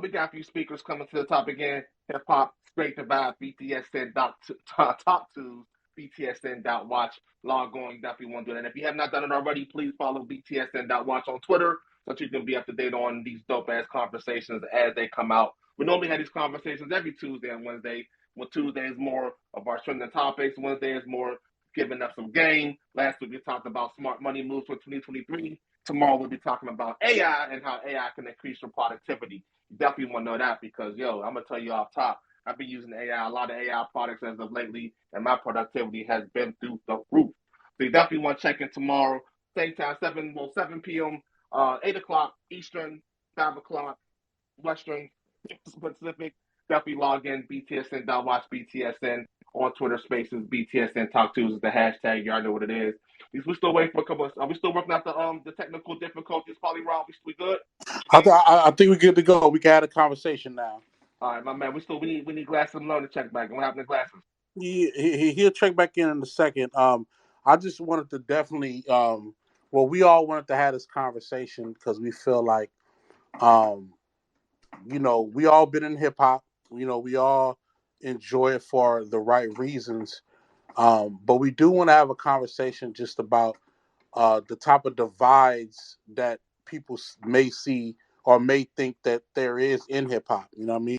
We got a few speakers coming to the top again. Hip hop, straight to vibe, BTSN top twos, BTSN.watch. Log on, you definitely want to do that. And if you have not done it already, please follow BTSN.watch on Twitter so that you can be up to date on these dope ass conversations as they come out. We normally have these conversations every Tuesday and Wednesday. Well, Tuesday is more of our trending topics. Wednesday is more giving up some game. Last week we talked about smart money moves for 2023. Tomorrow we'll be talking about AI and how AI can increase your productivity. You definitely want to know that because, I'm going to tell you off top, I've been using AI, a lot of AI products as of lately, and my productivity has been through the roof. So you definitely want to check in tomorrow, same time, 7 p.m., 8 o'clock Eastern, 5 o'clock Western Pacific. Definitely log in, BTSN.watch BTSN on Twitter Spaces. BTSN Talk Tues is the hashtag. Y'all know what it is. We still waiting for a couple. Are we still working out the technical difficulties? Probably Rob. We good? I think we're good to go. We can have a conversation now. All right, my man. We need glasses and loan to check back. What happened to glasses? He'll check back in a second. I just wanted to definitely, we all wanted to have this conversation because we feel like, um, we all been in hip hop. We all enjoy it for the right reasons. But we do want to have a conversation just about the type of divides that people may see or may think that there is in hip hop. You know what I mean?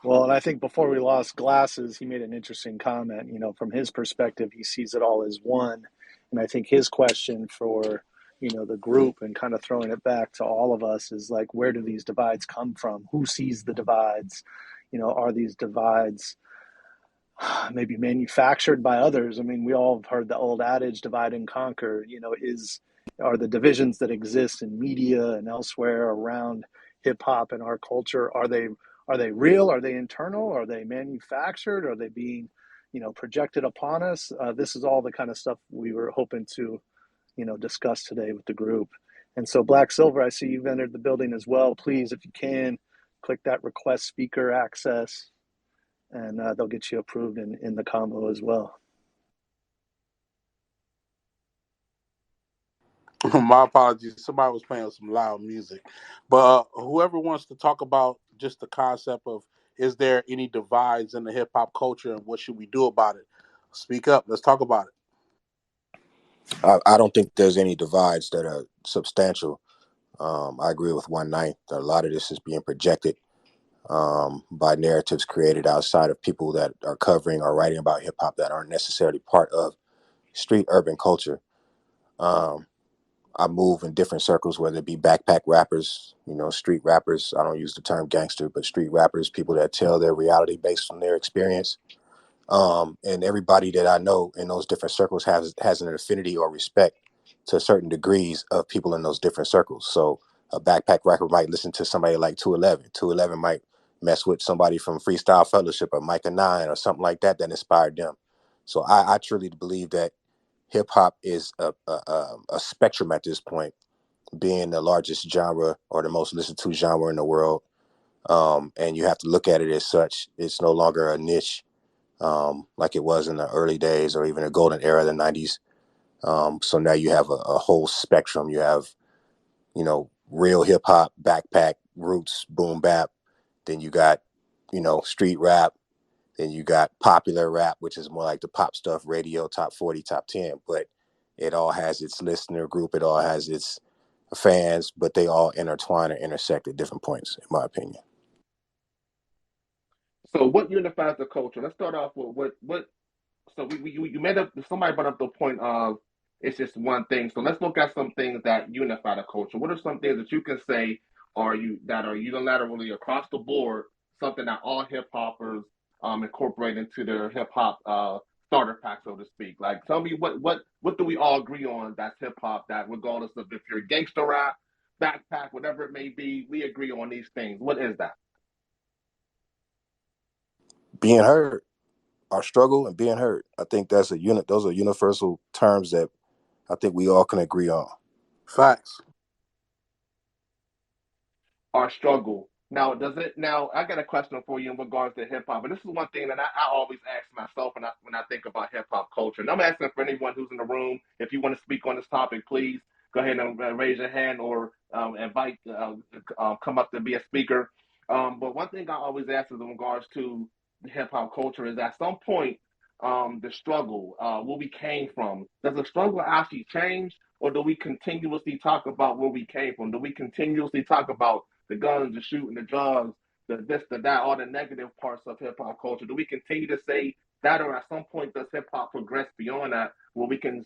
Well, and I think before we lost glasses, he made an interesting comment. From his perspective, he sees it all as one. And I think his question for, the group and kind of throwing it back to all of us is like, where do these divides come from? Who sees the divides? Are these divides maybe manufactured by others? I mean, we all have heard the old adage, divide and conquer. Are the divisions that exist in media and elsewhere around hip hop and our culture, are they real? Are they internal? Are they manufactured? Are they being, projected upon us? This is all the kind of stuff we were hoping to, discuss today with the group. And so, Black Silver, I see you've entered the building as well. Please, if you can, click that request speaker access, and they'll get you approved in the combo as well. My apologies. Somebody was playing some loud music. But whoever wants to talk about just the concept of is there any divides in the hip hop culture and what should we do about it? Speak up. Let's talk about it. I don't think there's any divides that are substantial. I agree with 1/9. A lot of this is being projected by narratives created outside of people that are covering or writing about hip hop that aren't necessarily part of street urban culture. Um, I move in different circles, whether it be backpack rappers, street rappers. I don't use the term gangster, but street rappers, people that tell their reality based on their experience. And everybody that I know in those different circles has an affinity or respect to certain degrees of people in those different circles. So a backpack rapper might listen to somebody like 211. 211 might mess with somebody from Freestyle Fellowship or Micah 9 or something like that inspired them. So I truly believe that hip hop is a spectrum at this point, being the largest genre or the most listened to genre in the world. And you have to look at it as such. It's no longer a niche like it was in the early days or even the golden era of the 90s. So now you have a whole spectrum. You have, real hip hop, backpack, roots, boom bap. Then you got, street rap. Then you got popular rap, which is more like the pop stuff, radio, top 40, top 10. But it all has its listener group. It all has its fans, but they all intertwine or intersect at different points, in my opinion. So what unifies the culture? Let's start off with what. So you made up. Somebody brought up the point of it's just one thing. So let's look at some things that unify the culture. What are some things that you can say that are unilaterally across the board something that all hip hoppers incorporate into their hip hop starter pack, so to speak? Like, tell me what do we all agree on that's hip hop? That regardless of if you're gangster rap, backpack, whatever it may be, we agree on these things. What is that? Being heard, our struggle and being heard. I think that's a unit. Those are universal terms that I think we all can agree on. Facts. Our struggle. Now, does it? Now, I got a question for you in regards to hip hop, and this is one thing that I always ask myself when I think about hip hop culture. And I'm asking for anyone who's in the room, if you want to speak on this topic, please go ahead and raise your hand or invite come up to be a speaker. But one thing I always ask is in regards to hip hop culture is at some point the struggle, where we came from. Does the struggle actually change, or do we continuously talk about where we came from? Do we continuously talk about the guns, the shooting, the drugs, the this, the that, all the negative parts of hip hop culture? Do we continue to say that, or at some point does hip hop progress beyond that, where we can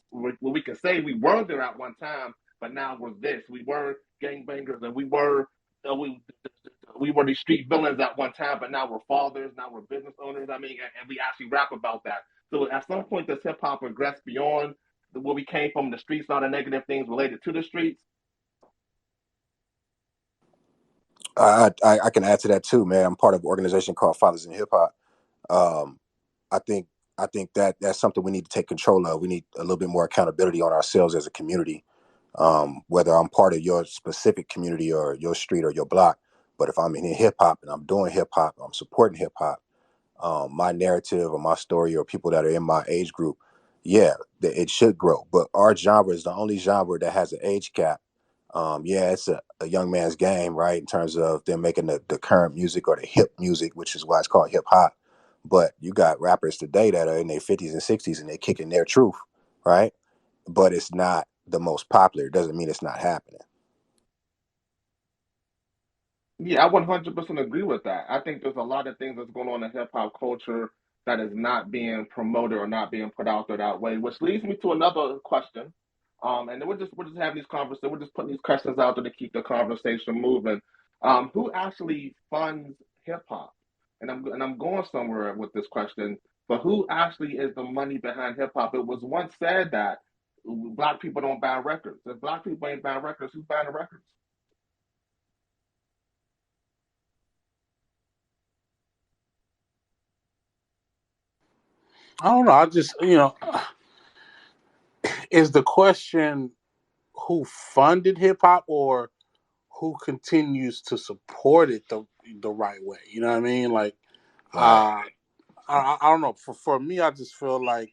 say we were there at one time, but now we're this. We were gangbangers, and we were these street villains at one time, but now we're fathers, now we're business owners. I mean, and we actually rap about that. So at some point, does hip hop progress beyond where we came from, the streets, all the negative things related to the streets? I can add to that too, man. I'm part of an organization called Fathers in Hip Hop. Um, I think I think that that's something we need to take control of. We need a little bit more accountability on ourselves as a community. Whether I'm part of your specific community or your street or your block, but if I'm in hip hop and I'm doing hip hop, I'm supporting hip hop. My narrative or my story or people that are in my age group, yeah, it should grow. But our genre is the only genre that has an age cap. Yeah, it's a young man's game, right? In terms of them making the current music or the hip music, which is why it's called hip hop. But you got rappers today that are in their 50s and 60s and they're kicking their truth, right? But it's not the most popular. It doesn't mean it's not happening. Yeah, I 100% agree with that. I think there's a lot of things that's going on in hip hop culture that is not being promoted or not being put out there that way, which leads me to another question. And then we're just having these conversations. We're just putting these questions out there to keep the conversation moving. Who actually funds hip hop? And I'm going somewhere with this question. But who actually is the money behind hip hop? It was once said that black people don't buy records. If black people ain't buying records, who's buying the records? I don't know. I just is the question who funded hip hop or who continues to support it the right way. You know what I mean? Like, Right. I don't know. For me, I just feel like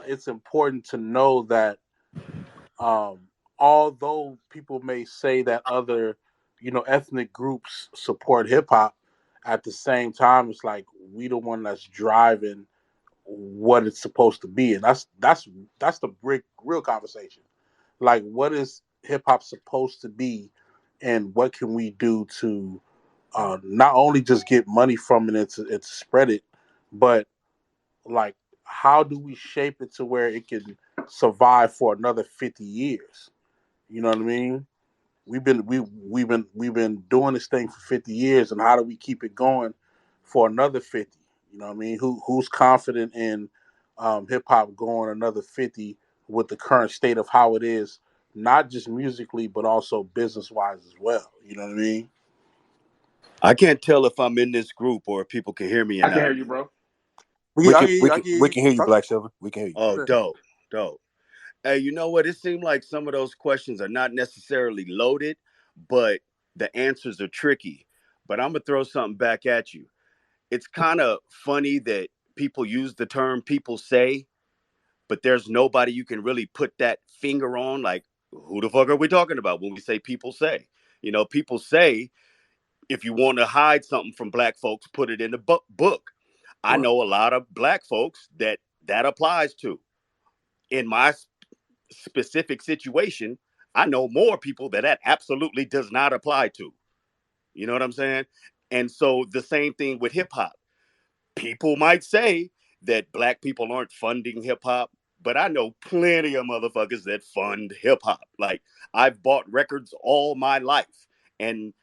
it's important to know that um, although people may say that other ethnic groups support hip hop, at the same time, it's like we the one that's driving what it's supposed to be, and that's the real conversation. Like, what is hip hop supposed to be, and what can we do to not only just get money from it and to spread it, but like how do we shape it to where it can survive for another 50 years? You know what I mean? We've been doing this thing for 50 years, and how do we keep it going for another 50? You know what I mean? Who's confident in hip hop going another 50 with the current state of how it is, not just musically but also business wise as well. You know what I mean? I can't tell if I'm in this group or if people can hear me or I can not. hear you, bro. We We I can can we I can we can can hear you, talk, Black Silver. We can hear you. Oh, dope, dope. Hey, you know what? It seemed like some of those questions are not necessarily loaded, but the answers are tricky. But I'm gonna throw something back at you. It's kind of funny that people use the term "people say," but there's nobody you can really put that finger on. Like, who the fuck are we talking about when we say "people say"? People say if you want to hide something from black folks, put it in the book. I right. know a lot of black folks that applies to. In my specific situation, I know more people that absolutely does not apply to. You know what I'm saying? And so the same thing with hip hop. People might say that black people aren't funding hip hop, but I know plenty of motherfuckers that fund hip hop. Like, I've bought records all my life, and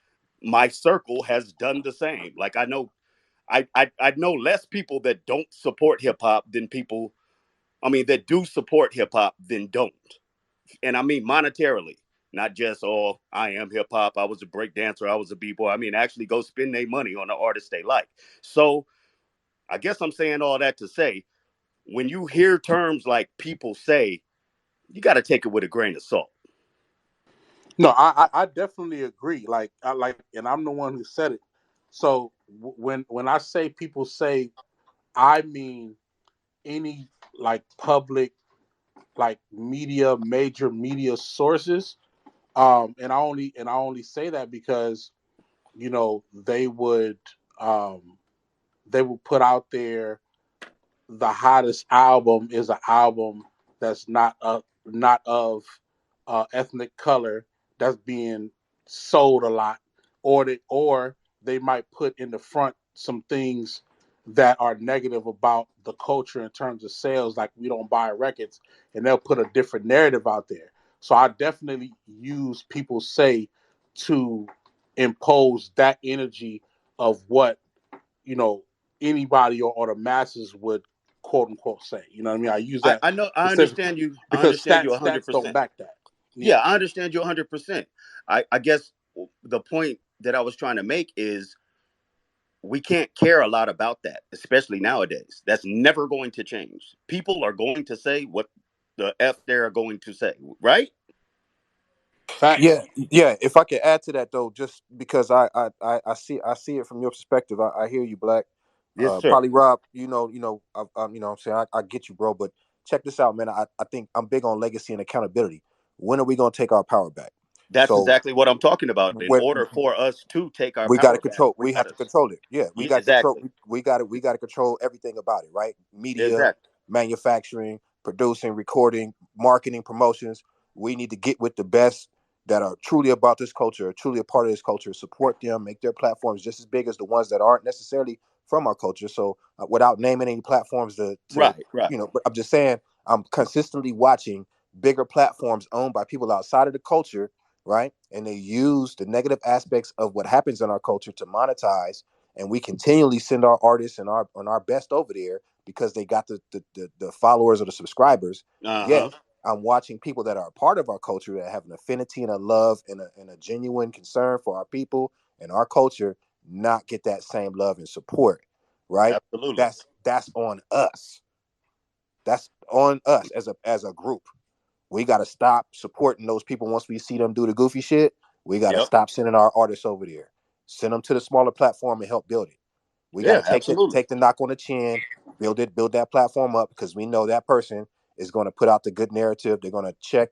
my circle has done the same. Like, I know less people that don't support hip hop than people. I mean, that do support hip hop than don't, and I mean monetarily, not just I am hip hop. I was a break dancer. I was a b boy. I mean, actually go spend their money on the artist they like. So I guess I'm saying all that to say, when you hear terms like "people say," you got to take it with a grain of salt. No, I definitely agree. And I'm the one who said it. So when I say people say, I mean any like public, like media, major media sources, And I only say that because um, they would put out there the hottest album is an album that's not of ethnic color that's being sold a lot, or they might put in the front some things that are negative about the culture in terms of sales, like we don't buy records, and they'll put a different narrative out there. So I definitely use people say to impose that energy of what you know anybody or the masses would quote unquote say. You know what I mean? I use that I know, I specifically understand you. I because understand you stats don't 100%. back that. Yeah, Yeah, I understand you 100%. I guess the point that I was trying to make is we can't care a lot about that, especially nowadays. That's never going to change. People are going to say what the F they're going to say, right? facts. Yeah, yeah. If I could add to that though, just because I see it from your perspective. I hear you, Black. Yes, sir. Probably Rob. What I'm saying, I get you, bro. But check this out, man. I think I'm big on legacy and accountability. When are we gonna take our power back? That's So exactly what I'm talking about. In when order for us to take our we got to power back, control, we we got have to. to control it. Yeah, we Yeah, got to control. exactly. We got to control everything about it, right? Media, Exactly. manufacturing, producing, recording, marketing, promotions. We need to get with the best that are truly about this culture, are truly a part of this culture. Support them, make their platforms just as big as the ones that aren't necessarily from our culture. So, without naming any platforms to Right. Right. but I'm just saying I'm consistently watching bigger platforms owned by people outside of the culture, right? And they use the negative aspects of what happens in our culture to monetize. And we continually send our artists and our best over there because they got the followers or the subscribers. Uh huh. Yet I'm watching people that are a part of our culture that have an affinity and a love and a genuine concern for our people and our culture not get that same love and support. Right? Absolutely. That's on us. That's on us as a group. We got to stop supporting those people once we see them do the goofy shit. We got to Yep. stop sending our artists over there. Send them to the smaller platform and help build it. We got to Yeah. take the Absolutely. take the knock on the chin, build that platform up because we know that person is going to put out the good narrative. They're going to check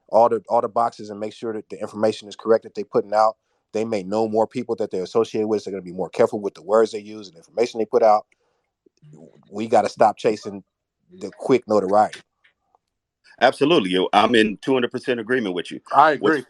all the boxes and make sure that the information is correct that they're putting out. They may know more people that they're associated with. So they're going to be more careful with the words they use and the information they put out. We got to stop chasing the quick notoriety. Absolutely. I'm in 200% agreement with you. I What's agree.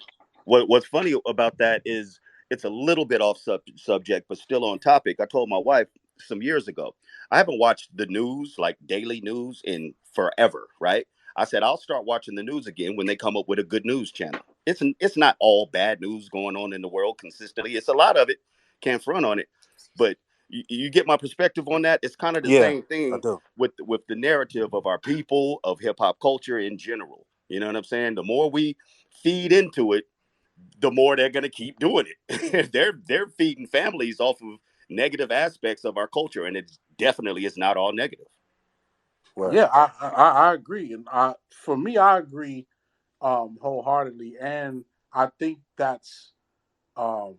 what's funny about that is it's a little bit off subject, but still on topic. I told my wife some years ago, I haven't watched the news, like daily news, in forever, right? I said I'll start watching the news again when they come up with a good news channel. It's not all bad news going on in the world consistently. It's a lot of it. Can't front on it, but you get my perspective on that. It's kind of the Yeah, same I thing do. with the narrative of our people, of hip hop culture in general. You know what I'm saying? The more we feed into it, the more they're going to keep doing it. They're feeding families off of negative aspects of our culture, and it definitely is not all negative. Word. Yeah, I agree, and for me, I agree wholeheartedly, and I think that's um,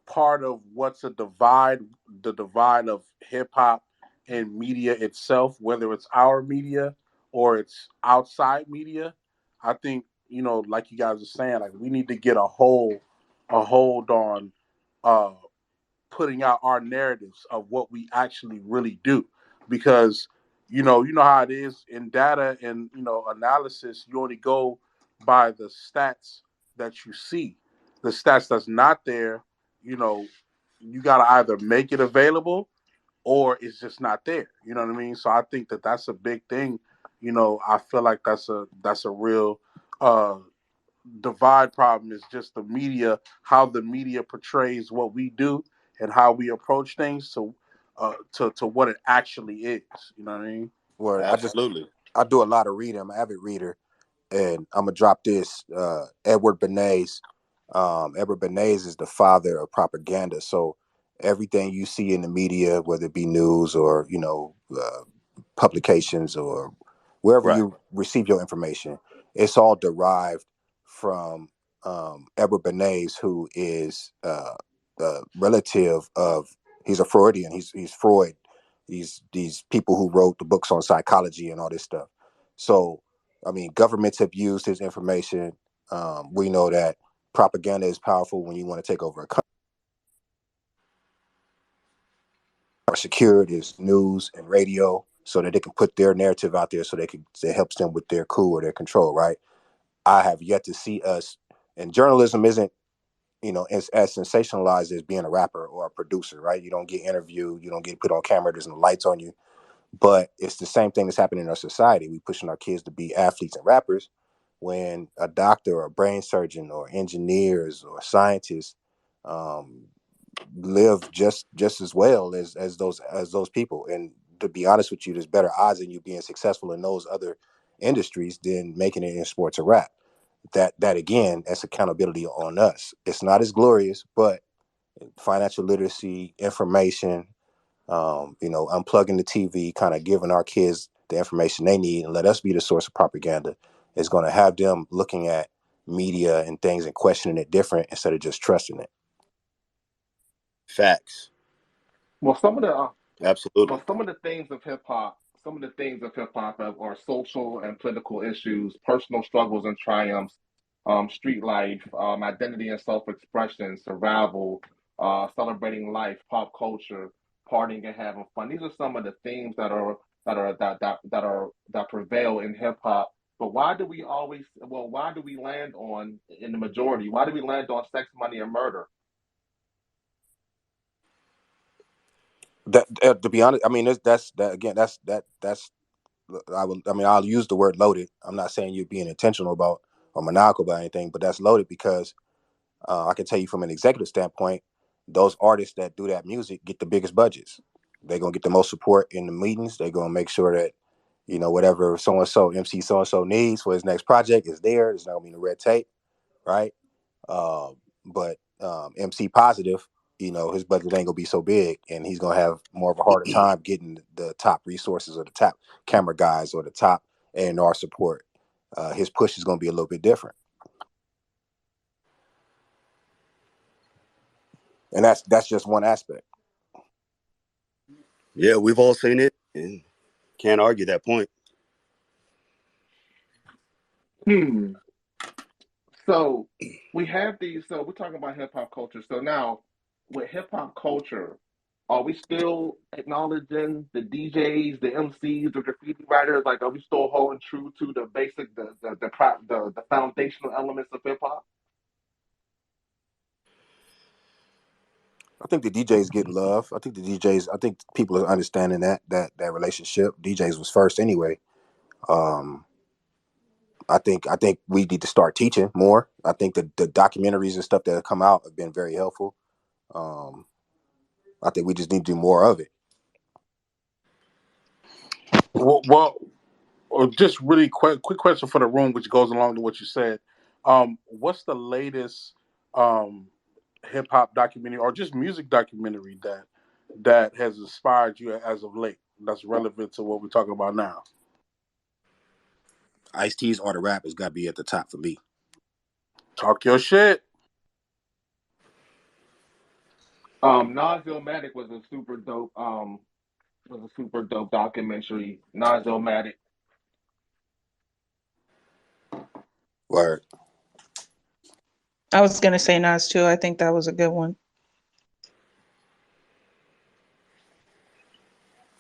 part of what's a divide, the divide of hip hop and media itself, whether it's our media or it's outside media. I think, like you guys are saying, like we need to get a hold on uh putting out our narratives of what we actually really do. Because, you know how it is in data and analysis, you only go by the stats that you see. The stats that's not there, you know, you got to either make it available or it's just not there. You know what I mean? So I think that that's a big thing. I feel like that's a real uh divide problem, is just the media, how the media portrays what we do and how we approach things to what it actually is. You know what I mean? Word. Absolutely. I do a lot of reading. I'm an avid reader, and I'm gonna drop this. Edward Bernays. Edward Bernays is the father of propaganda. So everything you see in the media, whether it be news or publications or wherever Right. you receive your information, it's all derived from Edward Bernays, who is a relative of. He's a Freudian. He's Freud. He's these people who wrote the books on psychology and all this stuff. So, I mean, governments have used his information. We know that. propaganda is powerful when you want to take over a country. Secured is news and radio, so that they can put their narrative out there, so it helps them with their coup or their control. Right. I have yet to see us, and journalism isn't, as sensationalized as being a rapper or a producer. Right. You don't get interviewed. You don't get put on camera. There's no lights on you. But it's the same thing that's happening in our society. We pushing our kids to be athletes and rappers, when a doctor or a brain surgeon or engineers or scientists um, live just as well as those people. And to be honest with you, there's better odds in you being successful in those other industries than making it in sports or rap. That again, that's accountability on us. It's not as glorious, but financial literacy, information, unplugging the TV, kind of giving our kids the information they need and let us be the source of propaganda, is going to have them looking at media and things and questioning it different instead of just trusting it. Facts. Well, some of the Absolutely. some of the things of hip hop, are social and political issues, personal struggles and triumphs, street life, identity and self expression, survival, celebrating life, pop culture, partying and having fun. These are some of the themes that prevail in hip hop. But why do we land on, in the majority? Why do we land on sex, money, and murder? That to be honest, I mean, that's that again. That's I'll use the word loaded. I'm not saying you're being intentional about or maniacal about anything, but that's loaded because I can tell you from an executive standpoint, those artists that do that music get the biggest budgets. They're gonna get the most support in the meetings. They're gonna make sure that whatever so and so MC so and so needs for his next project is there. There's not gonna be no red tape, right? But MC Positive, his budget ain't gonna be so big, and he's gonna have more of a harder time getting the top resources or the top camera guys or the top A&R support. His push is gonna be a little bit different, and that's just one aspect. Yeah, we've all seen it and can't argue that point. Hmm. So we have these. So we're talking about hip hop culture. So now, with hip hop culture, are we still acknowledging the DJs, the MCs, the graffiti writers? Like, are we still holding true to the basic, the foundational elements of hip hop? I think the DJs get love. I think the DJs. I think people are understanding that relationship. DJs was first anyway. Um, I think we need to start teaching more. I think the documentaries and stuff that have come out have been very helpful. Um, I think we just need to do more of it. Well, or just really quick question for the room, which goes along to what you said. What's the latest um, hip hop documentary or just music documentary that has inspired you as of late? That's relevant to what we're talking about now. Ice-T's Art of Rap has got to be at the top for me. Talk your shit. Nas Illmatic was a super dope documentary. Nas Illmatic. Word. I was gonna say Nas too. I think that was a good one.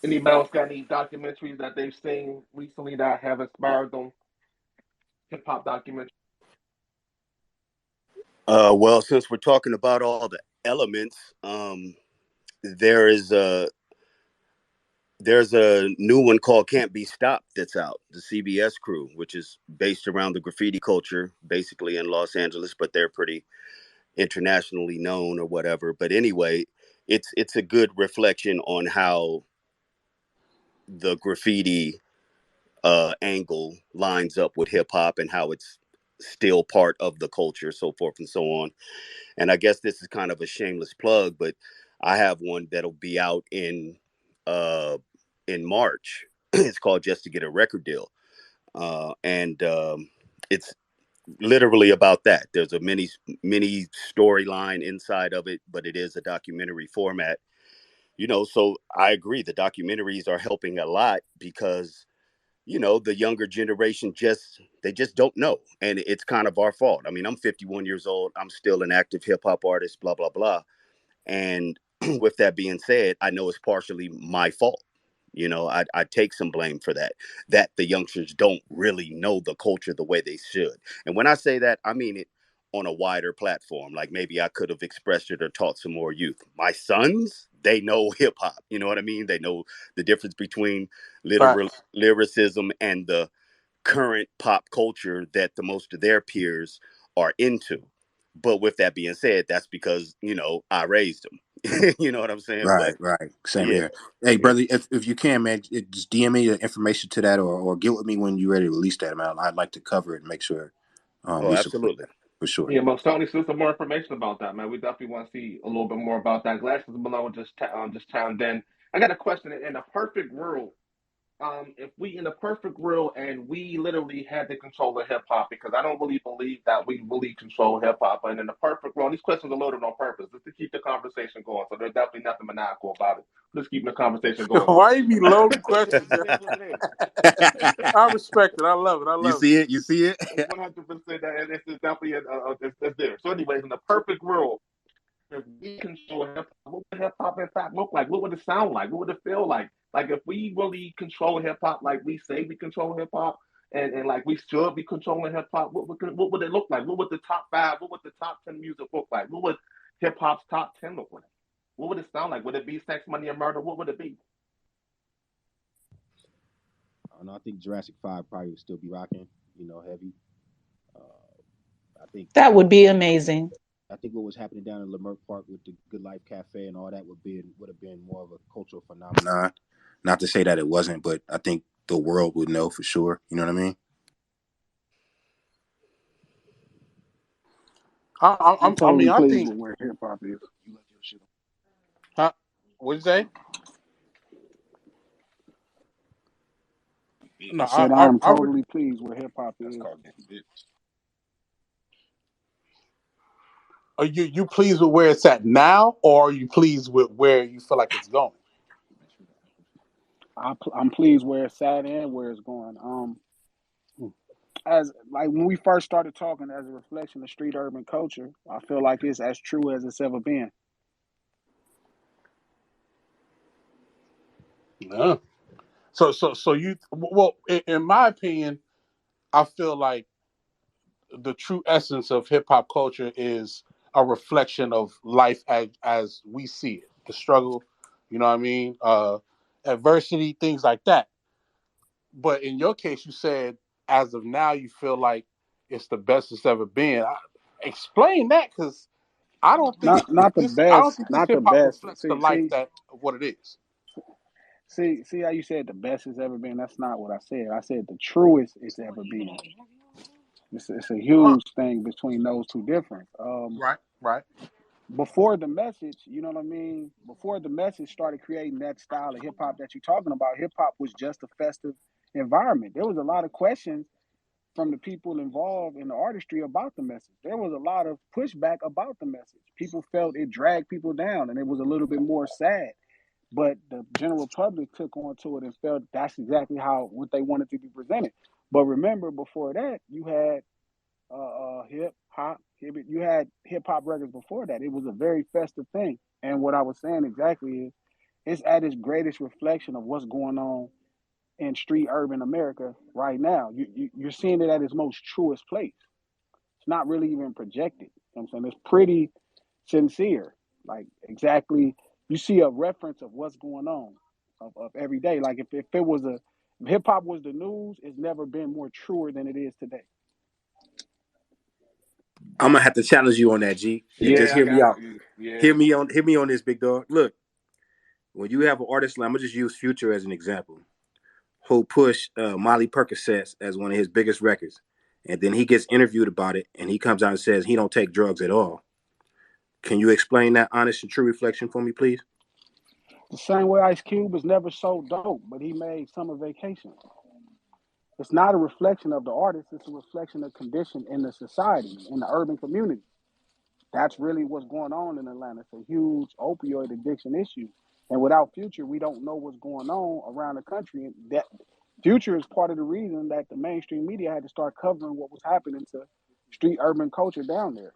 Anybody else got any documentaries that they've seen recently that have inspired them? Hip hop documentary. Well, since we're talking about all the elements, there is there's a new one called Can't Be Stopped that's out, the CBS crew, which is based around the graffiti culture, basically in Los Angeles, but they're pretty internationally known or whatever. But anyway, it's a good reflection on how the graffiti angle lines up with hip hop and how it's still part of the culture, so forth and so on. And I guess this is kind of a shameless plug, but I have one that'll be out uh in March. It's called Just to Get a Record Deal. And it's literally about that. There's a mini storyline inside of it, but it is a documentary format. So I agree the documentaries are helping a lot because the younger generation they just don't know, and it's kind of our fault. I mean, I'm 51 years old. I'm still an active hip hop artist. Blah blah blah. And with that being said, I know it's partially my fault. I take some blame for that the youngsters don't really know the culture the way they should. And when I say that, I mean it on a wider platform. Like maybe I could have expressed it or taught some more youth. My sons, they know hip hop. You know what I mean? They know the difference between literal Facts. lyricism and the current pop culture that the most of their peers are into. But with that being said, that's because, I raised them. You know what I'm saying? But Right, right. Same yeah, here. Hey, yeah. brother, if you can, man, just DM me the information to that, or get with me when you're ready to release that, man. I'd like to cover it and make sure Oh, we support absolutely. that for sure. Yeah, most certainly see some more information about that, man. We definitely want to see a little bit more about that. Glasses Malone just chimed in. I got a question. In a perfect world, if we in a perfect world and we literally had the control of hip hop, because I don't really believe that we really control hip hop, and in the perfect world, these questions are loaded on purpose just to keep the conversation going. So there's definitely nothing maniacal about it. Just keeping the conversation going. Why you be loading questions? It is what it is. I respect it. I love it. I You love it. see it? You see it? 100% that it's definitely it's there. So, anyways, in the perfect world, if we control hip hop, what would hip hop in fact look like? What would it sound like? What would it feel like? Like if we really control hip hop, like we say we control hip hop, and like we should be controlling hip hop, what would it look like? What would the top five? What would the top 10 music look like? What would hip hop's top 10 look like? What would it sound like? Would it be Sex, Money, and Murder? What would it be? I think Jurassic 5 probably would still be rocking, heavy. I think That would be amazing. what was happening down in Leimert Park with the Good Life Cafe and all that would have been more of a cultural phenomenon. Not to say that it wasn't, but I think the world would know for sure. You know what I mean? I'm I mean, totally I pleased think. with where hip hop is. You left your shit. Huh? What'd you say? No, I said I am I would. totally pleased where hip hop is. Are you pleased with where it's at now, or are you pleased with where you feel like it's going? I'm pleased where it's at and where it's going. As like when we first started talking as a reflection of street urban culture, I feel like it's as true as it's ever been. Yeah. So you well, in my opinion, I feel like the true essence of hip hop culture is a reflection of life as we see it, the struggle, you know what I mean, adversity, things like that. But in your case, you said as of now, you feel like it's the best it's ever been. Explain that, because Not the I don't best, think this not the hip hop best. reflects the See, life see, that of what it is. see how you said the best it's ever been. That's not what I said. I said the truest it's ever been. It's a Huh. huge thing between those two different. Right, right. Before the message, you know what I mean? Before the message started creating that style of hip hop that you're talking about, hip hop was just a festive environment. There was a lot of questions from the people involved in the artistry about the message. There was a lot of pushback about the message. People felt it dragged people down and it was a little bit more sad. But the general public took on to it and felt that's exactly how what they wanted to be presented. But remember, before that, you had hip hop. You had hip hop records before that. It was a very festive thing. And what I was saying exactly is, it's at its greatest reflection of what's going on in street urban America right now. You're seeing it at its most truest place. It's not really even projected. You know what I'm saying? It's pretty sincere. Like exactly, you see a reference of what's going on of every day. Like if it was a if hip hop was the news, it's never been more truer than it is today. I'm gonna have to challenge you on that, G, and just Yeah, I hear me got out. you. Yeah. Hear me on this, big dog. Look, when you have an artist, like, I'm gonna just use Future as an example, who pushed Molly Percocets as one of his biggest records, and then he gets interviewed about it, and he comes out and says he don't take drugs at all. Can you explain that honest and true reflection for me, please? The same way Ice Cube was never so dope, but he made summer vacation. It's not a reflection of the artist, it's a reflection of condition in the society, in the urban community. That's really what's going on in Atlanta. It's a huge opioid addiction issue. And without Future, we don't know what's going on around the country. And that Future is part of the reason that the mainstream media had to start covering what was happening to street urban culture down there.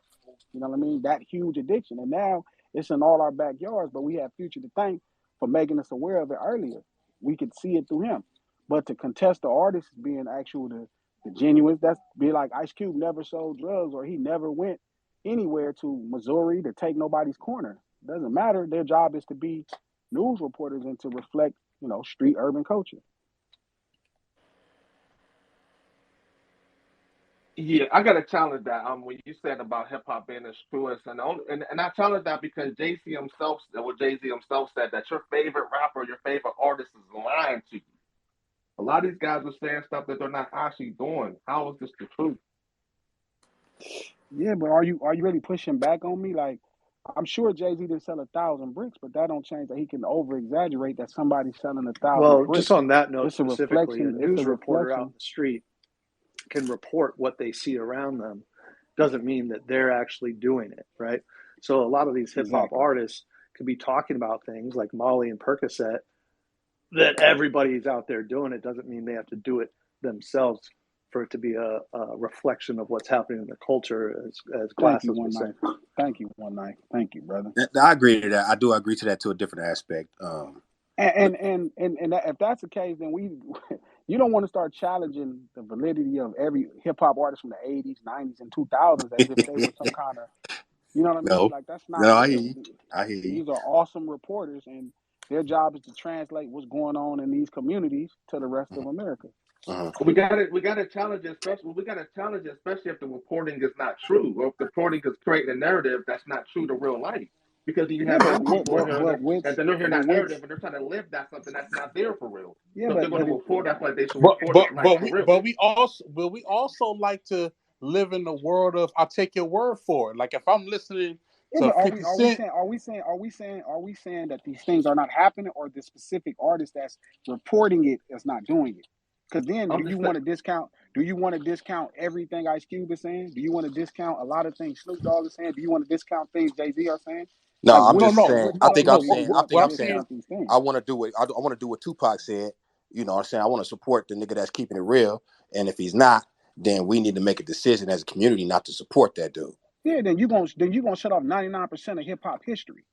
You know what I mean? That huge addiction. And now it's in all our backyards, but we have Future to thank for making us aware of it earlier. We could see it through him. But to contest the artist being actual the genuine, that's be like Ice Cube never sold drugs or he never went anywhere to Missouri to take nobody's corner. Doesn't matter. Their job is to be news reporters and to reflect, street urban culture. Yeah, I gotta challenge that. When you said about hip hop being the truest, and I challenge that because Jay Z himself said that your favorite rapper, your favorite artist is lying to you. A lot of these guys are saying stuff that they're not actually doing. How is this the truth? Yeah, but are you really pushing back on me? Like, I'm sure Jay Z didn't sell 1,000 bricks, but that don't change that he can over exaggerate that somebody's selling 1,000 Well, just bricks. on that note It's a specifically, a reflection. It's a news reporter out in reflection. the street can report what they see around them. Doesn't mean that they're actually doing it, right? So a lot of these hip hop Exactly. artists could be talking about things like Molly and Percocet that everybody's out there doing. It doesn't mean they have to do it themselves for it to be a reflection of what's happening in the culture, as Thank you, Glasses One was saying. Knife. Thank you, One Knife. Thank you, brother. I agree to that. I do agree to that to a different aspect. And if that's the case, then you don't want to start challenging the validity of every hip hop artist from the 80s, 90s, and 2000s as if they were some kind of, you know what I mean? No, Like that's no, not I hear real. you. I hear you. These are awesome reporters, and their job is to translate what's going on in these communities to the rest of America. Uh-huh. We gotta challenge it, especially if the reporting is not true, or if the reporting is creating a narrative that's not true to real life. Because you Yeah, have but young what, people in but here but that which, and they're hearing but that which, narrative and they're trying to live that something that's not there for real. yeah, So if they're going but to it, report, that's why they should But report it but like but for we real. but we also like to live in the world of I'll take your word for it. Like if I'm listening yeah, to but are 50 we are we Cent, saying are we saying are we saying are we saying that these things are not happening, or the specific artist that's reporting it is not doing it? Because then, I'm just saying, Do you want to discount everything Ice Cube is saying? Do you want to discount a lot of things Snoop Dogg is saying? Do you want to discount things Jay Z are saying? No, Like, I'm no, just no, saying. no, which I what no, are think we no. I'm saying? saying. Do What, you I have think to what I'm I'm saying, saying. discount these things? I want to do what I want to do what Tupac said. You know what I'm saying? I want to support the nigga that's keeping it real. And if he's not, then we need to make a decision as a community not to support that dude. Yeah, then you gonna shut off 99% of hip hop history.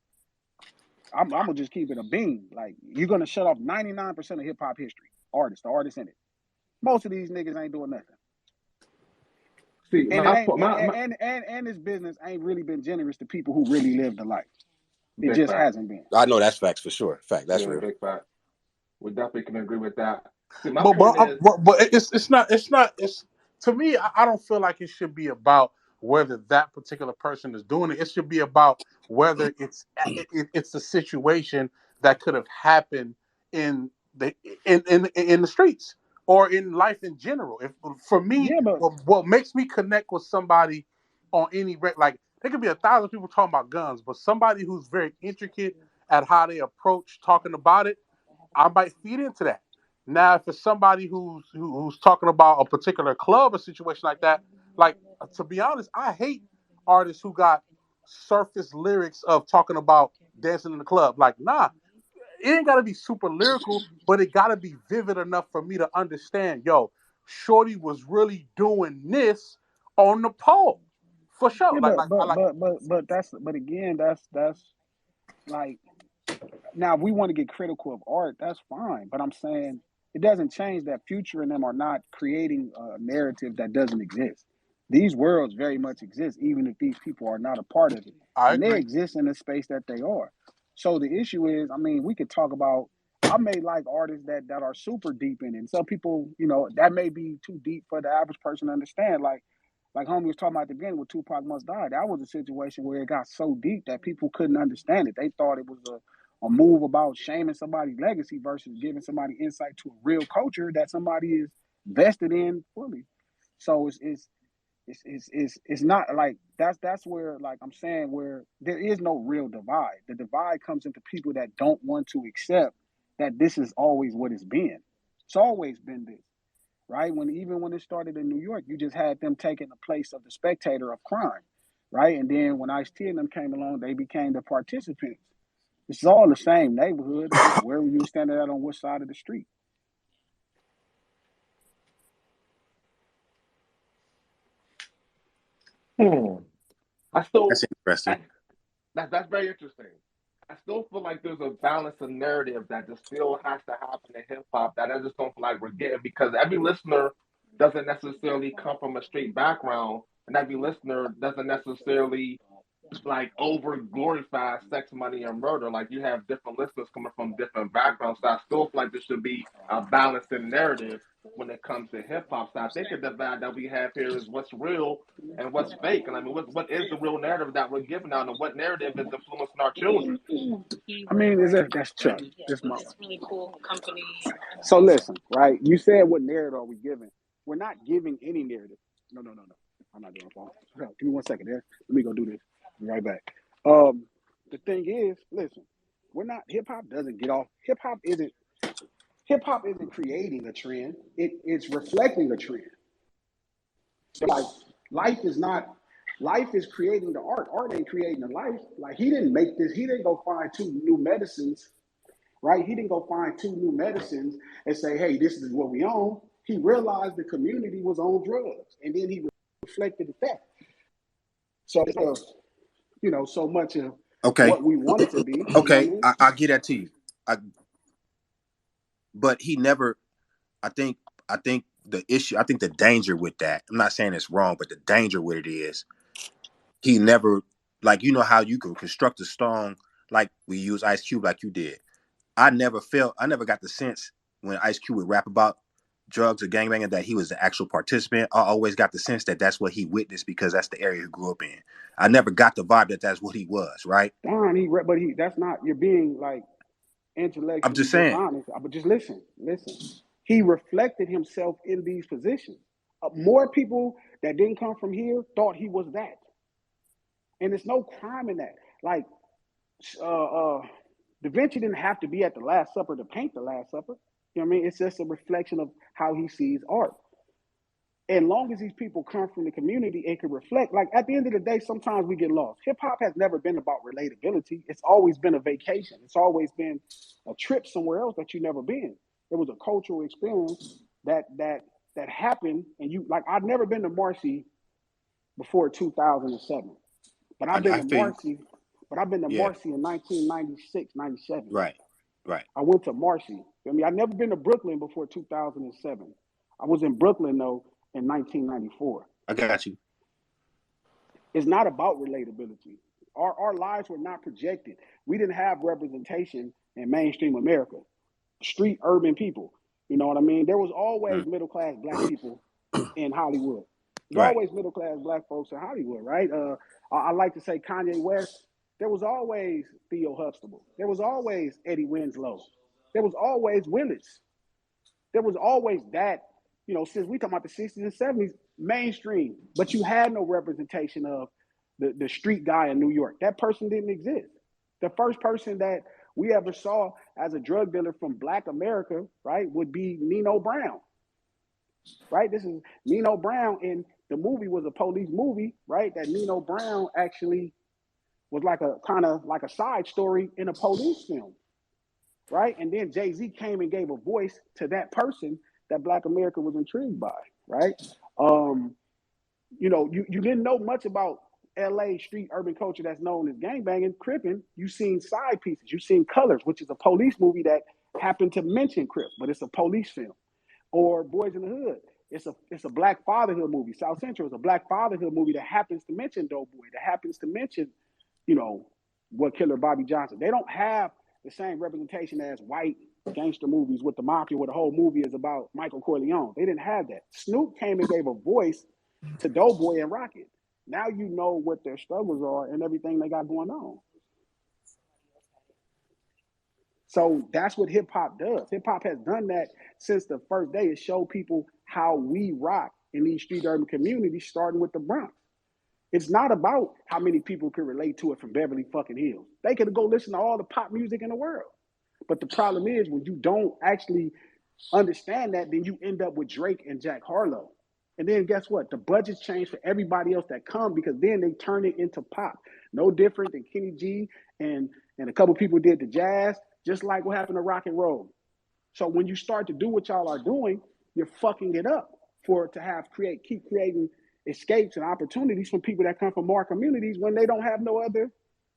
I'm gonna just keep it a beam. Like you're gonna shut off 99% of hip hop history. The artists in it. Most of these niggas ain't doing nothing. see, And it my ain't point, my and this business ain't really been generous to people who really lived the life. It big just fact. hasn't been. I know that's facts for sure. Fact, that's Yeah, real. big fact. We definitely can agree with that. See, my but point but is, but it's to me. I don't feel like it should be about whether that particular person is doing it. It should be about whether it's a situation that could have happened in the in the streets or in life in general. If for me, Yeah, but what makes me connect with somebody on any like there could be 1,000 people talking about guns, but somebody who's very intricate at how they approach talking about it, I might feed into that. Now, if it's somebody who's talking about a particular club or situation like that, like to be honest, I hate artists who got surface lyrics of talking about dancing in the club. Like, nah, it ain't gotta be super lyrical, but it gotta be vivid enough for me to understand. Yo, Shorty was really doing this on the pole, for sure. yeah, Like, but like, I but like. but but but that's but again, that's like now if we want to get critical of art, that's fine. But I'm saying it doesn't change that Future and them are not creating a narrative that doesn't exist. These worlds very much exist, even if these people are not a part of it. I And they agree. exist in the space that they are. So the issue is, I mean, we could talk about I may like artists that are super deep in it. And some people, that may be too deep for the average person to understand. Like homie was talking about at the beginning with Tupac Must Die, that was a situation where it got so deep that people couldn't understand it. They thought it was a move about shaming somebody's legacy versus giving somebody insight to a real culture that somebody is vested in fully. So it's not like that's where like I'm saying where there is no real divide. The divide comes into people that don't want to accept that this is always what it's been. It's always been this, right? When it started in New York, you just had them taking the place of the spectator of crime, right? And then when Ice-T and them came along, they became the participants. It's all the same neighborhood. It's just where you were standing at on which side of the street. Hmm. I still, That's interesting. I, that's very interesting. I still feel like there's a balance of narrative that just still has to happen in hip hop that I just don't feel like we're getting because every listener doesn't necessarily come from a straight background, and every listener doesn't necessarily like over glorify sex, money, and murder. Like you have different listeners coming from different backgrounds. So I still feel like there should be a balance in narrative when it comes to hip hop. So I think the divide that we have here is what's real and what's fake. And I mean, what is the real narrative that we're giving out, and what narrative is influencing our children? I mean, that's Chuck. This my. So listen, right? You said what narrative are we giving? We're not giving any narrative. No. I'm not doing a phone. Okay, give me 1 second there. Let me go do this. Be right back. The thing is, listen, we're not hip hop doesn't get off. Hip hop isn't creating a trend. It's reflecting a trend. So like life is not life is creating the art. Art ain't creating the life. Like he didn't make this, he didn't go find two new medicines, right? He didn't go find two new medicines and say, hey, this is what we own. He realized the community was on drugs. And then he reflected that. So so much of Okay, what we want it to be, you know what I okay, mean? I get that to you. But he never. I think. I think the issue. I think the danger with that. I'm not saying it's wrong, but the danger with it is he never. Like how you can construct a song like we use Ice Cube like you did. I never got the sense when Ice Cube would rap about drugs or gangbanging that he was the actual participant. I always got the sense that that's what he witnessed because that's the area he grew up in. I never got the vibe that that's what he was, right? Darn, that's not, you're being like I'm intellectually just saying. dishonest. But just listen. He reflected himself in these positions. More people that didn't come from here thought he was that, and there's no crime in that. Like Da Vinci didn't have to be at the Last Supper to paint the Last Supper. You know what I mean? It's just a reflection of how he sees art. As long as these people come from the community and can reflect, like at the end of the day, sometimes we get lost. Hip hop has never been about relatability. It's always been a vacation. It's always been a trip somewhere else that you've never been. It was a cultural experience that happened, and you like. I've never been to Marcy before 2007, but I've been I to feel you. Marcy. But I've been to Yeah. Marcy in 1996, 97. Right. Right. I went to Marcy. I mean, I've never been to Brooklyn before 2007. I was in Brooklyn though in 1994. I got you. It's not about relatability. Our lives were not projected. We didn't have representation in mainstream America. Street urban people. You know what I mean? There was always Mm. middle class black people in Hollywood. There's Right. always middle class black folks in Hollywood, right? I like to say Kanye West. There was always Theo Huxtable. There was always Eddie Winslow. There was always Willis. There was always that. Since we talk about the 60s and 70s, mainstream, but you had no representation of the street guy in New York. That person didn't exist. The first person that we ever saw as a drug dealer from Black America, right, would be Nino Brown, right? This is Nino Brown, and the movie was a police movie, right? That Nino Brown actually was like a kind of like a side story in a police film, right? And then Jay-Z came and gave a voice to that person that Black America was intrigued by, right? You didn't know much about LA street urban culture that's known as gangbanging, cripping. You seen side pieces. You seen Colors, which is a police movie that happened to mention Crip, but it's a police film. Or Boys in the Hood. It's a black fatherhood movie. South Central is a black fatherhood movie that happens to mention Doughboy, that happens to mention, what Killer Bobby Johnson. They don't have the same representation as white gangster movies with the mafia, where the whole movie is about Michael Corleone. They didn't have that. Snoop came and gave a voice to Doughboy and Rocket. Now you know what their struggles are and everything they got going on. So that's what hip hop does. Hip hop has done that since the first day. It showed people how we rock in these street urban communities, starting with the Bronx. It's not about how many people can relate to it from Beverly fucking Hills. They could go listen to all the pop music in the world. But the problem is when you don't actually understand that, then you end up with Drake and Jack Harlow. And then guess what? The budgets change for everybody else that come because then they turn it into pop. No different than Kenny G and a couple people did the jazz, just like what happened to rock and roll. So when you start to do what y'all are doing, you're fucking it up for it to keep creating escapes and opportunities from people that come from more communities when they don't have no other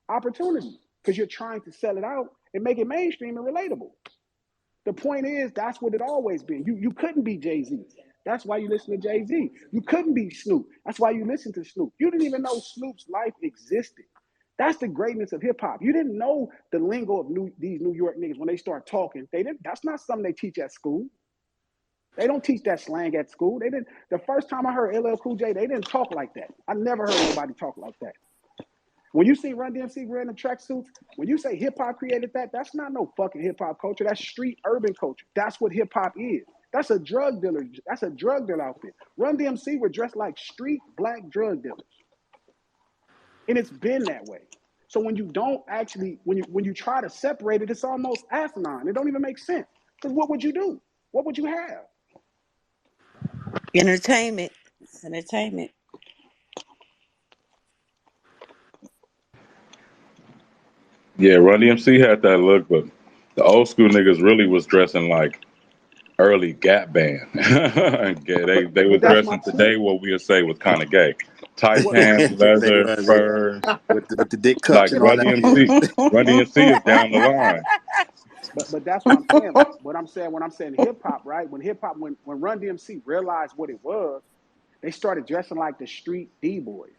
opportunity, because you're trying to sell it out and make it mainstream and relatable. The point is, that's what it always been. You couldn't be Jay-Z. That's why you listen to Jay-Z. You couldn't be Snoop. That's why you listen to Snoop. You didn't even know Snoop's life existed. That's the greatness of hip hop. You didn't know the lingo of these New York niggas when they start talking. They didn't. That's not something they teach at school. They don't teach that slang at school. They didn't. The first time I heard LL Cool J, they didn't talk like that. I never heard nobody talk like that. When you see Run DMC wearing the tracksuits, when you say hip hop created that, that's not no fucking hip hop culture. That's street urban culture. That's what hip hop is. That's a drug dealer. That's a drug dealer outfit. Run DMC were dressed like street black drug dealers, and it's been that way. So when you don't actually, when you try to separate it, it's almost asinine. It don't even make sense. Because what would you do? What would you have? Entertainment. It's entertainment. Yeah, Run DMC had that look, but the old school niggas really was dressing like early Gap band. They But was that's my dressing point. today what we'll say was kind of gay. Tight What? pants, They leather, was, yeah, furs. with the dick cups Like Yeah, and all Run that. but Yeah. DMC, Run DMC is down the line. that's what I'm saying. What I'm saying when I'm saying hip hop, right? When hip hop, when Run DMC realized what it was, they started dressing like the street D boys.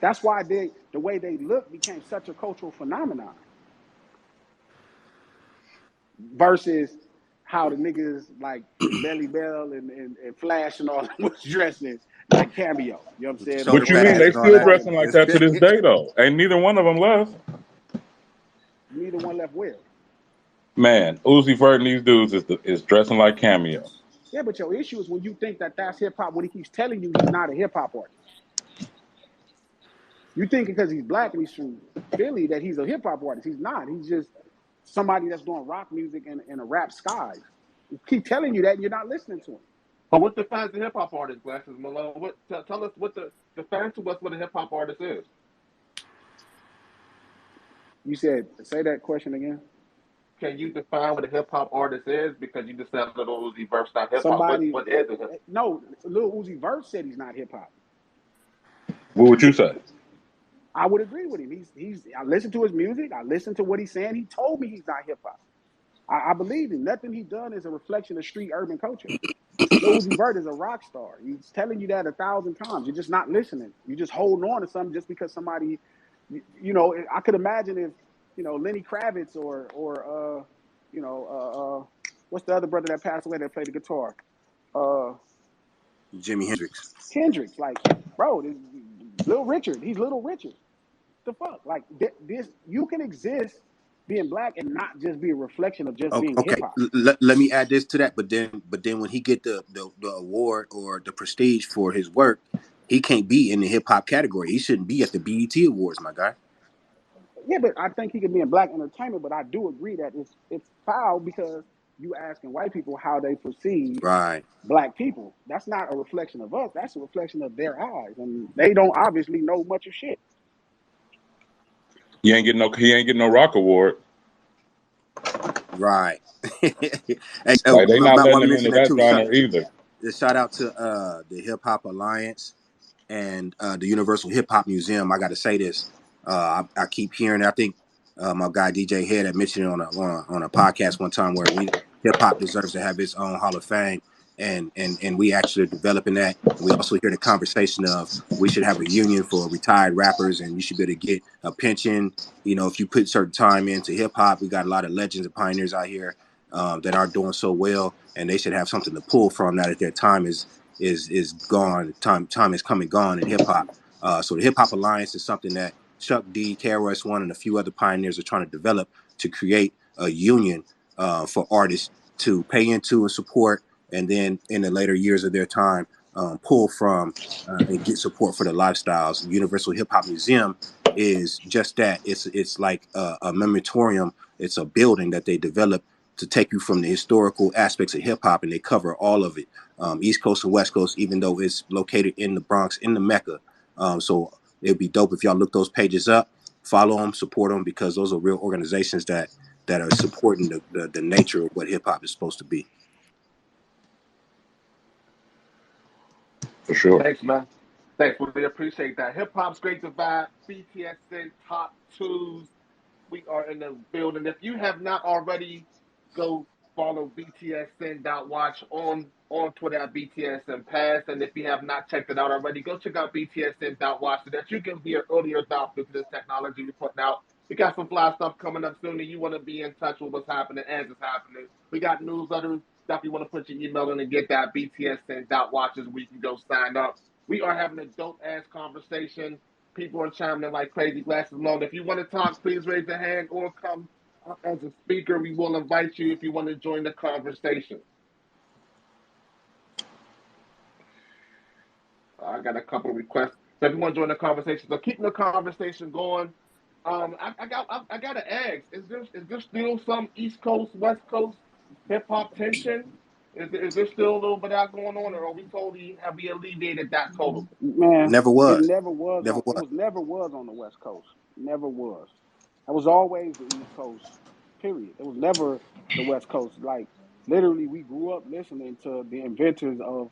That's why the way they look became such a cultural phenomenon. Versus how the niggas like Belly Bell and Flash and all that was dressing like Cameo. You know what I'm With the saying? Or shoulder What you or mean? pads They and all still that. or dressing like that to this day though. Ain't neither one of them left. neither one left where. Man, Uzi Vert and these dudes is dressing like Cameo. Yeah, but your issue is when you think that that's hip hop when he keeps telling you he's not a hip hop artist. You think because he's black and he's from Philly that he's a hip hop artist. He's not. He's just somebody that's doing rock music in a rap skies. He keep telling you that and you're not listening to him. But what defines the hip hop artist, Glasses Malone? Tell us what define to us what a hip hop artist is. You said say that question again. Can you define what a hip hop artist is? Because you just said Little Uzi Vert's not hip hop. Somebody What is it? no, Lil Uzi Vert said he's not hip hop. What would you say? I would agree with him. He's I listen to his music, I listen to what he's saying. He told me he's not hip hop. I believe him. Nothing he done is a reflection of street urban culture. Lil Uzi Vert is a rock star. He's telling you that 1,000 times. You're just not listening. You're just holding on to something just because somebody, I could imagine if, Lenny Kravitz or what's the other brother that passed away that played the guitar? Uh, Jimi Hendrix. Hendrix. Like, bro, this Little Richard. He's Little Richard. The fuck? Like, this, you can exist being black and not just be a reflection of just being hip Okay, hop. let me add this to that. But then when he get the award or the prestige for his work, he can't be in the hip hop category. He shouldn't be at the BET Awards, my guy. Yeah, but I think he could be in black entertainment. But I do agree that it's foul because you asking white people how they perceive Right. black people. That's not a reflection of us. That's a reflection of their eyes, and they don't obviously know much of shit. He ain't getting no rock award. Right. Hey, Like they not while letting we him mention into that that too, genre either. shout out to the Hip Hop Alliance and the Universal Hip Hop Museum. I got to say this. I keep hearing. I think my guy DJ Head had mentioned it on a podcast one time where hip hop deserves to have its own Hall of Fame, and we actually are developing that. And we also hear the conversation of we should have a union for retired rappers, and you should be able to get a pension. If you put certain time into hip hop, we got a lot of legends and pioneers out here that aren't doing so well, and they should have something to pull from now that their time is gone. Time is come and gone in hip hop. So the Hip Hop Alliance is something that Chuck D, KRS-One, and a few other pioneers are trying to develop to create a union for artists to pay into and support, and then in the later years of their time, pull from and get support for the lifestyles. Universal Hip Hop Museum is just that. It's like a memoriam. It's a building that they develop to take you from the historical aspects of hip hop, and they cover all of it, East Coast and West Coast, even though it's located in the Bronx, in the Mecca. So it'd be dope if y'all look those pages up, follow them, support them, because those are real organizations that are supporting the nature of what hip hop is supposed to be. For sure. Thanks, man. Thanks, really appreciate that. Hip hop's great to vibe. BTSN top twos. We are in the building. If you have not already, go follow BTSN.watch on Twitter at BTSN Pass. And if you have not checked it out already, go check out BTSN.watch so that you can be an early adopter to this technology we're putting out. We got some fly stuff coming up soon, and you want to be in touch with what's happening as it's happening. We got newsletters. Definitely want to put your email in and get that BTSN.watches where you can go sign up. We are having a dope ass conversation. People are chiming in like crazy. Glasses long. If you want to talk, please raise your hand or come up as a speaker. We will invite you if you want to join the conversation. I got a couple of requests. So if you want to join the conversation, so keeping the conversation going. I got to ask: is there still some East Coast West Coast hip hop tension? Is there still a little bit of that going on, or are we totally have we alleviated that totally? Man, Never it was. never was Never on. It was. was never was on the West Coast. Never was. It was always the East Coast. Period. It was never the West Coast. Like literally, we grew up listening to the inventors of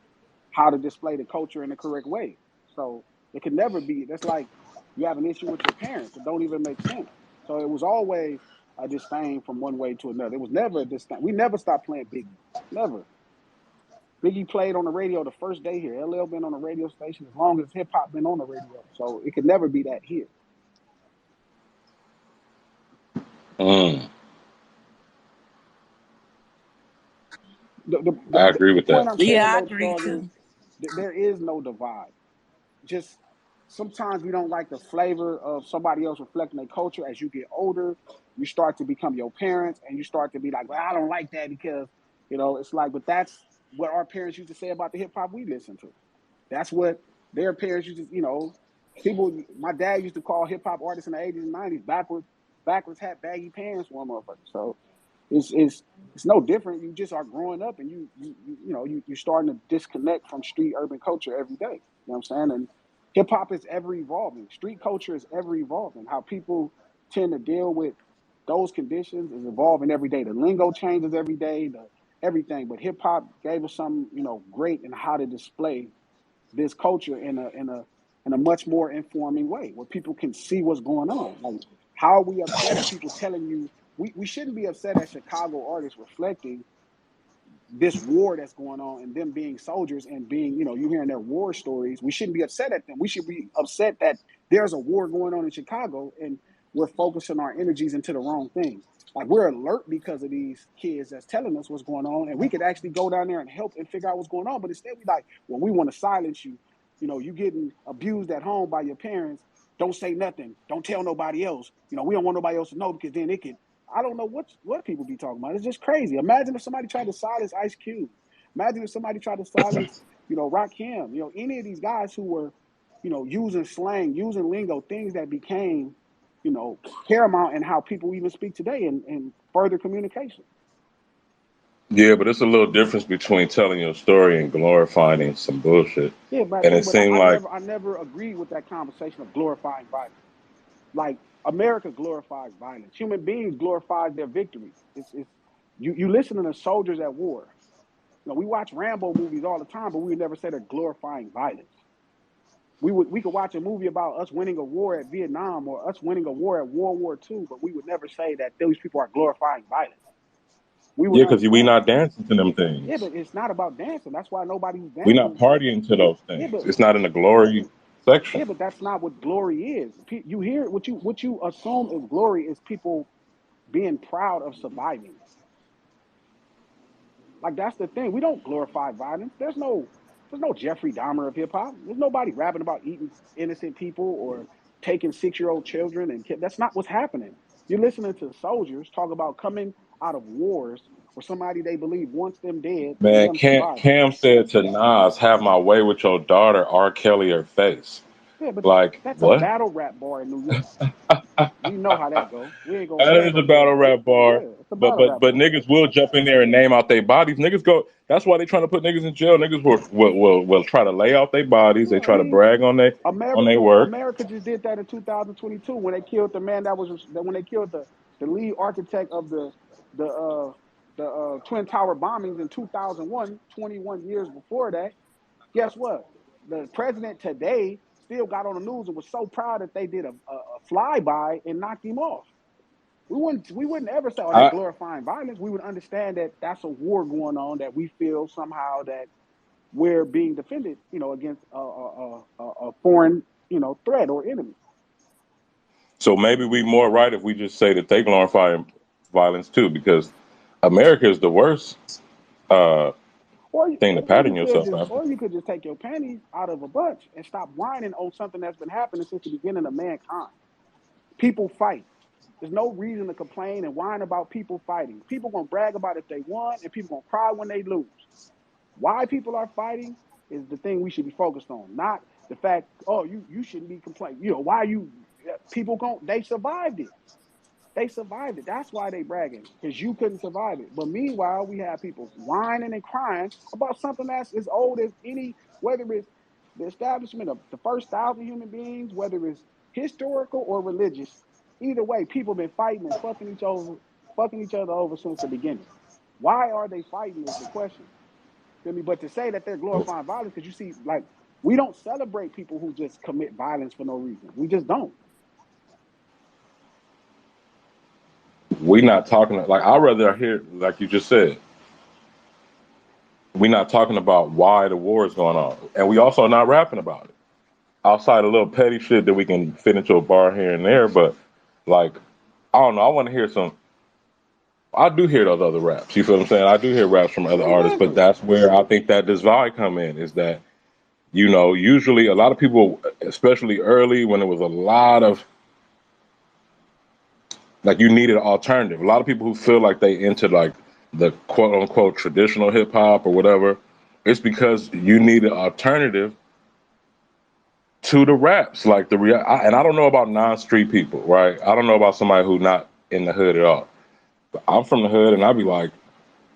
how to display the culture in the correct way. So it could never be. That's like you have an issue with your parents. It don't even make sense. So it was always a disdain from one way to another. It was never a disdain. We never stopped playing Biggie. Never. Biggie played on the radio the first day here. LL been on the radio station as long as hip hop been on the radio. So it could never be that here. Mm, The the, the, I the agree the with point that. I'm saying Yeah, I though, agree dog, is too. there is no divide. Just sometimes we don't like the flavor of somebody else reflecting their culture. As you get older, you start to become your parents, and you start to be like, "Well, I don't like that because it's like." But that's what our parents used to say about the hip hop we listen to. That's what their parents used to, people. My dad used to call hip hop artists in the '80s and '90s backwards hat, baggy pants, one motherfucker. So it's no different. You just are growing up, and you're starting to disconnect from street urban culture every day. You know what I'm saying? And hip hop is ever evolving. Street culture is ever evolving. How people tend to deal with those conditions is evolving every day. The lingo changes every day. The everything, but hip hop gave us something great in how to display this culture in a much more informing way where people can see what's going on. Like, how are we upset at people telling you we shouldn't be upset at Chicago artists reflecting this war that's going on and them being soldiers and being, you hearing their war stories. We shouldn't be upset at them. We should be upset that there's a war going on in Chicago and we're focusing our energies into the wrong thing. Like, we're alert because of these kids that's telling us what's going on, and we could actually go down there and help and figure out what's going on. But instead, we like, well, we want to silence you. You getting abused at home by your parents. Don't say nothing. Don't tell nobody else. We don't want nobody else to know because then it could. I don't know what people be talking about. It's just crazy. Imagine if somebody tried to silence Ice Cube. Imagine if somebody tried to silence, Rakim. Any of these guys who were, using slang, using lingo, things that became, paramount in how people even speak today and further communication. Yeah, but it's a little difference between telling your story and glorifying some bullshit. Yeah, but And it but I, seemed I like, never I never agreed with that conversation of glorifying violence. Like, America glorifies violence. Human beings glorify their victories. It's you listen to the soldiers at war. We watch Rambo movies all the time, but we would never say they're glorifying violence. We could watch a movie about us winning a war at Vietnam or us winning a war at World War II, but we would never say that those people are glorifying violence. We would yeah, because we understand. not dancing to them Yeah, things. but it's not about dancing. That's why nobody's We not dancing. partying to those Yeah, things. but It's not in the glory section. that's not what glory is. You hear what you assume is glory is people being proud of surviving. Like, that's the thing. We don't glorify violence. There's no Jeffrey Dahmer of hip hop. There's nobody rapping about eating innocent people or taking 6-year-old children that's not what's happening. You're listening to soldiers talk about coming out of wars where somebody they believe wants them dead and Man, them surviving. Cam said to Nas, "Have my way with your daughter, R. Kelly her face." Yeah, but Like, that's a what? battle rap bar in New York. We know how that go. We That ain't is a gonna get battle in. rap bar. Yeah, it's a But battle but rap but bar. niggas will jump in there and name out their bodies. Niggas go. That's why they trying to put niggas in jail. Niggas will try to lay out their bodies. They Yeah, I try to mean, brag on their work. America just did that in 2022 when they killed the man when they killed the lead architect of the Twin Tower bombings in 2001, 21 years before that. Guess what? the president today still got on the news and was so proud that they did a flyby and knocked him off. We wouldn't ever say, "Oh, they're I glorifying violence." We would understand that that's a war going on, that we feel somehow that we're being defended, against a foreign, threat or enemy. so maybe we more right if we just say that they glorify violence too, because America is the worst uh, thing to Or pattern you could yourself just, after. take your panties out of a bunch and stop whining on something that's been happening since the beginning of mankind. People fight. There's no reason to complain and whine about people fighting. People gonna brag about if they won, and people gonna cry when they lose. Why people are fighting is the thing we should be focused on, not the fact, oh, you shouldn't be complaining. Why people they survived it. They survived it. That's why they bragging, because you couldn't survive it. But meanwhile, we have people whining and crying about something that's as old as any, whether it's the establishment of the first 1,000 human beings, whether it's historical or religious. Either way, people been fighting and fucking each other over since the beginning. Why are they fighting is the question. Feel me? But to say that they're glorifying violence, because you see, like, we don't celebrate people who just commit violence for no reason. We just don't. We not talking like I'd rather hear like you just said. We not talking about why the war is going on, and we also not rapping about it. Outside a little petty shit that we can fit into a bar here and there, but like I don't know. I want to hear some. I do hear those other raps. You feel what I'm saying? I do hear raps from other artists, but Exactly. that's where I think that divide come in. Is that usually a lot of people, especially early when there was a lot of like you needed an alternative. A lot of people who feel like they into like the quote unquote traditional hip hop or whatever, it's because you need an alternative to the raps. Like and I don't know about non-street people, right? I don't know about somebody who not in the hood at all. But I'm from the hood, and I'd be like,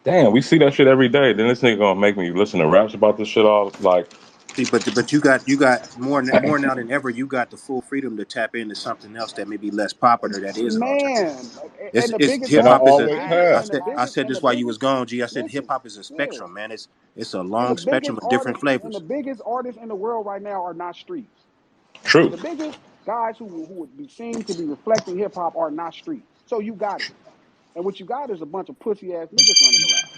damn, we see that shit every day. Then this nigga gonna make me listen to raps about this shit all like. See, but you got more now than ever. You got the full freedom to tap into something else that may be less popular. That is an alternative. Man, It's and the it's biggest hip And I hop thing, is a. always I have. and the said I biggest, said and this the while you was biggest, gone. G. I said hip listen, hop is a yeah, spectrum, man. It's a and long spectrum of different and the flavors. biggest artists in the world right now are not streets. True. The biggest guys who would be seen to be reflecting hip hop are not street. So you got it, and what you got is a bunch of pussy ass niggas running around.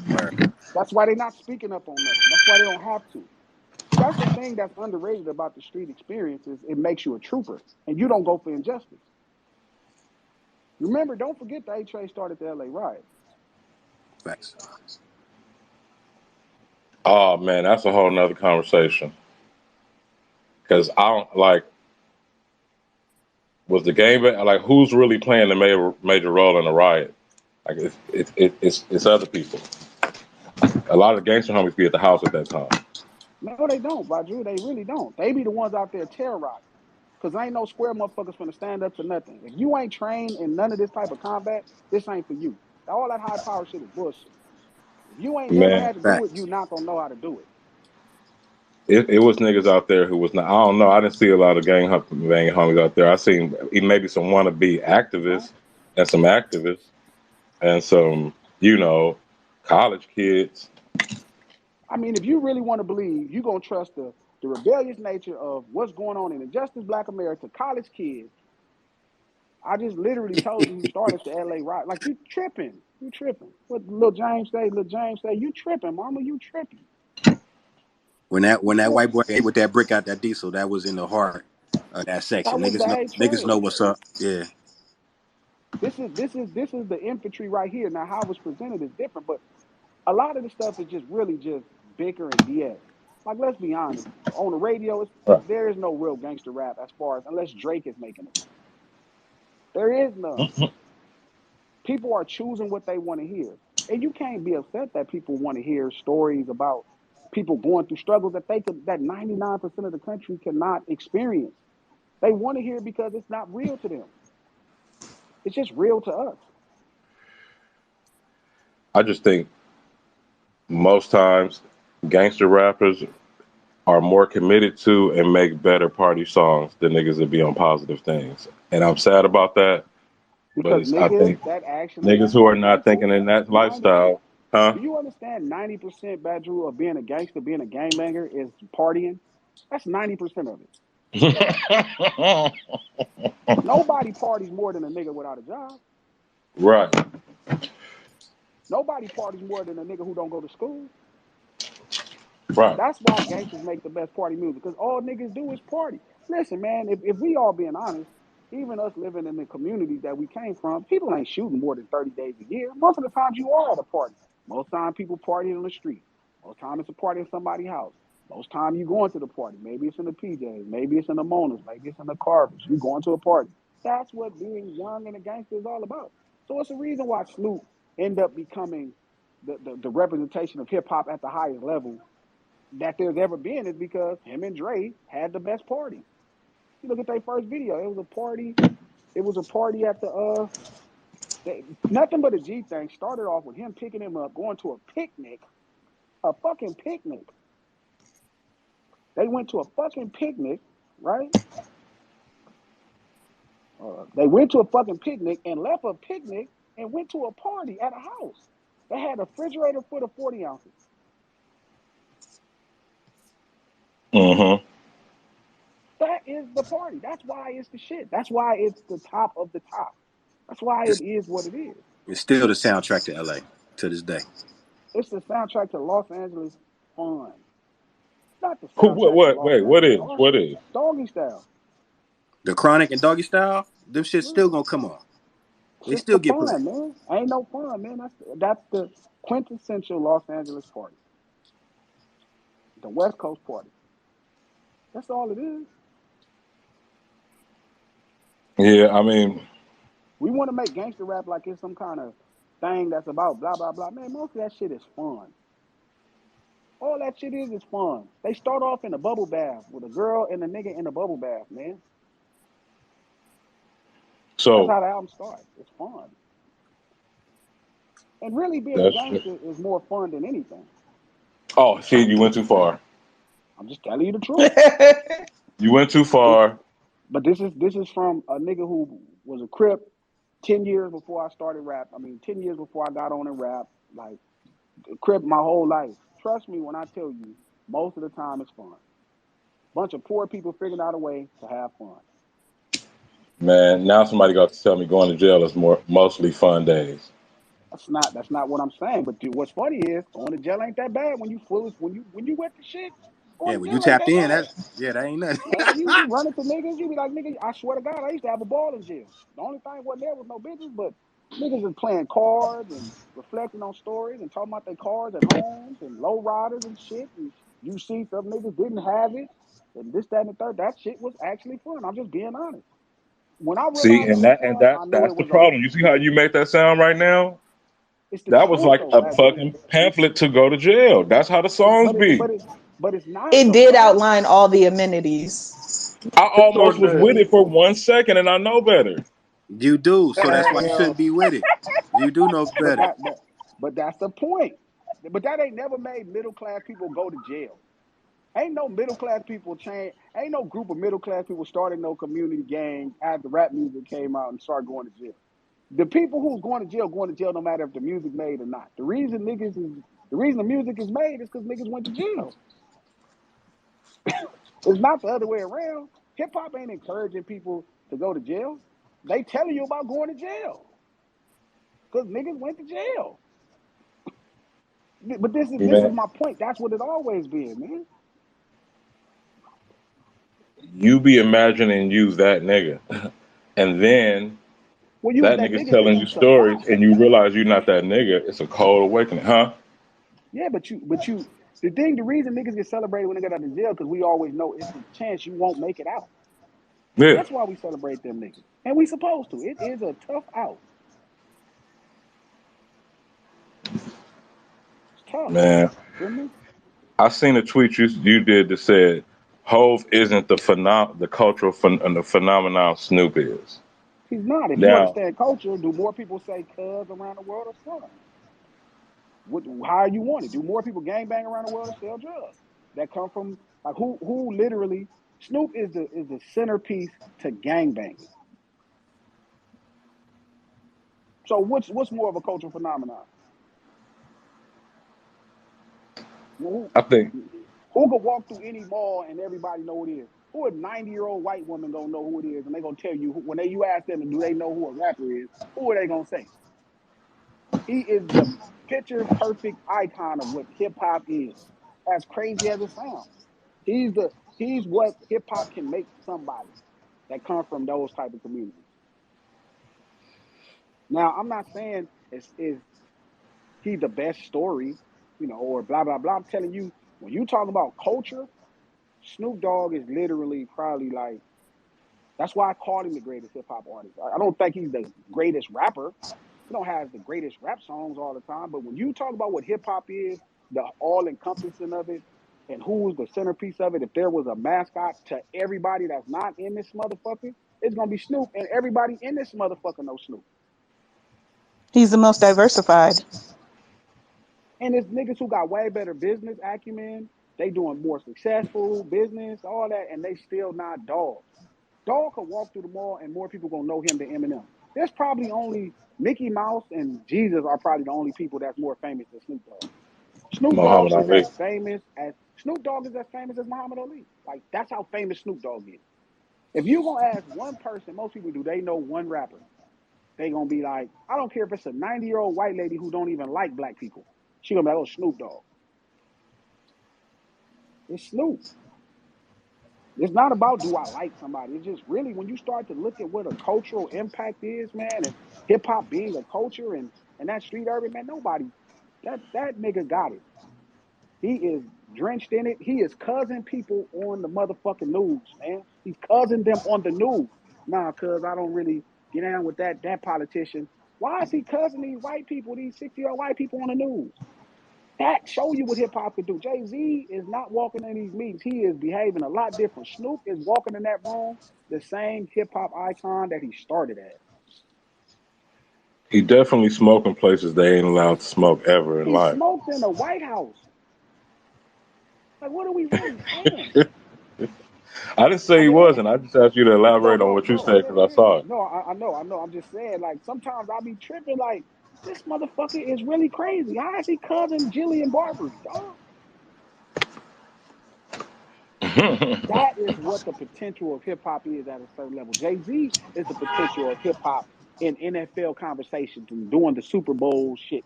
Where That's why they're not speaking up on nothing. That's why they don't have to. See, that's the thing that's underrated about the street experience is it makes you a trooper, and you don't go for injustice. Remember, don't forget the A-Train started the LA riot. facts. Oh man, that's a whole nother conversation. Cause I don't like was the game like who's really playing the major role in the riot? Like it's other people. A lot of the gangster homies be at the house at that time. No, they don't, Badru. They really don't. They be the ones out there terrorizing. Because ain't no square motherfuckers finna stand up to nothing. If you ain't trained in none of this type of combat, this ain't for you. All that high power shit is bullshit. If you ain't never Man, had to do it, Facts. you not gonna know how to do it. it was niggas out there who was not. I don't know. I didn't see a lot of banging homies out there. I seen maybe some wannabe Huh? activists and some activists and some college kids. I mean, if you really want to believe, you gonna trust the rebellious nature of what's going on in injustice black America, college kids. I just literally told you who started the LA riot. Like you tripping. You tripping. What Lil James say? Lil James say, you tripping, mama, you tripping. When that Yeah. white boy hit with that brick out that diesel, that was in the heart of that That section. was the Niggas know A-Train. what's up. Yeah. This is the infantry right here. Now, how it's presented is different, but a lot of the stuff is just really just bicker and BS. Like, let's be honest. On the radio, Right. there is no real gangster rap as far as unless Drake is making it. There is none. People are choosing what they want to hear, and you can't be upset that people want to hear stories about people going through struggles that 99% of the country cannot experience. They want to hear it because it's not real to them. It's just real to us. I just think most times gangster rappers are more committed to and make better party songs than niggas that be on positive things. And I'm sad about that, but Because I niggas think that actually niggas who are be not thinking in cool, that 90. lifestyle, huh? Do you understand 90% Badru of being a gangster, being a gangbanger is partying? That's 90% of it. Nobody parties more than a nigga without a job. Right. Nobody parties more than a nigga who don't go to school. Right. That's why gangsters make the best party music, because all niggas do is party. Listen, man, if we all being honest, even us living in the communities that we came from, people ain't shooting more than 30 days a year. Most of the times you are at a party. Most time people party on the street. Most time it's a party in somebody's house. Most time you going to the party. Maybe it's in the PJs. Maybe it's in the Monas. Maybe it's in the Carvers. You going to a party. That's what being young and a gangster is all about. So it's a reason why Snoop end up becoming the representation of hip hop at the highest level that there's ever been, is because him and Dre had the best party. You look at their first video. It was a party. It was a party at the nothing but a G thing. Started off with him picking him up, going to a picnic, a fucking picnic. They went to a fucking picnic, right? They went to a fucking picnic and left a picnic and went to a party at a house. They had a refrigerator full of 40 ounces. Mm-hmm. That is the party. That's why it's the shit. That's why it's the top of the top. That's why it It's is what it is. it's still the soundtrack to LA to this day. It's the soundtrack to Los Angeles fun. Not the Who? soundtrack to Los Wait. What Angeles is? hard. What is? Doggy style. The Chronic and Doggy Style, them shit's Yeah. still gonna come on. They It's still the get played. fun, man. Ain't no fun, man. That's the quintessential Los Angeles party. The West Coast party. That's all it is. Yeah. I mean, We want to make gangster rap like it's some kind of thing that's about blah blah blah. Man, most of that shit is fun. All that shit is fun. They start off in a bubble bath with a girl and a nigga in a bubble bath, man. That's so how the album starts. It's fun. And really being a that's. gangster is more fun than anything. Oh, see, you went too far. I'm just telling you the truth. You went too This, far. but this is from a nigga who was a Crip 10 years before I started rap. I mean, 10 years before I got on and rap. Like, Crip my whole life. Trust me when I tell you, most of the time it's fun. Bunch of poor people figuring out a way to have fun. Man, now somebody got to tell me going to jail is mostly fun days. That's not what I'm saying. But dude, what's funny is going to jail ain't that bad when you full when you wet the shit. Yeah, Going to when you jail ain't tapped that in, bad. that's that ain't nothing. Man, you run into niggas, you be like, nigga, I swear to God, I used to have a ball in jail. The only thing wasn't there was no bitches, but niggas is playing cards and reflecting on stories and talking about their cars and homes and low riders and shit. And you see some niggas didn't have it and this, that, and the third. That shit was actually fun. I'm just being honest. When I See, realized it was fun, I knew that's it the was over. problem. You see how you make that sound right now? It's the That was truth like though, a Fat Man. fucking pamphlet to go to jail. That's how the It's, songs be. but it's not It though, did bro. outline all the amenities. I Sure almost was with did. it for 1 second, and I know better. You do, so that's why you Well, shouldn't be with it. You do know but better. but that's the point. But that ain't never made middle class people go to jail. Ain't no middle class people change. Ain't no group of middle class people starting no community gang after rap music came out and start going to jail. The people who's going to jail no matter if the music made or not. The reason the music is made is because niggas went to jail. It's not the other way around. Hip hop ain't encouraging people to go to jail. They telling you about going to jail because niggas went to jail. But this is Man, my point. That's what it always been, man. you be imagining you that nigga, and then Well, you was that that nigga's nigga because telling you you stories, survived. and you realize you're not that nigga. It's a cold awakening, huh? Yeah, but you, the reason niggas get celebrated when they get out of jail because we always know it's a chance you won't make it out. Yeah, That's why we celebrate them niggas, and we supposed to. It is a tough out. It's tough. man. Feel me? I seen a tweet you did that said, "Hove isn't the cultural the phenomenon Snoop is." He's not. If you Now, understand culture, do more people say "cuz" around the world or "son"? How you want it? Do more people gang bang around the world or sell drugs that come from like who literally Snoop is the centerpiece to gang banging. So what's more of a cultural phenomenon? Who, I think. Who could walk through any mall and everybody know who it is? Who a 90-year-old white woman gonna know who it is? And they gonna tell you when you ask them, do they know who a rapper is? Who are they gonna say? He is the picture perfect icon of what hip hop is. As crazy as it sounds, he's what hip hop can make somebody that come from those type of communities. Now, I'm not saying is he the best story, or blah blah blah. I'm telling you, when you talk about culture, Snoop Dogg is literally probably like, that's why I called him the greatest hip hop artist. I don't think he's the greatest rapper. He don't have the greatest rap songs all the time. But when you talk about what hip hop is, the all encompassing of it, and who's the centerpiece of it, if there was a mascot to everybody that's not in this motherfucker, it's gonna be Snoop, and everybody in this motherfucker knows Snoop. He's the most diversified. And it's niggas who got way better business acumen. They doing more successful business, all that, and they still not dogs. Dog could walk through the mall and more people gonna know him than Eminem. There's probably only Mickey Mouse and Jesus are probably the only people that's more famous than Snoop Dogg. Snoop Muhammad Dogg is Ali. as famous as Muhammad Ali. Like, that's how famous Snoop Dogg is. If you gonna ask one person, most people do they know one rapper? They gonna be like, I don't care if it's a 90-year-old white lady who don't even like black people. She gonna be like, oh, Snoop Dogg. It's Snoop. It's not about do I like somebody. It's just really when you start to look at what a cultural impact is, man, and hip hop being a culture and that street urban, man, nobody that nigga got it. He is drenched in it. He is cussing people on the motherfucking news, man. He's cussing them on the news. Nah, cuz I don't really get down with that politician. Why is he cussing these white people, these 60-year-old white people on the news? That show you what hip hop could do. Jay-Z is not walking in these meetings. He is behaving a lot different. Snoop is walking in that room the same hip hop icon that he started at. He definitely smoking places they ain't allowed to smoke ever in He life. smoked in the White House. Like, what are we really saying? I didn't say Like, he it wasn't. ain't. I just asked you to No, elaborate on no, what you no. said It because I ain't. saw it. No, I know. I'm just saying. Like, sometimes I be tripping. Like, this motherfucker is really crazy. How is he cousin Jillian Barbary, dog? That is what the potential of hip hop is at a certain level. Jay-Z is the potential of hip hop in NFL conversations and doing the Super Bowl shit.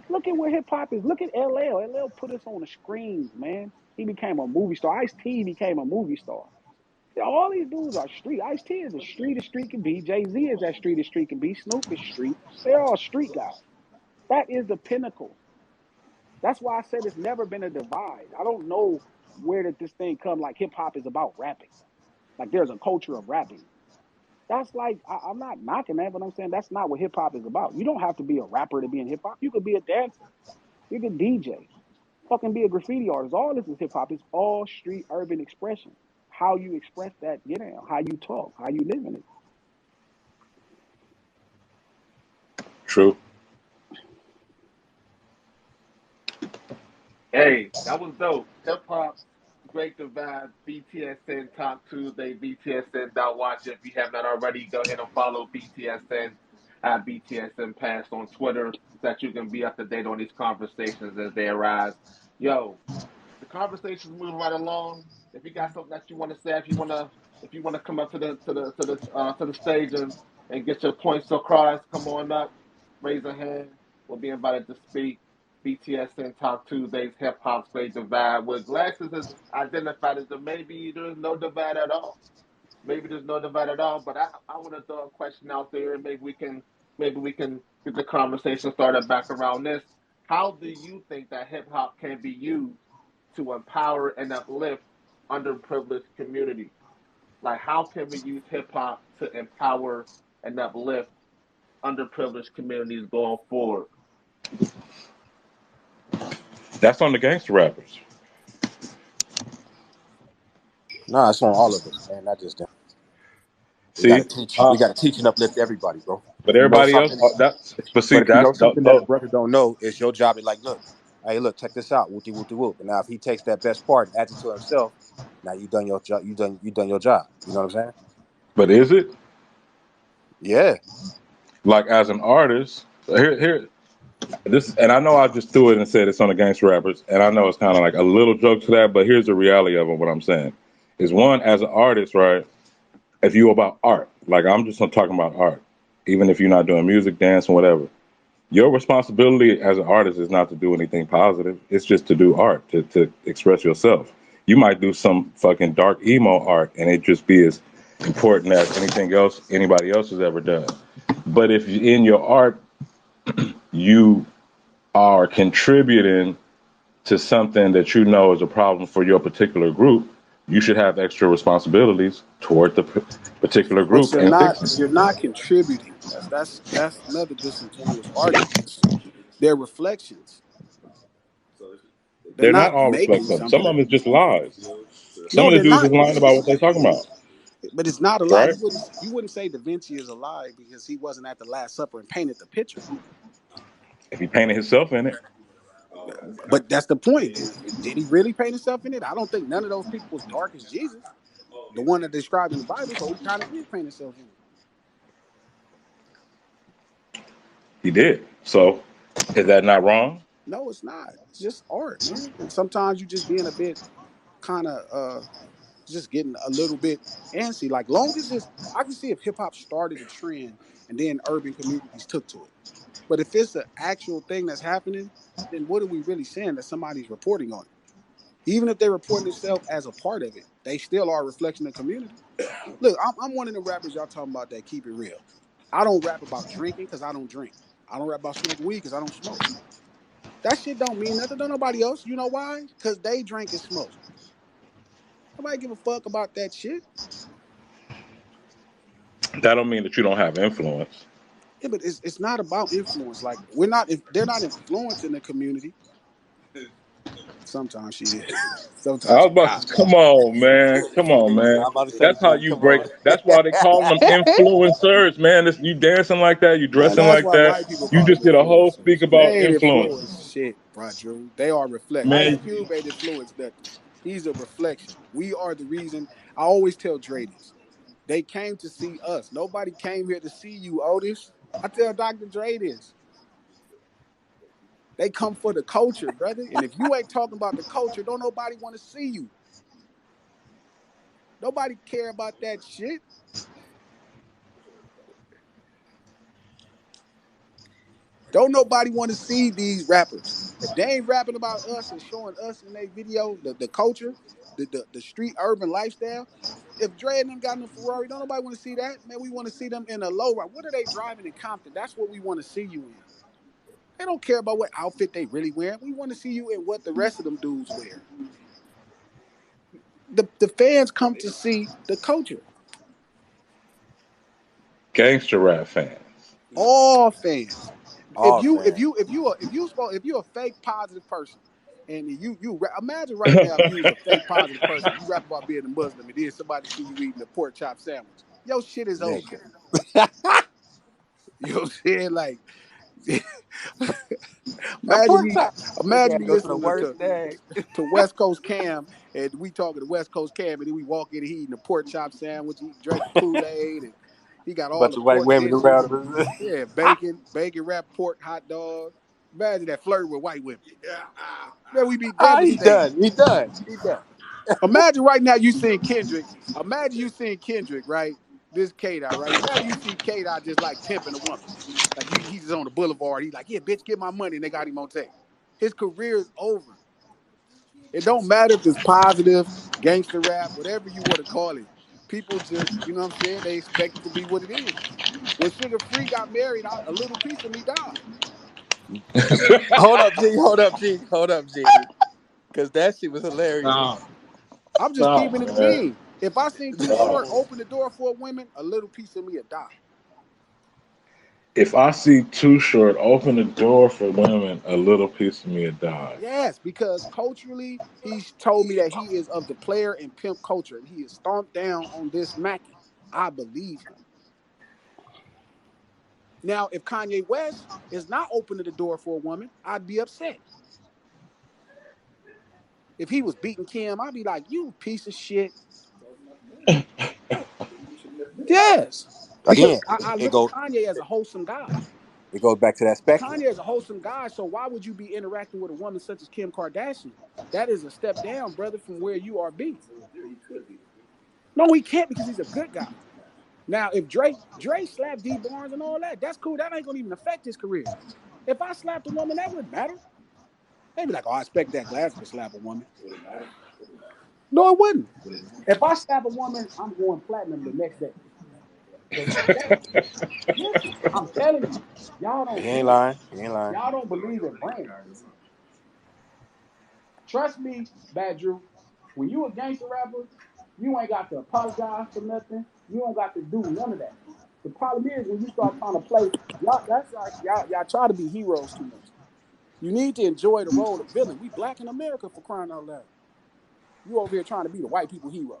Look at where hip hop is. Look at LL. LL put us on the screens, man. He became a movie star. Ice-T became a movie star. All these dudes are street. Ice-T is as street can be. Jay-Z is as street can be. Snoop is street. They're all street guys. That is the pinnacle. That's why I said it's never been a divide. I don't know where did this thing come like hip hop is about rapping. Like there's a culture of rapping. That's like I'm not knocking that, but I'm saying that's not what hip hop is about. You don't have to be a rapper to be in hip hop. You could be a dancer. You could DJ. Fucking be a graffiti artist. All this is hip hop. It's all street urban expression. How you express that, how you talk, how you live in it. True. Hey, that was dope. Hip hop, great divide. BTSN Talk Tuesday. BTSN Watch. If you have not already, go ahead and follow BTSN at BTSN Past on Twitter so that you can be up to date on these conversations as they arise. Yo, the conversation's moving right along. If you got something that you want to say, if you want to come up to the stage and get your points across, come on up, raise a hand. We'll be invited to speak. BTSN Talk Tuesdays, Hip Hop's Great Divide, where glasses is identified as the maybe there's no divide at all. Maybe there's no divide at all, but I want to throw a question out there and maybe we can get the conversation started back around this. How do you think that hip hop can be used to empower and uplift underprivileged communities? Like how can we use hip hop to empower and uplift underprivileged communities going forward? That's on the gangster rappers. Nah, it's on all of us, man. Not just them. We See, gotta teach. We gotta teach and uplift everybody, bro. but If you know everybody else, something, but see, but if you that's know something that a brother don't know, it's your job to like, look, hey, look, check this out, whoopty whoopty whoop. And now if he takes that best part and adds it to himself, now you done your job. You done your job. You know what I'm saying? But is it Yeah. like as an artist? Here, this, and I know I just threw it and said it's on the gangster rappers, and I know it's kind of like a little joke to that, but here's the reality of it. What I'm saying is, one, as an artist, right? If you about art, like I'm just talking about art, even if you're not doing music, dance, and whatever, your responsibility as an artist is not to do anything positive. It's just to do art, to express yourself. You might do some fucking dark emo art, and it just be as important as anything else anybody else has ever done. But if in your art you are contributing to something that you know is a problem for your particular group, you should have extra responsibilities toward the particular But group and fixing you're it. not contributing. That's another disingenuous argument. They're reflections. They're They're not not all making reflections. Some something. of them is just lies. Some No, of the they're dudes is not. lying about what they're talking about, But it's not a lie. right? You wouldn't say Da Vinci is a lie because he wasn't at the Last Supper and painted the picture. If he painted himself in it, But that's the point. Did he really paint himself in it? I don't think none of those people was dark as Jesus, the one that described in the Bible. So he kind of did paint himself in it. he did. So is that not wrong? No, it's not. It's just art, man. And sometimes you just being a bit kind of just getting a little bit antsy. Like long as it's, I can see if hip hop started a trend and then urban communities took to it. But if it's an actual thing that's happening, then what are we really saying that somebody's reporting on it? Even if they're reporting themselves as a part of it, they still are a reflection of the community. Look, I'm one of the rappers y'all talking about that keep it real. I don't rap about drinking because I don't drink. I don't rap about smoking weed because I don't smoke. That shit don't mean nothing to nobody else. You know why? Because they drink and smoke. Nobody give a fuck about that shit. That don't mean that you don't have influence. Yeah, but it's not about influence. Like we're not, if they're not influencing the community. Sometimes she is. I Sometimes was she about not. to come on, man. Come on, man. I'm about to say, That's how G, you come break. on. That's why they call them influencers, man. This, you dancing like that, you Man, dressing that's like why that. white people You call them just did a whole speak influencers. They about ain't influence, influenced shit, bro, Drew. They are reflect. Ice man. Cube ain't influenced nothing. He's a reflection. We are the reason. I always tell Dre this. They came to see us. Nobody came here to see you, Otis. I tell Dr. Dre this. They come for the culture, brother. And if you ain't talking about the culture, don't nobody want to see you. Nobody care about that shit. Don't nobody want to see these rappers. If they ain't rapping about us and showing us in their video, the culture, the street urban lifestyle. If Dre and them got in a Ferrari, don't nobody want to see that. Man, we want to see them in a low ride. What are they driving in Compton? That's what we want to see you in. They don't care about what outfit they really wearing. We want to see you in what the rest of them dudes wear. The fans come to see the culture. Gangster rap fans. All fans. All fans. If you're a fake positive person, and imagine right now if you was a fake positive person, you rap about being a Muslim, and then somebody see you eating a pork chop sandwich. Your shit is over. Nigga. You know what I'm saying? Like, A imagine pork me, chop. Nigga imagine had to me go to the listening worst thing. to West Coast Cam, and we talking to West Coast Cam, and then we walk in, and he eating a pork chop sandwich, he drinking Kool-Aid, and he got all Bunch the of white pork women dishes. around us. Yeah, bacon wrapped pork hot dog. Imagine that flirting with white women. Man, we be Ah, he devastated. done. He done. He done. Imagine right now you seeing Kendrick. Imagine you seeing Kendrick, right? This K-Dot, right? Imagine you see K-Dot just like pimping a woman. Like he's just on the boulevard. He's like, yeah, bitch, get my money. And they got him on tape. His career is over. It don't matter if it's positive, gangster rap, whatever you want to call it. People just, you know what I'm saying? They expect it to be what it is. When Sugar Free got married, a little piece of me died. Hold up, G. Hold up, G. Hold up, G. Because that shit was hilarious. Stop. I'm just Stop, keeping it a man. bean. If I seen Too Short Stop. open the door for a woman, a little piece of me would die. If I see Too Short open the door for women, a little piece of me will die. Yes, because culturally, he's told me that he is of the player and pimp culture, and he is stomped down on this Mackie. I believe him. Now, if Kanye West is not opening the door for a woman, I'd be upset. If he was beating Kim, I'd be like, you piece of shit. Yes. Again, Because I it look at go Kanye as a wholesome guy. It goes back to that spectrum. Kanye is a wholesome guy, so why would you be interacting with a woman such as Kim Kardashian? That is a step down, brother, from where you are be. No, he can't because he's a good guy. Now, if Dre slapped D Barnes and all that, that's cool. That ain't gonna even affect his career. If I slapped a woman, that wouldn't matter. They'd be like, "Oh, I expect that Glass to slap a woman." No, it wouldn't. If I slap a woman, I'm going platinum the next day. Listen, I'm telling you, y'all He don't ain't get it. lying. He ain't lying. Y'all don't believe in brand. Trust me, Bad Drew. When you a gangster rapper, you ain't got to apologize for nothing. You don't got to do none of that. The problem is when you start trying to play, y'all. That's like y'all try to be heroes too much. You need to enjoy the role of villain. We black in America for crying out loud. You over here trying to be the white people hero.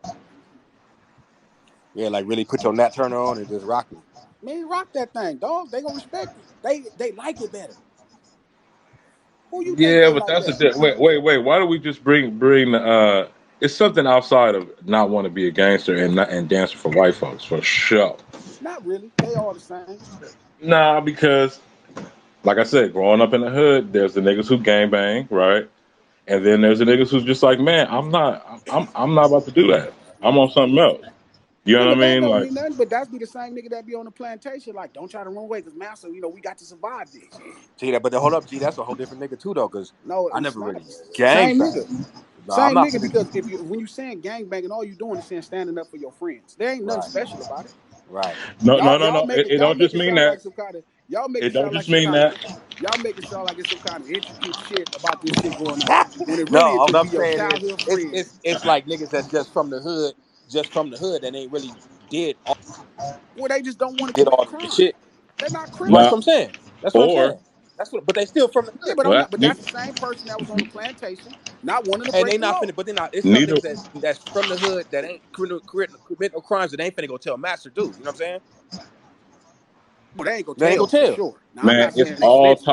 Yeah, like really put your Nat Turner on and just rock it. Man, rock that thing, dog. They gonna respect it. They like it better. Who you think Yeah, they but like that's better? wait. Why do we just bring it's something outside of not want to be a gangster and dancing for white folks for sure. Not really. They all the same. Nah, because like I said, growing up in the hood, there's the niggas who gang bang, right? And then there's the niggas who's just like, man, I'm not about to do that. I'm on something else. You Yeah, know what but I that mean? don't Like, mean nothing. But that's be the same nigga that be on the plantation. Like, don't try to run away, cause master, we got to survive this. See that, but hold up, G. That's a whole different nigga too, though. Cause No, I it's never not. really gang Same bang. nigga. No, I'm Same not nigga. finna. Because when you saying gang banging, all you doing is saying standing up for your friends. There ain't nothing Right, special about it. right. no, no, no, Y'all no. make it It y'all don't make just it mean sound like that. some kind of y'all make It it don't sound like just some mean kind of that. y'all make it sound like it's some kind of intricate shit about this shit going on. When it No, really it all just I'm be your saying is childhood it's friend. it's it's like niggas that's just from the hood, and ain't really Where they just don't want to did commit all a the crime. shit. They're not Right, that's Nah, what I'm criminals. saying. That's what I'm or saying. That's what, but they still from the Yeah, hood but though. I'm well, not. But that's the same person that was on the plantation, not wanting to And break they the not law. finna, but they not. It's some neither. niggas that's from the hood that ain't commit no crimes that ain't finna go tell master do. You know what I'm saying? But they ain't gonna They ain't tell gonna for tell. sure. Now I'm Man, not saying they snitches.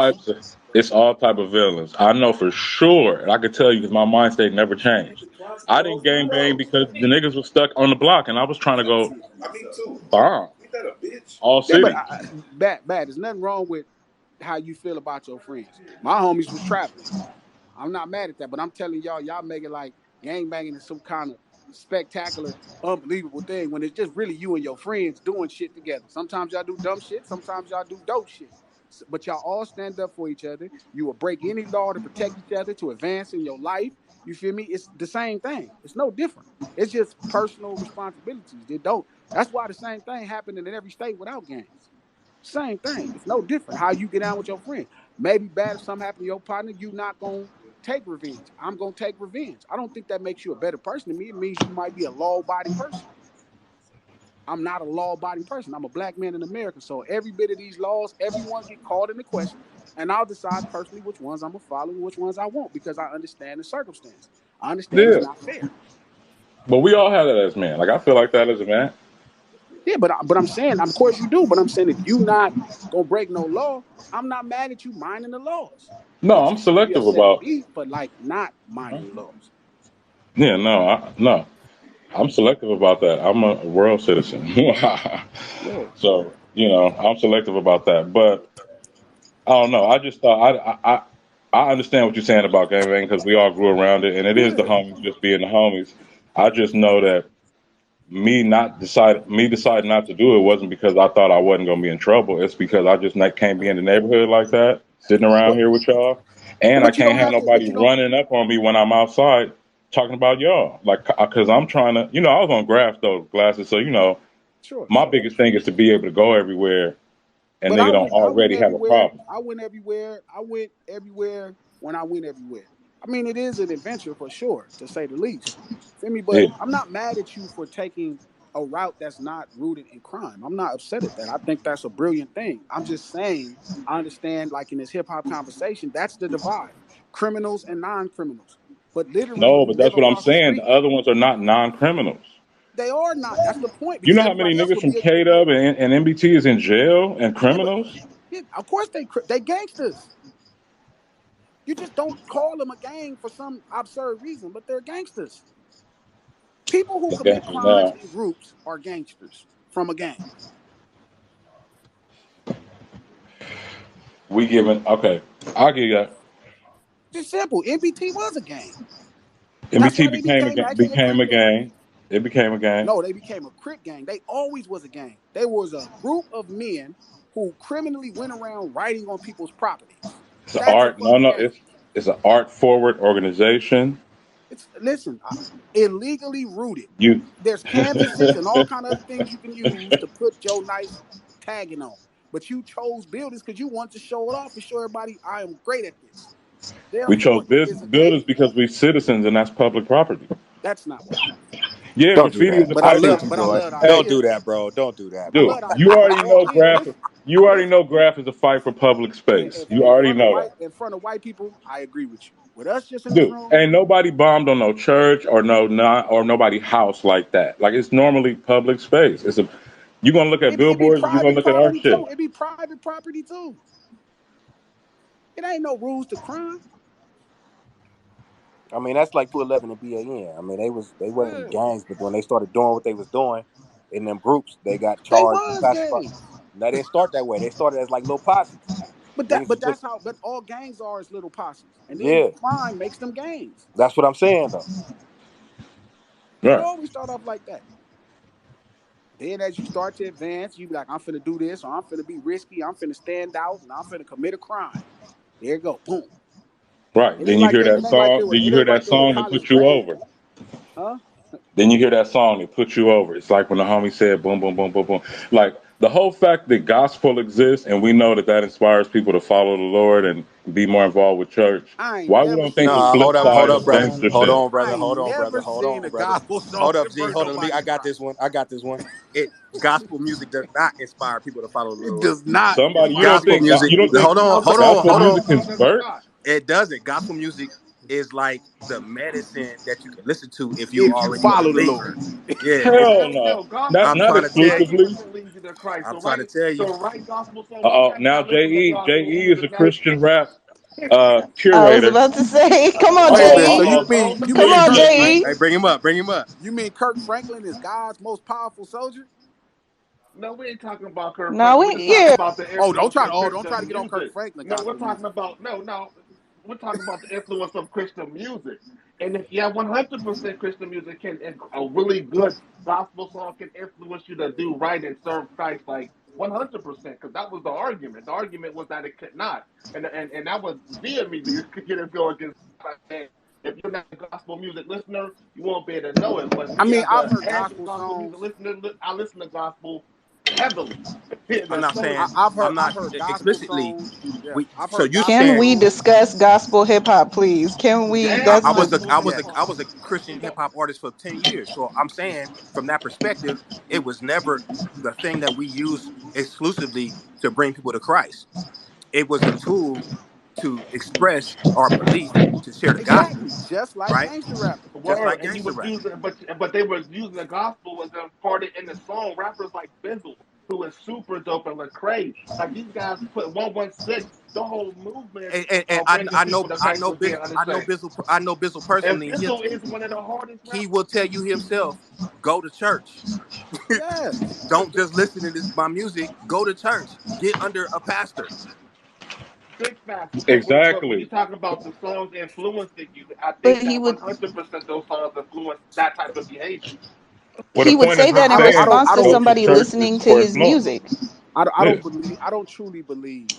it's all type of villains. I know for sure, and I can tell you because my mind state never changed. I didn't gang bang because the niggas was stuck on the block, and I was trying to go bomb all Yeah, but city. bad. There's nothing wrong with how you feel about your friends. My homies was traveling. I'm not mad at that, but I'm telling y'all make it like gang banging is some kind of spectacular, unbelievable thing when it's just really you and your friends doing shit together. Sometimes y'all do dumb shit, sometimes y'all do dope shit. But y'all all stand up for each other. You will break any law to protect each other, to advance in your life. You feel me? It's the same thing. It's no different. It's just personal responsibilities. They don't. That's why the same thing happened in every state without gangs. Same thing. It's no different. How you get down with your friend. Maybe bad if something happened to your partner, you not gonna take revenge. I'm gonna take revenge. I don't think that makes you a better person to me. It means you might be a law-abiding person. I'm not a law-abiding person. I'm a black man in America. So every bit of these laws, everyone get called into question, and I'll decide personally which ones I'm gonna follow and which ones I won't because I understand the circumstance. I understand it's Yeah, not fair. but we all have that as men. Like I feel like that as a man. Yeah, but I'm saying, of course you do. But I'm saying if you not gonna break no law, I'm not mad at you minding the laws. No, But I'm you should be selective upset at about. me for like not minding the laws. Yeah, no. I'm selective about that. I'm a world citizen, Yeah. so I'm selective about that. But I don't know. I just thought I understand what you're saying about gangbang because we all grew around it, and it is the Yeah. homies just being the homies. I just know that me deciding not to do it wasn't because I thought I wasn't gonna be in trouble. It's because I just not, can't be in the neighborhood like that, sitting around But here with y'all, and I but you can't don't have have to. But nobody you don't. running up on me when I'm outside talking about y'all. Like, because I'm trying to, I was on grass though glasses, so Sure, my sure. biggest thing is to be able to go everywhere, and But nigga don't I went already have a everywhere. problem. I went everywhere. I went everywhere when I went everywhere. I mean, it is an adventure for sure, to say the least. Feel me? But Yeah. I'm not mad at you for taking a route that's not rooted in crime. I'm not upset at that. I think that's a brilliant thing. I'm just saying, I understand, like in this hip hop conversation, that's the divide: criminals and non-criminals. But literally, No, you but live that's what I'm across the saying. The street. other ones are not non-criminals. They are not. That's the point You because know how many everybody else niggas would from be a K-Dub and MBT is in jail and yeah, but criminals? yeah, of course they gangsters. You just don't call them a gang for some absurd reason, but they're gangsters. People who They got commit you crimes now. in groups are gangsters from a gang. We giving okay. I'll give you that. It's simple. NBT was a gang. That's MBT why they became became actually a became Crip a gang. gang. It became a gang. No, they became a Crip gang. They always was a gang. They was a group of men who criminally went around writing on people's properties. It's an That's a art. No, fucking no. gang. It's an art forward organization. It's listen, illegally rooted. You. There's canvases and all kind of other things you can use to put your nice tagging on. But you chose buildings because you want to show it off and show everybody I am great at this. We chose Therefore, it is a buildings gang. because we citizens and that's public property. That's not what happened. Yeah, Don't do graffiti is that. a But I I see public. love what you're but I doing. love the Hey, Don't idea do though. that, bro. Don't do that, I bro. dude, love the you idea. But already all know in, graph. listen, You already listen. know graph is a fight for public space. You In already front of know that, white people, I agree with you. With us just in this dude. room, Ain't nobody bombed on no church or nobody house like that. Like it's normally public space. It's a. You gonna look at it be billboards and you gonna private look at our property shit. too. It be private property too. It ain't no rules to crime. I mean, that's like 211 and BAN. I mean, they wasn't Yeah. gangs, but when they started doing what they was doing in them groups, they got They charged and was classified. gangs. They didn't start that way. They started as like little posses. Niggas was That's just how but all gangs are is little posses. And then yeah. crime makes them gangs. That's what I'm saying though. It Right, always start off like that. Then as you start to advance, you be like, I'm finna do this, or I'm finna be risky, I'm finna stand out, and I'm finna commit a crime. There you go. Boom. right. It Then ain't you like hear they that it ain't like song. they were Then you it hear ain't that like they were song that college put you grades. over. Huh? Then you hear that song that put you over. It's like when the homie said, "Boom, boom, boom, boom, boom." Like the whole fact that gospel exists, and we know that that inspires people to follow the Lord and be more involved with church. I ain't Why we never don't think the seen Nah, a flip hold side up, of gospel brother. song. gangster Hold shit? on, I brother. ain't Hold on, brother. never Hold seen on, a brother. gospel song Hold up, G. convert Hold on. nobody I to got this Christ. one. I got this one. It gospel music does not inspire people to follow the It Lord. does not Somebody, you inspire don't Gospel people think to follow music. you the don't Lord. think Hold on, No, hold no, on, gospel hold no, on. music no, it does convert? not. It doesn't. Gospel music is like the medicine that you can listen to if you If you already a follow the Lord. believer. Yeah, it's. Hell No, no, no, gospel not I'm not trying music to tell you. exclusively. 100% leads you to Christ. I'm trying to tell The you. right gospel song. You Oh, now cannot listen to gospel Je is a music now. Christian rap I was curator. about to say, come on, Wait a Oh, minute. So JE. you Come mean on, Kirk JE. Hey, Franklin? bring him up. Bring him up. You mean Kirk Franklin is God's most powerful soldier? No, we ain't talking about Kirk No, Franklin. we We're just talking yeah. about the Oh, influence of don't try to Christian get on Kirk music. Franklin No, we're gospel talking music. about no. We're talking about the influence of Christian music. And if yeah, 100% Christian music can a really good gospel song can influence you to do right and serve Christ like 100%. Because that was the argument. The argument was that it could not, and that was vehemently get it go against. If you're not a gospel music listener, you won't be able to know it. But I me mean, as I've a heard avid gospel gospel music songs. listener, I listen to gospel heavily. I'm not saying. I'm I've not heard gospel explicitly. songs. Yeah, We. I've So heard you gospel Can saying we songs. discuss gospel hip hop, please? Can we? Yeah, That's I was just a gospel I hip was a hop. I was a Christian hip hop artist for 10 years. So I'm saying from that perspective, it was never the thing that we use exclusively to bring people to Christ. It was a tool to express our belief to share the gospel, Exactly, just like right? gangster rap. Just Word, like and you gangster was rap. using, but they were using the gospel was imparted in the song. Rappers like Bizzle, who is super dope, and Lecrae, like these guys put 116. The whole movement And of bringing people to I Christ know was being understood. I know Bizzle And personally. Bizzle is one of the hardest He rappers. will tell you himself, go to church. Yes. Don't just listen to my music. Go to church. Get under a pastor. Big facts, but when you Exactly. talk about the songs influencing you, I but think that 100% those songs influence that type of behavior. Well, the he would point is, say we're that in saying response I to go don't to somebody church listening to for his influence. music. I Yeah. don't believe I don't truly believe.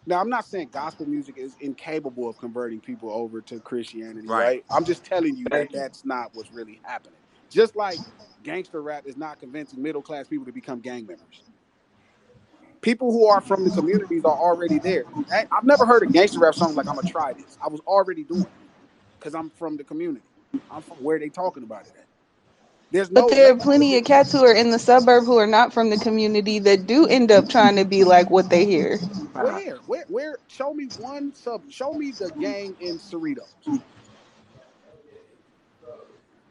Now I'm not saying gospel music is incapable of converting people over to Christianity, Right. right? I'm just telling you that Thank you. that's not what's really happening. Just like gangster rap is not convincing middle class people to become gang members. People who are from the communities are already there. I've never heard a gangster rap song like I'm gonna try this. I was already doing it because I'm from the community. I'm from where they talking about it at. There's But no there are next plenty of cats who are in the suburb who are not from the community that do end up trying to be like what they hear. Facts. where show me one sub show me the gang in Cerritos.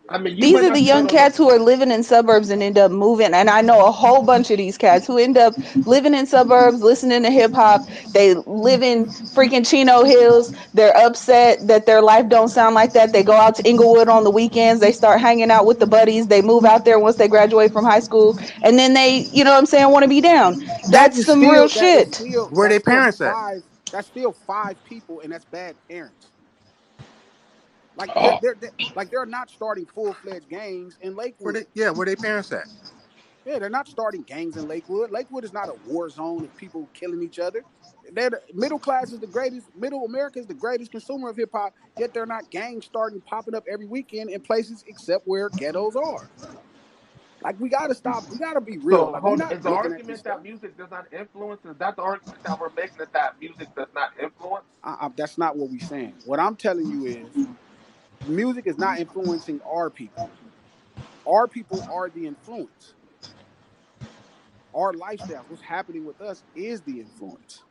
I mean, you These might are the not see that young on the. cats who are living in suburbs and end up moving. And I know a whole bunch of these cats who end up living in suburbs, listening to hip hop. They live in freaking Chino Hills. They're upset that their life don't sound like that. They go out to Inglewood on the weekends. They start hanging out with the buddies. They move out there once they graduate from high school. And then they, you know what I'm saying, want to be down. That That's is some real still that is shit. still Where that's their still parents at? five. That's still five people, and that's bad parents. Like Oh, they're not starting full fledged gangs in Lakewood. Where their parents at? Yeah, they're not starting gangs in Lakewood. Lakewood is not a war zone of people killing each other. Middle class is the greatest. Middle America is the greatest consumer of hip hop. Yet they're not gangs starting popping up every weekend in places except where ghettos are. Like we got to stop. We got to be real. So Like we're hold, not is the looking at this argument stuff. that music does not influence? Is that the argument that we're making, that music does not influence? That's not what we're saying. What I'm telling you is music is not influencing our people. Our people are the influence. Our lifestyles, what's happening with us is the influence.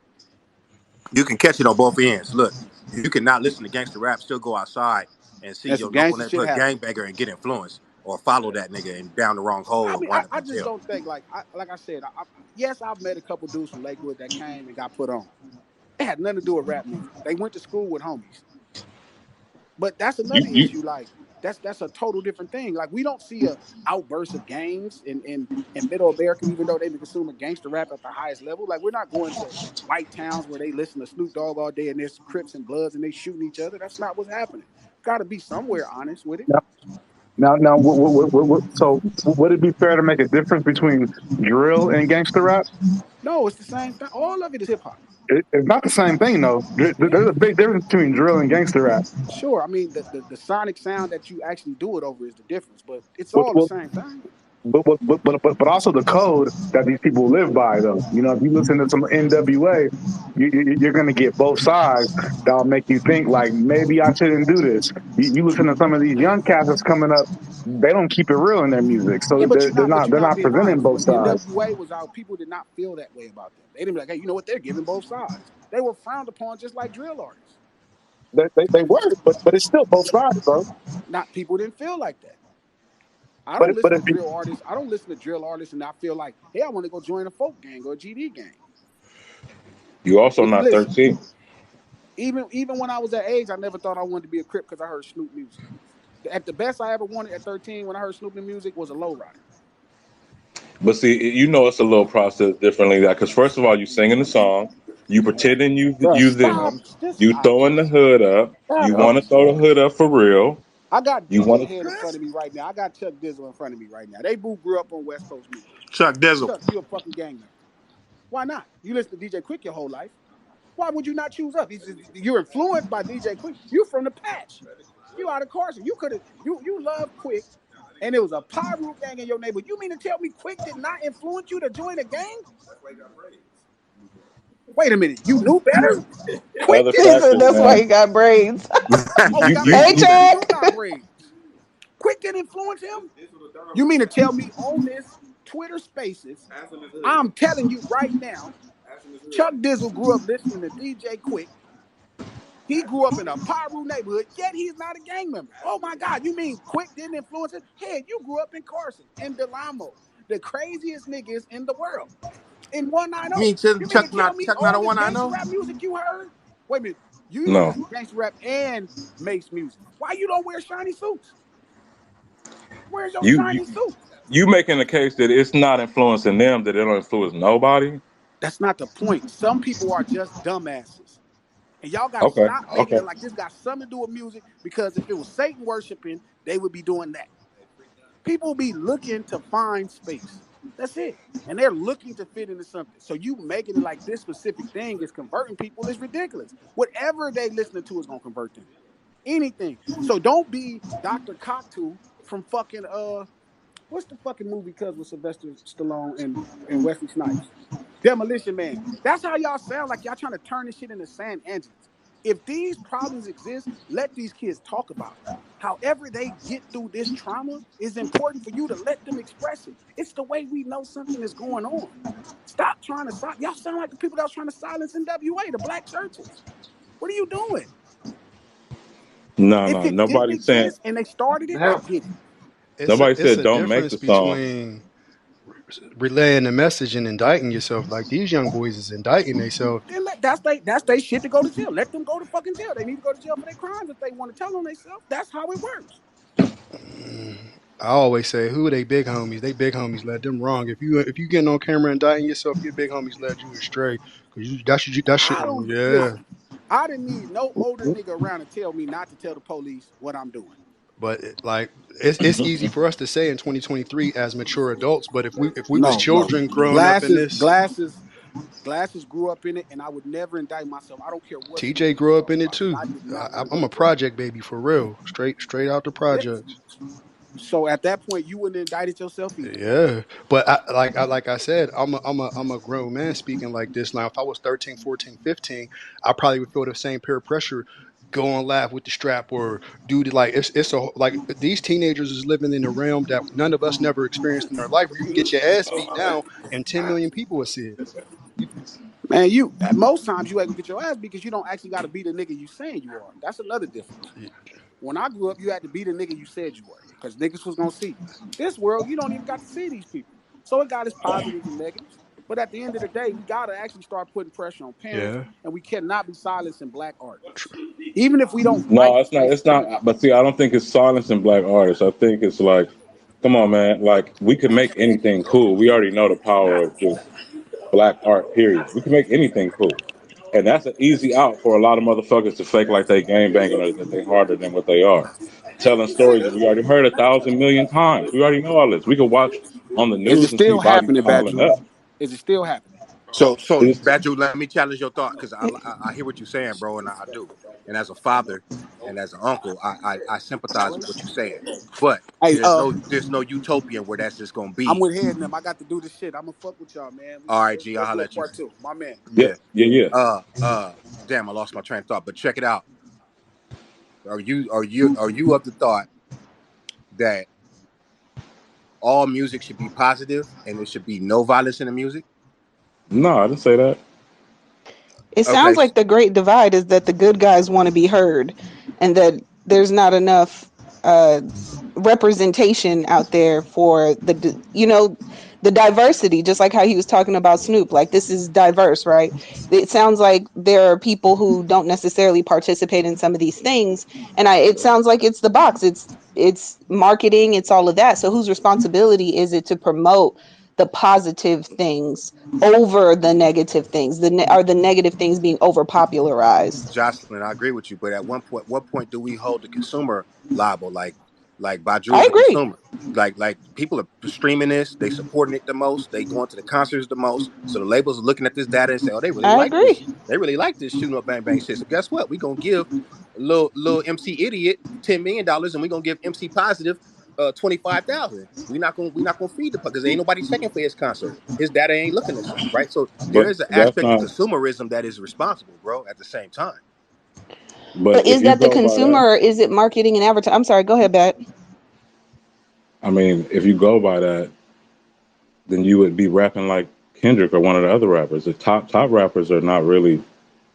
You can catch it on both ends. Look, you can not listen to gangster rap, still go outside and see And some your local gangster shit neighborhood happening. gangbanger and get influenced, or follow that nigga and down the wrong hole I and mean, wind up I in just jail. don't think like I said. Yes, I've met a couple dudes from Lakewood that came and got put on. It had nothing to do with rap music. They went to school with homies. But that's another you issue. Like that's a total different thing. Like we don't see a outburst of gangs in Middle America, even though they be consuming gangster rap at the highest level. Like we're not going to white towns where they listen to Snoop Dogg all day and there's Crips and Bloods and they shooting each other. That's not what's happening. Got to be somewhere honest with it. Now, so would it be fair to make a difference between drill and gangster rap? No, it's the same thing. All of it is hip hop. It's not the same thing, though. Yeah, There's a big difference between drill and gangster rap. sure. I mean, the sonic sound that you actually do it over is the difference, but it's What, all the what, same thing. but also the code that these people live by, though. You know, if you listen to some NWA, you're going to get both sides. That'll make you think like maybe I shouldn't do this. You listen to some of these young cats that's coming up, they don't keep it real in their music, so Yeah, but you're they're not not being presenting honest. both When sides. NWA was out, people did not feel that way about them. They didn't be like, hey, you know what? They're giving both sides. They were frowned upon just like drill artists. They were, but it's still both sides, bro. Not people didn't feel like that. I But don't but listen if to drill artists. I don't listen to drill artists and I feel like, hey, I want to go join a folk gang or a GD gang. you also not Listen, 13. even when I was that age, I never thought I wanted to be a Crip because I heard Snoop music. At the best I ever wanted at 13 when I heard Snoop music was a lowrider. But see, you know it's a little process differently that because first of all, you singing the song, you pretending Bro, you stop. them, Just you stop, throwing the G. hood up, Shut you up. want to throw the hood up for real. I got You DJ want Head in front of me right now. I got Chuck Dizzle in front of me right now. They both grew up on West Coast music. Chuck Dizzle. Chuck, you a fucking gang member. Why not? You listen to DJ Quick your whole life. Why would you not choose up? You're influenced by DJ Quick. You from the patch. You out of Carson. You could have you love Quick, and it was a Pyru gang in your neighborhood. You mean to tell me Quick did not influence you to join a gang? Wait a minute. You knew better? Quick other didn't He said factors, that's influence why man. he him. got braids. Oh, he You got you Hey, braids. you Yeah, he Chuck. do got braids. Quick didn't influence him. You mean to tell me on this Twitter Spaces? I'm telling you right now, Chuck Dizzle grew up listening to DJ Quick. He grew up in a Piru neighborhood, yet he's not a gang member. Oh my God, you mean Quick didn't influence him? Hey, you grew up in Carson, in Delamo, the craziest niggas in the world, in You 190. mean You mean to Chuck tell not me Chuck not all a this one I gangster know? rap music you heard? Wait a minute, you used to no. listen to gangster rap and Mace music. Why you don't wear shiny suits? Where's your You shiny you suit? you making the case that it's not influencing them, that it don't influence nobody. That's not the point. Some people are just dumbasses. And y'all got to Okay, stop making okay. it like this got something to do with music because if it was Satan worshiping, they would be doing that. People be looking to find space. That's it. And they're looking to fit into something. So you making it like this specific thing is converting people is ridiculous. Whatever they listening to is gonna convert them. Anything. So don't be Dr. Cocktoo from fucking what's the fucking movie cuz with Sylvester Stallone and Wesley Snipes? Demolition Man. That's how y'all sound like y'all trying to turn this shit into San Angels. If these problems exist, let these kids talk about it. However they get through this trauma is important for you to let them express it. It's the way we know something is going on. Stop trying to silence. Y'all sound like the people that was trying to silence NWA, the black churches. What are you doing? No, If no, it didn't nobody's saying. exist and they started it, I Hell, get it. Nobody it's said a don't make difference the song. between relaying the message and indicting yourself. Like these young boys is indicting themselves. Then that's they shit to go to jail. Let them go to fucking jail. They need to go to jail for their crimes if they want to tell on themselves. That's how it works. I always say, who are they big homies? They big homies led them wrong. If you getting on camera indicting yourself, your big homies led you astray. Cause that should I don't yeah. listen. I didn't need no older nigga around to tell me not to tell the police what I'm doing. But like it's easy for us to say in 2023 as mature adults. But if we was No, no. children growing up in Glasses, this, glasses, glasses grew up in it, and I would never indict myself. I don't care what Snoop TJ Dogg grew up talk in it about, because too. I did not want to I'm go a to jail. project baby for real, straight out the Yeah. projects. So at that point, you wouldn't have indicted yourself either. Yeah, but like I said, I'm a grown man speaking like this now. If I was 13, 14, 15, I probably would feel the same peer pressure. Go on live with the strap or do the like. It's a like these teenagers is living in a realm that none of us never experienced in our life. Where you can get your ass beat now and 10 million people will see it. Man, you most times you ain't gonna get your ass because you don't actually got to be the nigga you saying you are. That's another difference. When I grew up, you had to be the nigga you said you were because niggas was gonna see you. This world, you don't even got to see these people. So it got its positives and negatives. But at the end of the day, we gotta actually start putting pressure on parents, Yeah, and we cannot be silencing black art. Even if we don't No, like it's not. they It's not. But see, I don't think it's silencing black artists. I think it's like, come on, man. Like we could make anything cool. We already know the power of just black art. Period. We can make anything cool, and that's an easy out for a lot of motherfuckers to fake like they gang banging or that they harder than what they are. Telling stories that we already heard 1,000 million times. We already know all this. We could watch on the Is it news and see still bodies happening, piling Badru? up. Is it still happening? So It's, Badru, let me challenge your thought because I hear what you're saying, bro, and I do. And as a father and as an uncle, I sympathize with what you're saying. But Hey, there's no utopian where that's just gonna I'm be. with Head and them. I got to do this shit. I'm gonna fuck with y'all, man. All right, Let's G, I'll let's do holler a at you. part two. My man. yeah, Yeah. yeah, yeah. Damn, I lost my train of thought. But check it out. Are you of the thought that all music should be positive and there should be no violence in the music? No, I didn't say that. It Okay. sounds like the great divide is that the good guys want to be heard, and that there's not enough uh, representation out there for the diversity. Just like how he was talking about Snoop, like this is diverse, right? It sounds like there are people who don't necessarily participate in some of these things, and it sounds like it's the box. It's marketing. It's all of that. So whose responsibility is it to promote the positive things over the negative things? Are the negative things being over popularized? Jocelyn, I agree with you, but at what point do we hold the consumer liable? Like Baju I is a agree. consumer. Like people are streaming this, they supporting it the most, they going to the concerts the most. So the labels are looking at this data and say, oh, they really I like this. agree. They really like this shooting up bang bang shit. So guess what? We gonna give little MC Idiot $10 million, and we gonna give MC Positive 25,000. We not gonna feed the because ain't nobody checking for his concert. His data ain't looking the same, right? So there But is an that's aspect of not. consumerism that is responsible, bro. At the same time. But But if is you that the go by consumer that, or is it marketing and advertising? I'm sorry, go ahead, Bet. I mean, if you go by that, then you would be rapping like Kendrick or one of the other rappers. The top rappers are not really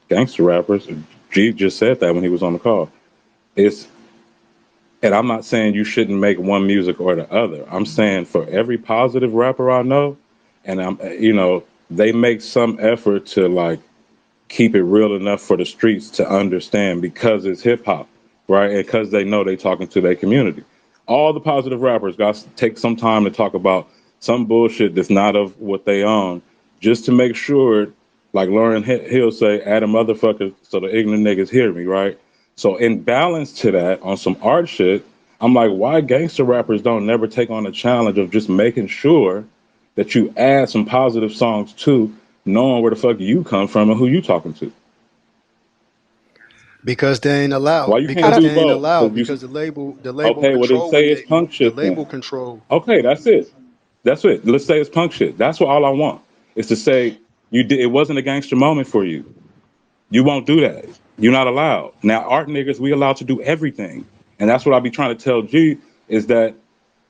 gangster rappers. G just said that when he was on the call. It's and I'm not saying you shouldn't make one music or the other. I'm saying for every positive rapper I know, and they make some effort to like keep it real enough for the streets to understand because it's hip hop, right? And because they know they talking to their community. All the positive rappers got to take some time to talk about some bullshit that's not of what they own, just to make sure, like Lauren Hill say, add a motherfucker so the ignorant niggas hear me, right? So in balance to that, on some art shit, I'm like, why gangster rappers don't never take on the challenge of just making sure that you add some positive songs too, knowing where the fuck you come from and who you talking to. because they ain't allowed. Why you I can't Because don't. do they ain't both? allowed. Because Because you the label okay, well then control what say it's they punk the shit then. label control. Okay, that's it. That's it. Let's say it's punk shit. That's what all I want is to say you did. It wasn't a gangster moment for you. You won't do that. You're not allowed. Now, art niggas, we allowed to do everything, and that's what I be trying to tell G is that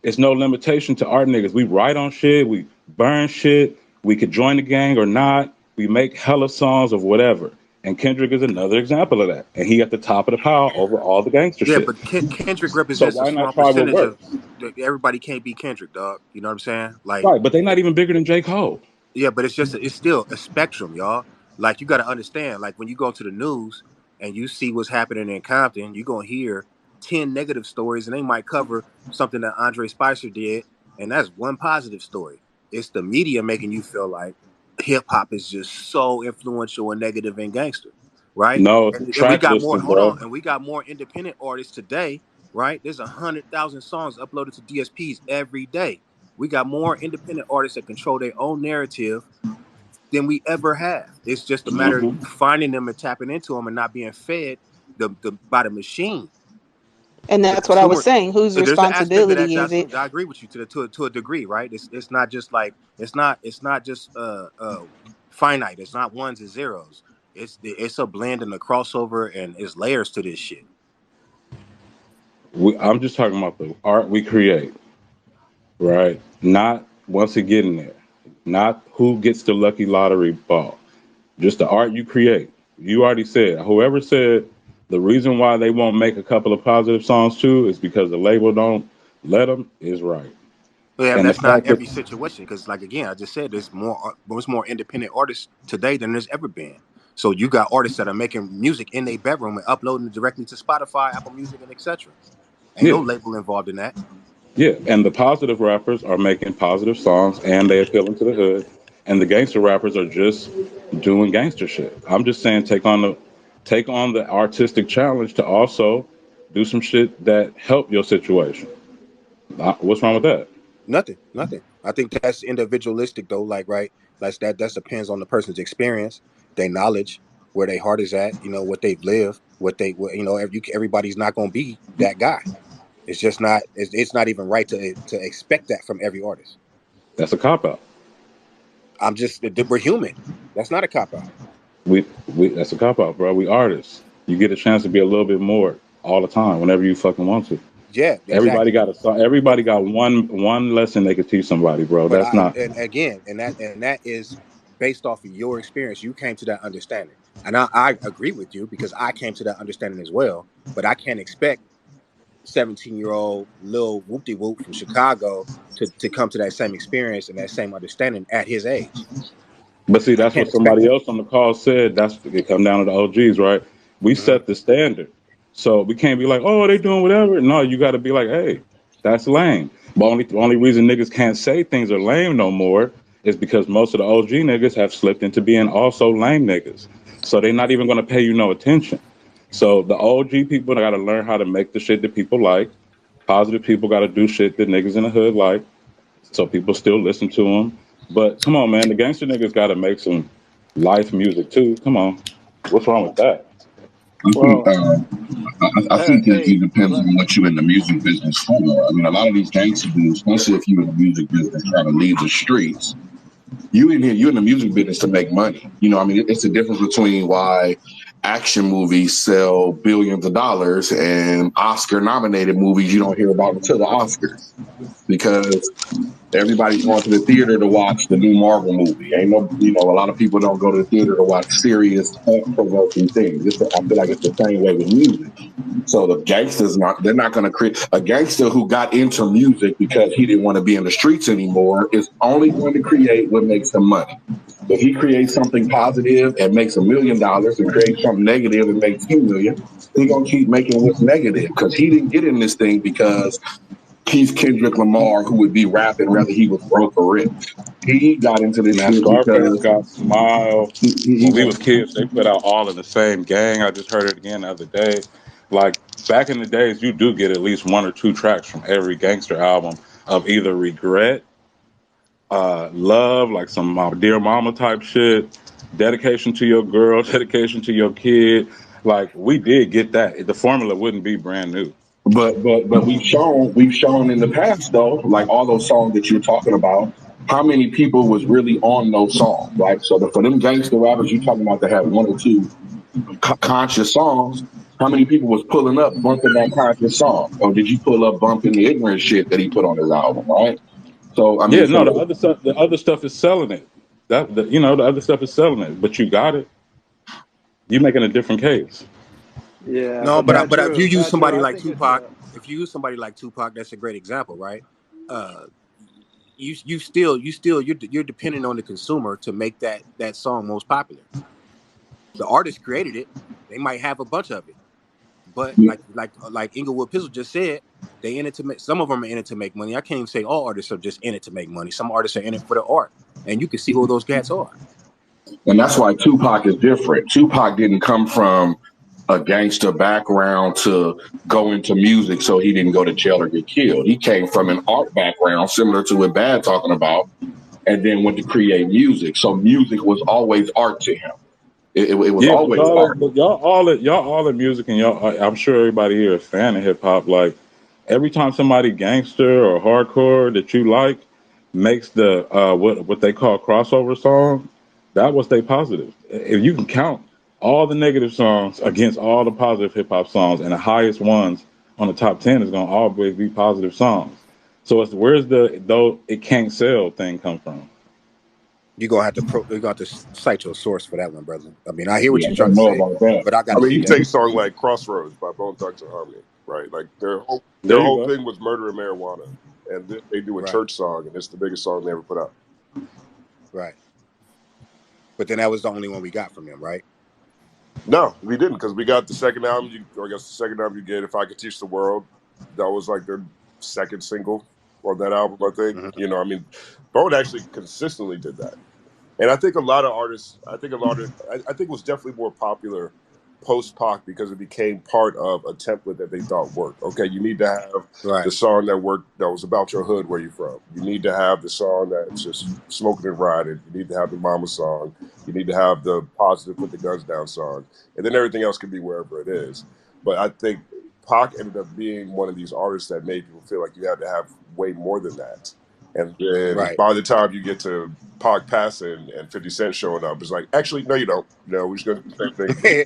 it's no limitation to art niggas. We write on shit. We burn shit. We could join the gang or not. We make hella songs of whatever. And Kendrick is another example of that. And he at the top of the pile over all the gangster Yeah, shit. but Kendrick So represents a why not small try what percentage of. works? Everybody can't be Kendrick, dog. You know what I'm saying? Like, Right, but they're not even bigger than J. Cole. yeah, but it's still a spectrum, y'all. Like you got to understand. Like when you go to the news and you see what's happening in Compton, you're gonna hear 10 negative stories, and they might cover something that Andre Spicer did, and that's one positive story. It's the media making you feel like hip hop is just so influential and negative and gangster, right? No, it's the And we track got more. listing, Hold on, bro. and we got more independent artists today, right? There's 100,000 songs uploaded to DSPs every day. We got more independent artists that control their own narrative than we ever have. It's just a matter of you Hmm. finding them and tapping into them and not being fed the by the machine. And The that's what I was consumer. saying. Whose There's an aspect of that, responsibility is it? Jocelyn. I agree with you to a degree, right? It's not just like it's not just finite. It's not ones and zeros. It's a blend and a crossover, and it's layers to this shit. I'm just talking about the art we create, right? Not once it get in there. Not who gets the lucky lottery ball. Just the art you create. You already said, whoever said the reason why they won't make a couple of positive songs too is because the label don't let them is right. Yeah, but And the that's not fact that, every situation because, like again, I just said there's more independent artists today than there's ever been. So you got artists that are making music in their bedroom and uploading it directly to Spotify, Apple Music, and etc. Ain't no yeah, label involved in that. yeah. And the positive rappers are making positive songs and they appealing to the hood. And the gangster rappers are just doing gangster shit. I'm just saying take on the artistic challenge to also do some shit that help your situation. What's wrong with that? Nothing, nothing. I think that's individualistic though. Like right, like that depends on the person's experience, their knowledge, where their heart is at. You know what they've lived, everybody's not gonna be that guy. It's just not. It's not even right to expect that from every artist. That's a cop out. We're human. That's not a cop out. We that's a cop out, bro. We artists. You get a chance to be a little bit more all the time, whenever you fucking want to. Yeah, Everybody exactly. got a song. But Everybody got one lesson they could teach somebody, bro. but That's I not. and again and that is based off of your experience. You came to that understanding, and I agree with you because I came to that understanding as well. But I can't expect 17-year-old Lil Whoopty Whoop from Chicago to come to that same experience and that same understanding at his age. But see, I that's can't what expect somebody that. else on the call said. That's it. Come down to the OGs, right? We Mhm. set the standard, so we can't be like, oh, they doing whatever. No, you got to be like, hey, that's lame. But the only reason niggas can't say things are lame no more is because most of the OG niggas have slipped into being also lame niggas. So they're not even gonna pay you no attention. So the OG people got to learn how to make the shit that people like. Positive people got to do shit that niggas in the hood like, so people still listen to them. But come on, man, the gangster niggas got to make some life music too. Come on, what's wrong with that? I think Well, I think it hey, depends on what you're in the music business for. I mean, a lot of these gangster dudes, especially if you're in the music business trying to leave the streets, you in the music business to make money. I mean, it's the difference between why action movies sell billions of dollars and Oscar nominated movies you don't hear about until the Oscars because everybody's going to the theater to watch the new Marvel movie. Ain't no, a lot of people don't go to the theater to watch serious, thought provoking things. I feel like it's the same way with music. So the gangsters they're not going to create a gangster who got into music because he didn't want to be in the streets anymore is only going to create what makes him money. If he creates something positive and makes $1 million and creates something negative and makes 2 million, he's gonna keep making what's negative because he didn't get in this thing because he's Kendrick Lamar who would be rapping whether he was broke or rich. He got into this Man, shit Scarface because got Smile. he When we was was kids, they put out all in the same gang. I just heard it again the other day. Like back in the days, you do get at least one or two tracks from every gangster album of either regret, love, like some dear mama type shit, dedication to your girl, dedication to your kid. Like we did get that. The formula wouldn't be brand new. but we've shown in the past though, like all those songs that you're talking about, how many people was really on those songs, right? So for them gangster rappers you talking about that have one or two conscious songs, how many people was pulling up bumping that conscious song? Or did you pull up bumping the ignorant shit that he put on his album, right? So I mean, Yeah, no, the other stuff is selling it. The other stuff is selling it. But you got it. you making a different case. Yeah, No, but but if you use Bad Drew, somebody I like think it's Tupac, a if you use somebody like Tupac, that's a great example, right? Uh, you're depending on the consumer to make that song most popular. The artist created it; they might have a bunch of it, but like Inglewood Pistol just said, they in it to make. Some of them are in it to make money. I can't even say all artists are just in it to make money. Some artists are in it for the art, and you can see who those cats are. And that's why Tupac is different. Tupac didn't come from a gangster background to go into music so he didn't go to jail or get killed. He came from an art background similar to what Bad talking about, and then went to create music. So music was always art to him. It was Yeah, always art. but y'all all in music, and I'm sure everybody here is a fan of hip hop. Like every time somebody gangster or hardcore that you like makes the what they call crossover song, that was they positive. If you can count all the negative songs against all the positive hip hop songs, and the highest ones on the top 10 is gonna always be positive songs. So it's where's the though it can't sell thing come from? You're gonna have to cite your source for that one, brother. I mean, I hear what Yeah, you're I trying don't to know say, about that. but I got I to mean, see you that. take a song like Crossroads by Bone Thugs and Harmony, right? Like There their you whole go. thing was murder and marijuana, and then they do a Right, church song, and it's the biggest song they ever put out. right. But then that was the only one we got from him, right? No, we didn't, because we got the second album. Or I guess the second album you get, "If I Could Teach the World," that was like their second single on that album. I think. Hmm. I mean, Bone actually consistently did that. And I think a lot of artists, I think it was definitely more popular post Pac because it became part of a template that they thought worked. Okay, you need to have Right, the song that worked, that was about your hood, where you from. You need to have the song that's just smoking and riding. You need to have the mama song. You need to have the positive put the guns down song. And then everything else can be wherever it is. But I think Pac ended up being one of these artists that made people feel like you had to have way more than that. And then right. by the time you get to Pac passing and 50 Cent showing up, it's like, actually, no, you don't. No, we're just going to do the same thing again.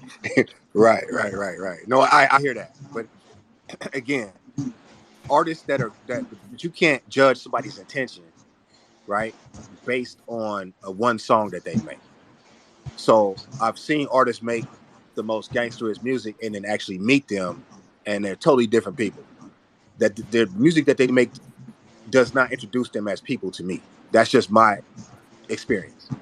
Right. No, I hear that, but again, artists but you can't judge somebody's intention, right, based on a one song that they make. So I've seen artists make the most gangsterist music and then actually meet them, and they're totally different people. That the music that they make does not introduce them as people to me. That's just my experience.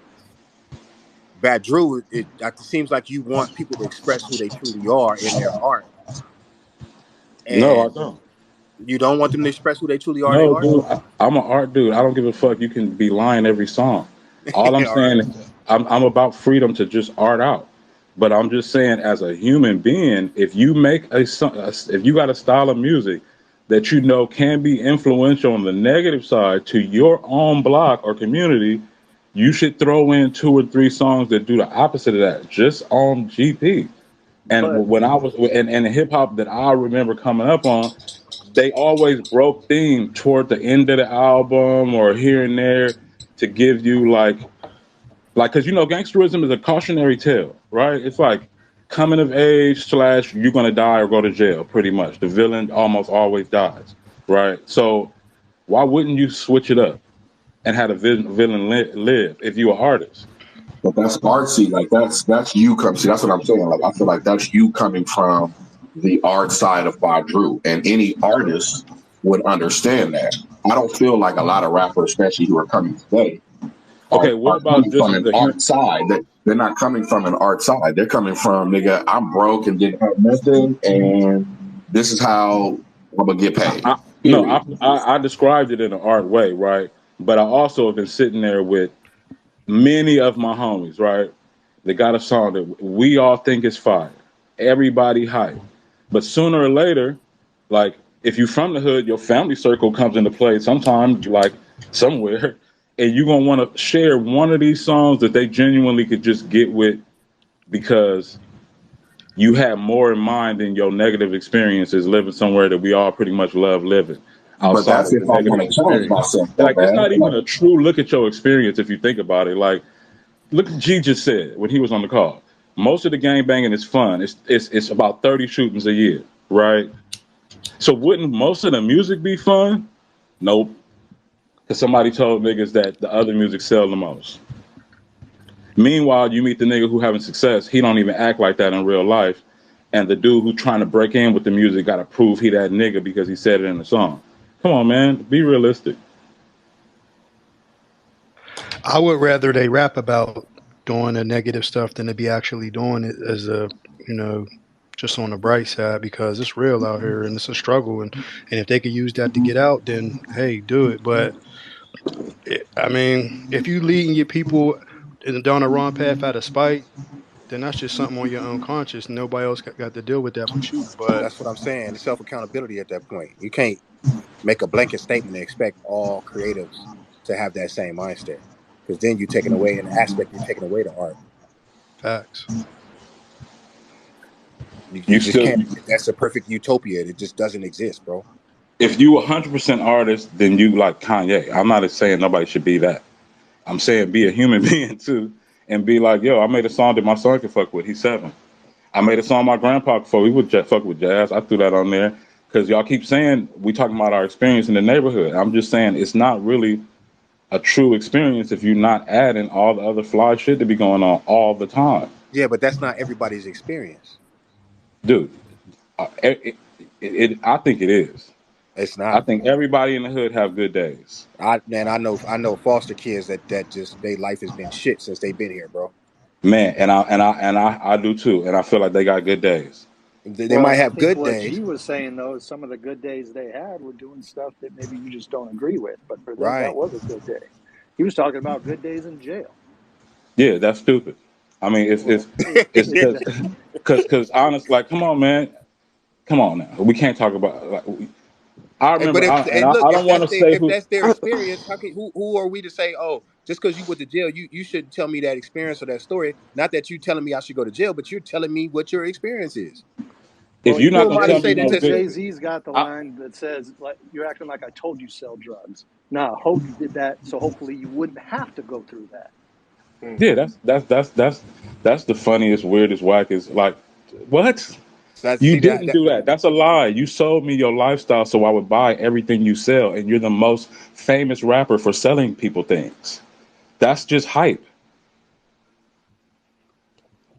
Bad Drew, it seems like you want people to express who they truly are in their art, No, I and don't. you don't want them to express who they truly are in their No, art. dude, I'm an art dude. I don't give a fuck. You can be lying every song. All I'm All right. saying is I'm about freedom to just art out. But I'm just saying, as a human being, if you make if you got a style of music that you know can be influential on the negative side to your own block or community, you should throw in two or three songs that do the opposite of that, just on GP. And but when I was and the hip hop that I remember coming up on, they always broke theme toward the end of the album or here and there to give you like because gangsterism is a cautionary tale, right? It's like coming of age slash you're gonna die or go to jail. Pretty much the villain almost always dies, right? So why wouldn't you switch it up and have a villain live if you're an artist? But that's artsy. Like that's you come. See, that's what I'm saying. Like I feel like that's you coming from the art side of Drew, and any artist would understand that. I don't feel like a lot of rappers, especially who are coming today, are, Okay, what are about coming just from an the art side. That they're not coming from an art side. They're coming from nigga. I'm broke and didn't have nothing, and this is how I'm gonna get paid. no, Period. I described it in an art way, right? But I also have been sitting there with many of my homies, right? They got a song that we all think is fire. Everybody hype. But sooner or later, like if you from the hood, your family circle comes into play sometimes, like somewhere, and you're gonna want to share one of these songs that they genuinely could just get with because you have more in mind than your negative experiences living somewhere that we all pretty much love living But outside that's of if the I want negative to challenge experience. myself, though, Like it's man. not Like, even a true look at your experience if you think about it. Like look at G just said when he was on the call. Most of the gang banging is fun. It's about 30 shootings a year, right? So wouldn't most of the music be fun? Nope. Because somebody told niggas that the other music sell the most. Meanwhile, you meet the nigga who having success. He don't even act like that in real life. And the dude who trying to break in with the music got to prove he that nigga because he said it in the song. Come on, man. Be realistic. I would rather they rap about doing the negative stuff than to be actually doing it as a, you know, just on the bright side, because it's real out here and it's a struggle. And if they could use that to get out, then hey, do it. But I mean, if you leading your people down the wrong path out of spite, then that's just something on your own conscience. Nobody else got to deal with that but you. But That's what I'm saying. It's self accountability at that point. You can't make a blanket statement and expect all creatives to have that same mindset, because then you're taking away an aspect. You're taking away the art. facts. You You just still, can't. That's a perfect utopia. It just doesn't exist, bro. if you 100% artist, then you like Kanye. I'm not saying nobody should be that. I'm saying be a human being too, and be like, yo, I made a song that my son can fuck with. He's 7. I made a song my grandpa before we would fuck with jazz. I threw that on there because y'all keep saying we talking about our experience in the neighborhood. I'm just saying it's not really a true experience if you're not adding all the other fly shit to be going on all the time, Yeah, but that's not everybody's experience. dude. I think it is. It's I not. think everybody in the hood have good days. I know foster kids that just their life has been shit since they've been here, bro. Man, and I do too, and I feel like they got good days. They might Well, I have think good what days, G was saying though is some of the good days they had were doing stuff that maybe you just don't agree with, but for them that right? was a good day. He was talking about good days in jail. Yeah, that's stupid. I mean, Well, it's it because honest, like, come on, man, come on now. We can't talk about like. I But remember, if and look, I if don't want to say who. that's their experience, how can who are we to say, oh, just because you went to jail, you should tell me that experience or that story? Not that you telling me I should go to jail, but you're telling me what your experience is. If Well, you're not Who am gonna I to tell Jay me say that no to? good, Z's got the I, line that says like you're acting like I told you sell drugs. Nah, Hope did that, so hopefully you wouldn't have to go through that. yeah, that's the funniest, weirdest, wackest. Like, what? So I You see that didn't that do that. That's a lie. You sold me your lifestyle so I would buy everything you sell, and you're the most famous rapper for selling people things. That's just hype.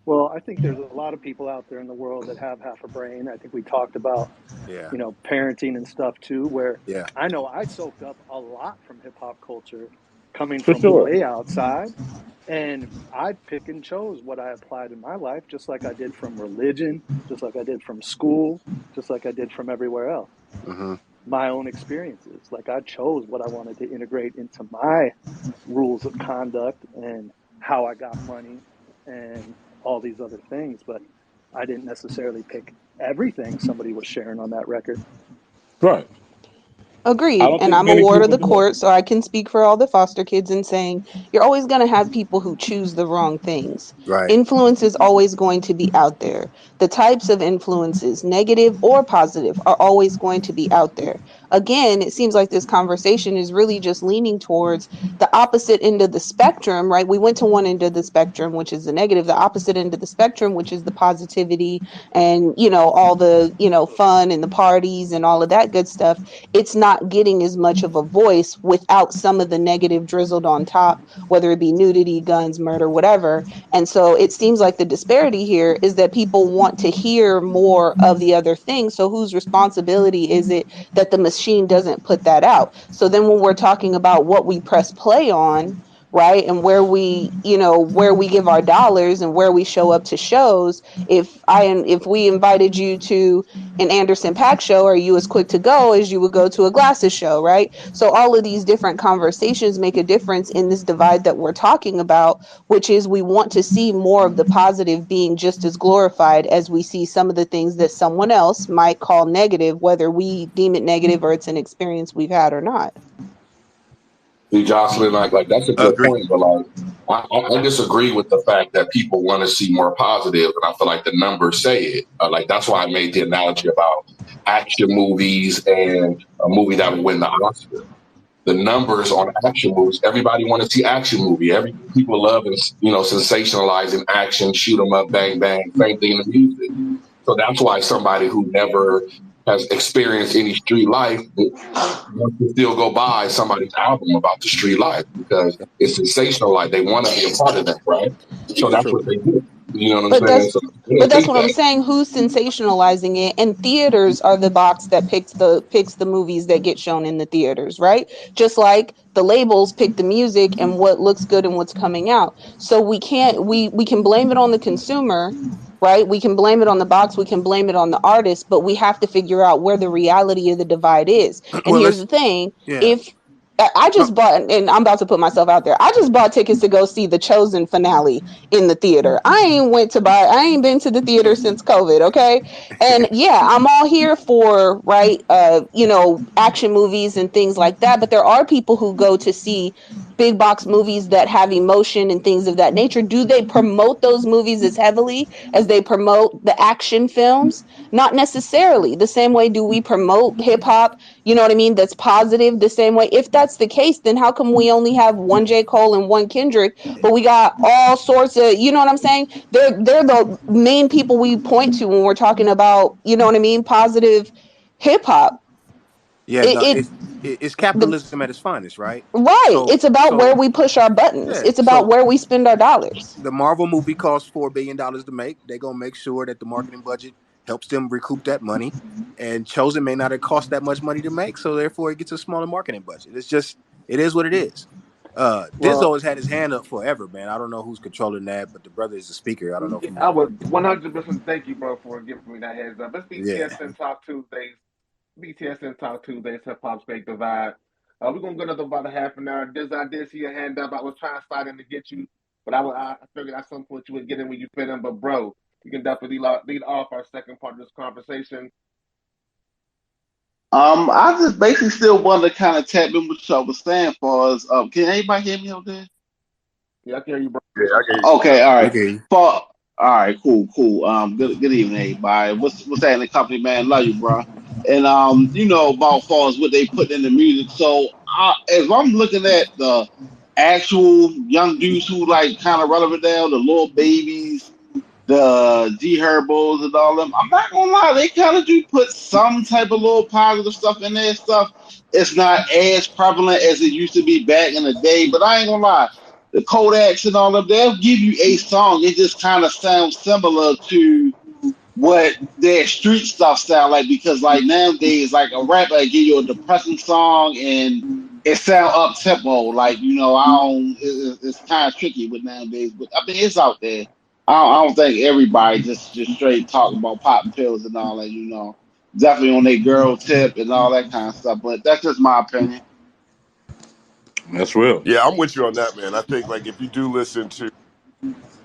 Well, I think there's a lot of people out there in the world that have half a brain. I think we talked about, yeah, parenting and stuff too, where yeah. I know I soaked up a lot from hip hop culture coming For from sure. way outside. And I pick and chose what I applied in my life, just like I did from religion, just like I did from school, just like I did from everywhere else. Hmm. My own experiences. Like I chose what I wanted to integrate into my rules of conduct and how I got money and all these other things. But I didn't necessarily pick everything somebody was sharing on that record. Right. I Agreed. don't And think I'm a many ward of people the do it. court, so I can speak for all the foster kids in saying you're always going to have people who choose the wrong things. Right. Influence is always going to be out there. The types of influences, negative or positive, are always going to be out there. Again, it seems like this conversation is really just leaning towards the opposite end of the spectrum, right? We went to one end of the spectrum, which is the negative, the opposite end of the spectrum, which is the positivity and, all the, fun and the parties and all of that good stuff. It's not getting as much of a voice without some of the negative drizzled on top, whether it be nudity, guns, murder, whatever. And so it seems like the disparity here is that people want to hear more of the other things. So whose responsibility is it that the machine doesn't put that out? So then when we're talking about what we press play on, right, and where we give our dollars and where we show up to shows, if we invited you to an Anderson Paak show, are you as quick to go as you would go to a Glasses show, right? So all of these different conversations make a difference in this divide that we're talking about, which is we want to see more of the positive being just as glorified as we see some of the things that someone else might call negative, whether we deem it negative or it's an experience we've had or not. See, Jocelyn, like that's a good Agree. point, but like I disagree with the fact that people want to see more positive, and I feel like the numbers say it. Like that's why I made the analogy about action movies and a movie that would win the Oscar. The numbers on action movies, everybody want to see action movie. Every people love and sensationalizing action, shoot 'em up, bang bang. Same thing in the music. So that's why somebody who never has experienced any street life wants to still go buy somebody's album about the street life because it's sensational. Like they want to be a part of that, right? So That's that's true. what they do. You know what I'm But saying? that's So I but don't that's think what I'm that. saying. Who's sensationalizing it? And theaters are the box that picks the movies that get shown in the theaters, right? Just like the labels pick the music and what looks good and what's coming out. So we can blame it on the consumer, right? We can blame it on the box, we can blame it on the artist, but we have to figure out where the reality of the divide is. And Well, here's let's the thing, yeah. if I No, just bought, and I'm about to put myself out there. I just bought tickets to go see the Chosen finale in the theater. I ain't been to the theater since COVID, okay? And yeah, I'm all here for, right, action movies and things like that, but there are people who go to see big box movies that have emotion and things of that nature. Do they promote those movies as heavily as they promote the action films? Not necessarily. The same way do we promote hip hop, you know what I mean, that's positive the same way. If that's the case, then how come we only have one J. Cole and one Kendrick, but we got all sorts of, you know what I'm saying? They're the main people we point to when we're talking about, you know what I mean, positive hip hop. yeah, It, no, it it's the capitalism at its finest, right? right. So It's about where so we push our buttons. yeah, It's about so where we spend our dollars. the Marvel movie costs $4 billion to make. They're gonna make sure that the marketing budget helps them recoup that money. And Chosen may not have cost that much money to make, so therefore it gets a smaller marketing budget. It's just it is what it is. Well, Dizzo has had his hand up forever, man. I don't know who's controlling that, but the brother is the speaker. I don't know if you I would 100% thank you, bro, for giving me that heads up. It's yeah. BTSN Talk Tuesdays. BTSN Talk Tuesdays, Hip Hop's Great Divide. We're gonna go another about a half an hour. I did see your hand up. I was trying to slide in to get you, but I figured at some point you would get in when you fit in. But bro, you can definitely lead off our second part of this conversation. I just basically still wanted to kind of tap in what y'all was saying for us. Can anybody hear me over there? Yeah, I can hear you, bro. Yeah, I get you. Okay, all right. Okay. For all right, cool. Good evening, everybody. What's that in the company, man? Love you, bro. And about far as what they put in the music. So as I'm looking at the actual young dudes who like kind of relevant now, the little babies, the G Herbals and all them. I'm not gonna lie, they kind of do put some type of little positive stuff in their stuff. It's not as prevalent as it used to be back in the day, but I ain't gonna lie. The Kodaks and all of them, they'll give you a song. It just kind of sounds similar to what their street stuff sound like because like nowadays, like a rapper give you a depressing song and it sound up tempo. Like I don't. It's kind of tricky with nowadays, but I mean it's out there. I don't think everybody just straight talk about popping pills and all that. Definitely on their girl tip and all that kind of stuff. But that's just my opinion. That's real. Yeah, I'm with you on that, man. I think like if you do listen to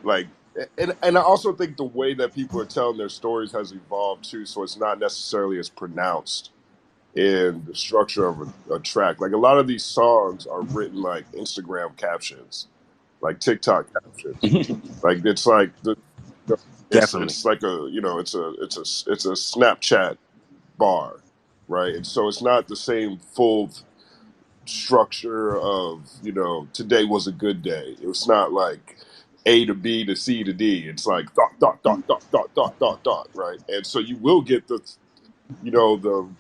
like and I also think the way that people are telling their stories has evolved too, so it's not necessarily as pronounced in the structure of a track. Like a lot of these songs are written like Instagram captions, like TikTok captions. Like it's like Definitely. it's like a it's a Snapchat bar, right? And so it's not the same full structure of today was a good day. It was not like A to B to C to D. It's like dot, right? And so you will get the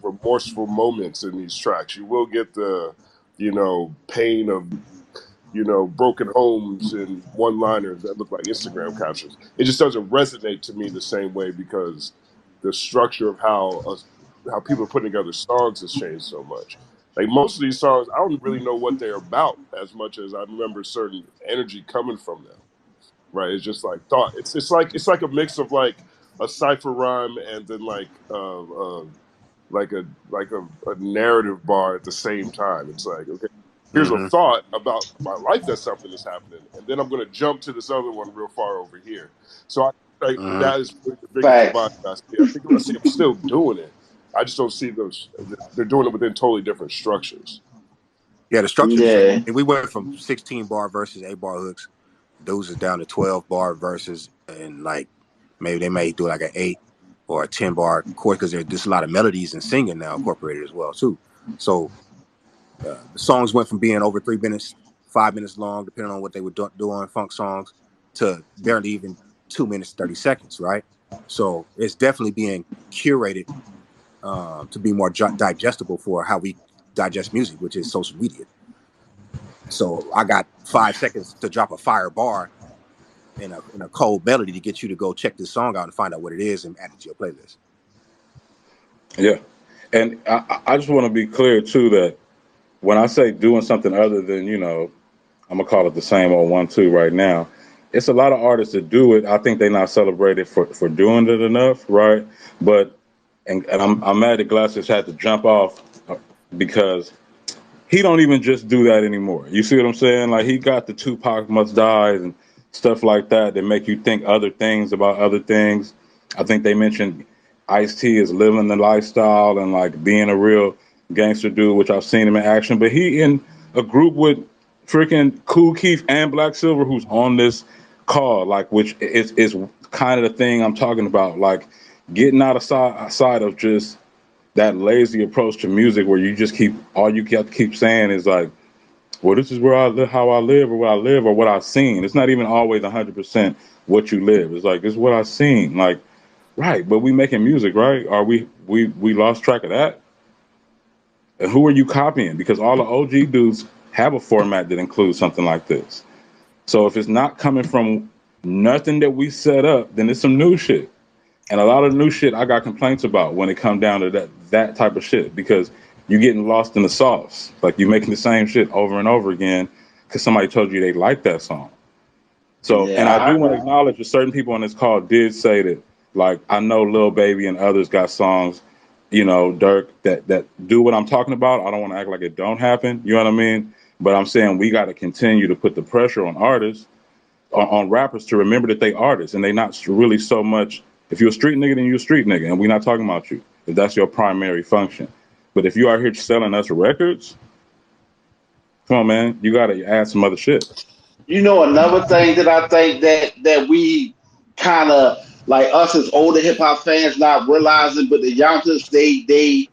remorseful moments in these tracks. You will get the pain of broken homes and one liners that look like Instagram captions. It just doesn't resonate to me the same way because the structure of how people are putting together songs has changed so much. Like most of these songs, I don't really know what they're about as much as I remember certain energy coming from them. Right? It's just like thought. It's like a mix of like a cipher rhyme and then like a narrative bar at the same time. It's like, okay, here's a Mm-hmm. thought about my life that's something that's happening, and then I'm going to jump to this other one real far over here. So I think Mm-hmm. that is really the biggest divide Facts. I see. I see them still doing it. I just don't see those. They're doing it within totally different structures. Yeah, the structure's the same. Yeah. And we went from 16 bar verses, 8 bar hooks. Those is down to 12 bar verses, and like maybe they may do like an 8 or a 10 bar chord because there's just a lot of melodies and singing now incorporated as well too. So the songs went from being over 3 minutes, 5 minutes long, depending on what they were doing, funk songs, to barely even 2 minutes 30 seconds, right? So it's definitely being curated to be more digestible for how we digest music, which is social media. So I got 5 seconds to drop a fire bar in a cold melody to get you to go check this song out and find out what it is and add it to your playlist. Yeah. And I just want to be clear too that when I say doing something other than, I'm gonna call it the same old 1-2 right now. It's a lot of artists that do it. I think they're not celebrated for doing it enough, right? But and I'm mad that Glasses had to jump off because he don't even just do that anymore. You see what I'm saying? Like he got the Tupac Must Die and stuff like that that make you think other things about other things. I think they mentioned Ice-T is living the lifestyle and like being a real gangster dude, which I've seen him in action. But he in a group with freaking Kool Keith and Black Silver, who's on this call, like which is kind of the thing I'm talking about, like getting outside of just that lazy approach to music where you just keep saying is like, well, this is where I live, how I live, or what I live, or what I've seen. It's not even always 100% what you live. It's like, this is what I've seen. Like, right, but we making music, right? Are we lost track of that? And who are you copying? Because all the OG dudes have a format that includes something like this. So if it's not coming from nothing that we set up, then it's some new shit. And a lot of new shit I got complaints about when it come down to that type of shit because you're getting lost in the sauce. Like you're making the same shit over and over again because somebody told you they like that song. So, and Yeah, I do want to acknowledge that certain people on this call did say that, like, I know Lil Baby and others got songs, Dirk, that do what I'm talking about. I don't want to act like it don't happen. You know what I mean? But I'm saying we got to continue to put the pressure on artists on rappers to remember that they artists and they not really so much. If you're a street nigga, then you're a street nigga, and we're not talking about you if that's your primary function. But if you are here selling us records, come on, man, you gotta add some other shit. you know, another thing that I think that we kind of like us as older hip hop fans not realizing, but the youngsters they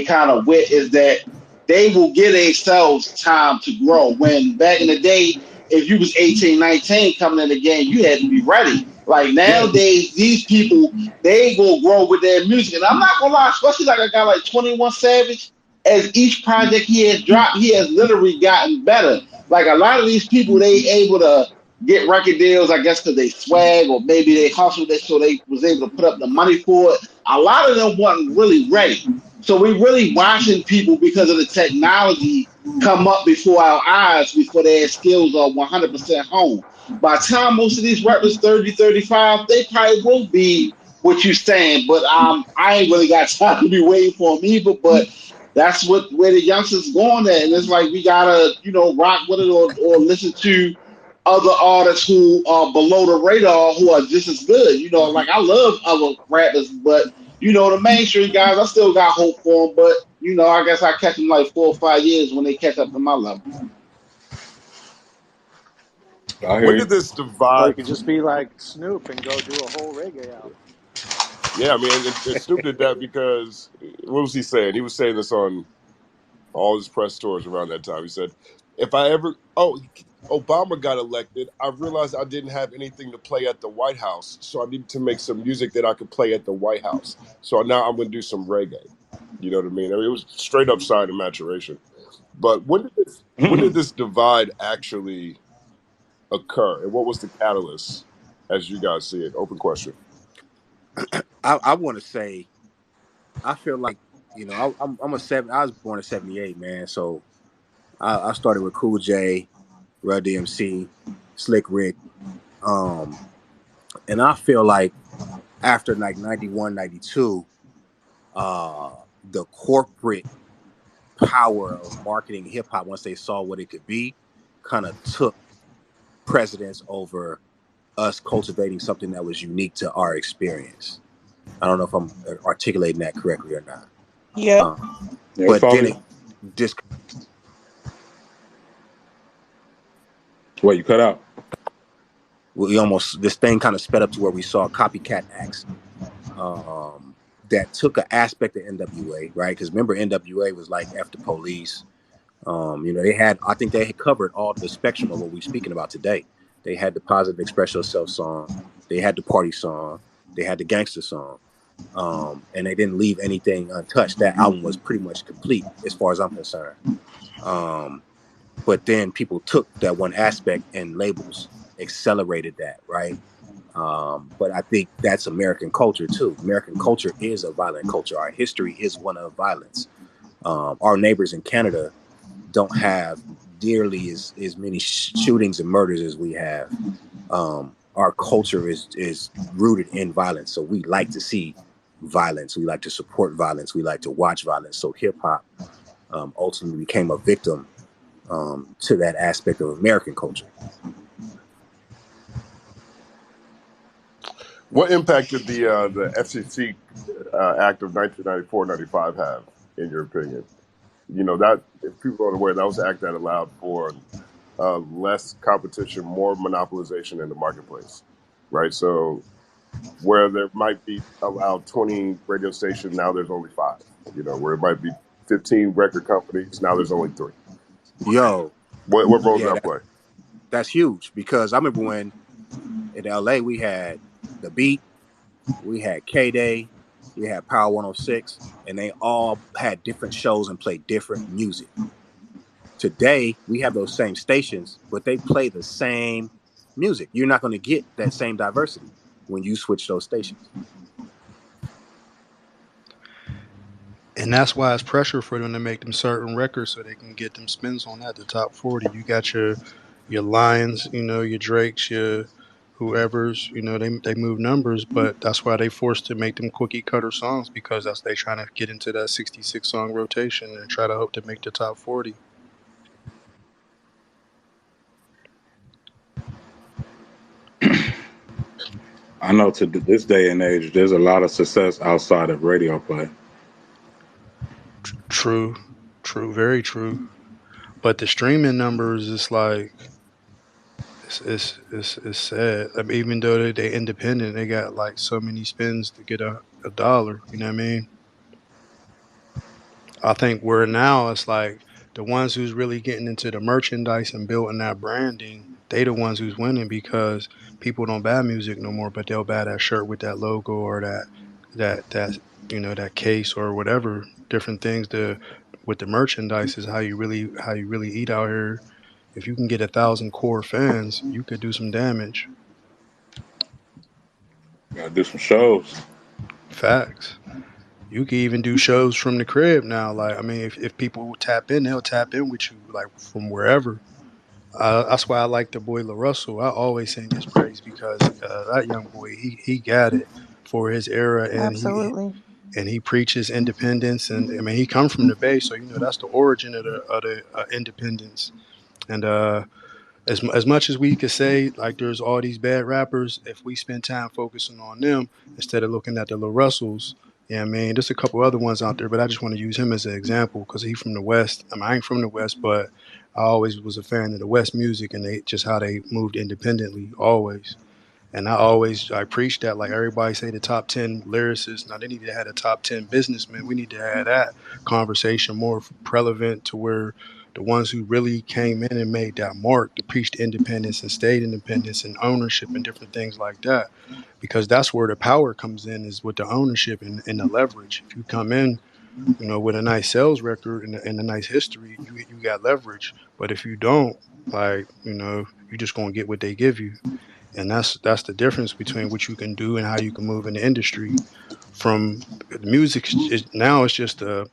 kind of wit is that they will give themselves time to grow. When back in the day, if you was 18, 19 coming in the game, you had to be ready. Like Yeah. nowadays, these people they will grow with their music, and I'm not gonna lie, especially like a guy like 21 Savage. As each project he has dropped, he has literally gotten better. Like a lot of these people, they able to get record deals, I guess, because they swag or maybe they hustled it, so they was able to put up the money for it. A lot of them wasn't really ready. So we really watching people because of the technology come up before our eyes before their skills are 100% home. By the time most of these rappers 30, 35, they probably will be what you're saying, but I ain't really got time to be waiting for them either. But that's what where the youngsters going at, and it's like we gotta rock with it or listen to other artists who are below the radar who are just as good. Like I love other rappers, but the mainstream guys, I still got hope for them. But I guess I catch them like 4 or 5 years when they catch up to my level. I hear When did you. this Or you divide? could just be like Snoop and go do a whole reggae album. Yeah, I mean, and Snoop did that because what was he saying? He was saying this on all his press tours around that time. He said, "If I ever, Obama got elected, I realized I didn't have anything to play at the White House, so I needed to make some music that I could play at the White House. So now I'm going to do some reggae." You know what I mean? I mean, it was straight up sign of maturation. But when did this divide actually occur, and what was the catalyst, as you guys see it? Open question. I want to say I feel like I'm a seven. I was born in '78, man. So I started with Cool J, Run DMC, Slick Rick, um, and I feel like after like 91, 92, the corporate power of marketing hip hop, once they saw what it could be, kind of took precedence over us cultivating something that was unique to our experience. I don't know if I'm articulating that correctly or not. Yep. Um, Yeah, we but follow then you. it just Wait, you cut out. we almost this thing kind of sped up to where we saw copycat acts that took an aspect of NWA, right? Because remember, NWA was like F the police. They had, I think they had covered all the spectrum of what we're speaking about today. They had the positive express yourself song, they had the party song, they had the gangster song. and they didn't leave anything untouched. That album was pretty much complete as far as I'm concerned. Um, but then people took that one aspect and labels accelerated that, right? But I think that's American culture too. American culture is a violent culture. Our history is one of violence. Our neighbors in Canada don't have nearly as many shootings and murders as we have. Our culture is rooted in violence, so we like to see violence. We like to support violence. We like to watch violence. So hip hop ultimately became a victim to that aspect of American culture. What impact did the FCC Act of 1994-95 have, in your opinion? You know, that, if people aren't aware, that was the act that allowed for less competition, more monopolization in the marketplace, right? So where there might be allowed 20 radio stations, now there's only 5. You know, where it might be 15 record companies, now there's only 3. Yo, What role did yeah, that play? that's huge because I remember when in LA we had the Beat, we had K Day, we had Power 106, and they all had different shows and played different music. Today we have those same stations, but they play the same music. You're not going to get that same diversity when you switch those stations. And that's why it's pressure for them to make them certain records so they can get them spins on that, the top 40. You got your Lions, your Drakes, your whoever's, they move numbers, but that's why they forced to make them cookie cutter songs because that's they trying to get into that 66 song rotation and try to hope to make the top 40. I know to this day and age, there's a lot of success outside of radio play. True, true, very true. But the streaming numbers is like it's sad. I mean, even though they independent, they got like so many spins to get a dollar. You know what I mean? I think where now it's like the ones who's really getting into the merchandise and building that branding, they the ones who's winning because people don't buy music no more, but they'll buy that shirt with that logo or that that case or whatever different things. With the merchandise is how you really eat out here. If you can get 1,000 core fans, you could do some damage. Gotta do some shows. Facts. You can even do shows from the crib now. Like, I mean, if people tap in, they'll tap in with you, like from wherever. That's why I like the boy LaRussell. I always sing his praise because that young boy, he got it for his era, and Absolutely. he preaches independence. And I mean, he come from the Bay, so that's the origin of the independence. And as much as we could say like there's all these bad rappers, if we spend time focusing on them instead of looking at the Lil Russells, yeah, I mean, there's a couple other ones out there, but I just want to use him as an example because he's from the West. I mean, I ain't from the West, but I always was a fan of the West music and they just how they moved independently always. And I preach that like everybody say the top 10 lyricists. Now they need to have a top 10 businessmen. We need to have that conversation more prevalent to where the ones who really came in and made that mark to preach the independence and state independence and ownership and different things like that. Because that's where the power comes in is with the ownership and the leverage. If you come in, with a nice sales record and a nice history, you got leverage. But if you don't, like, you're just gonna get what they give you, and that's the difference between what you can do and how you can move in the industry. From the music now, it's just a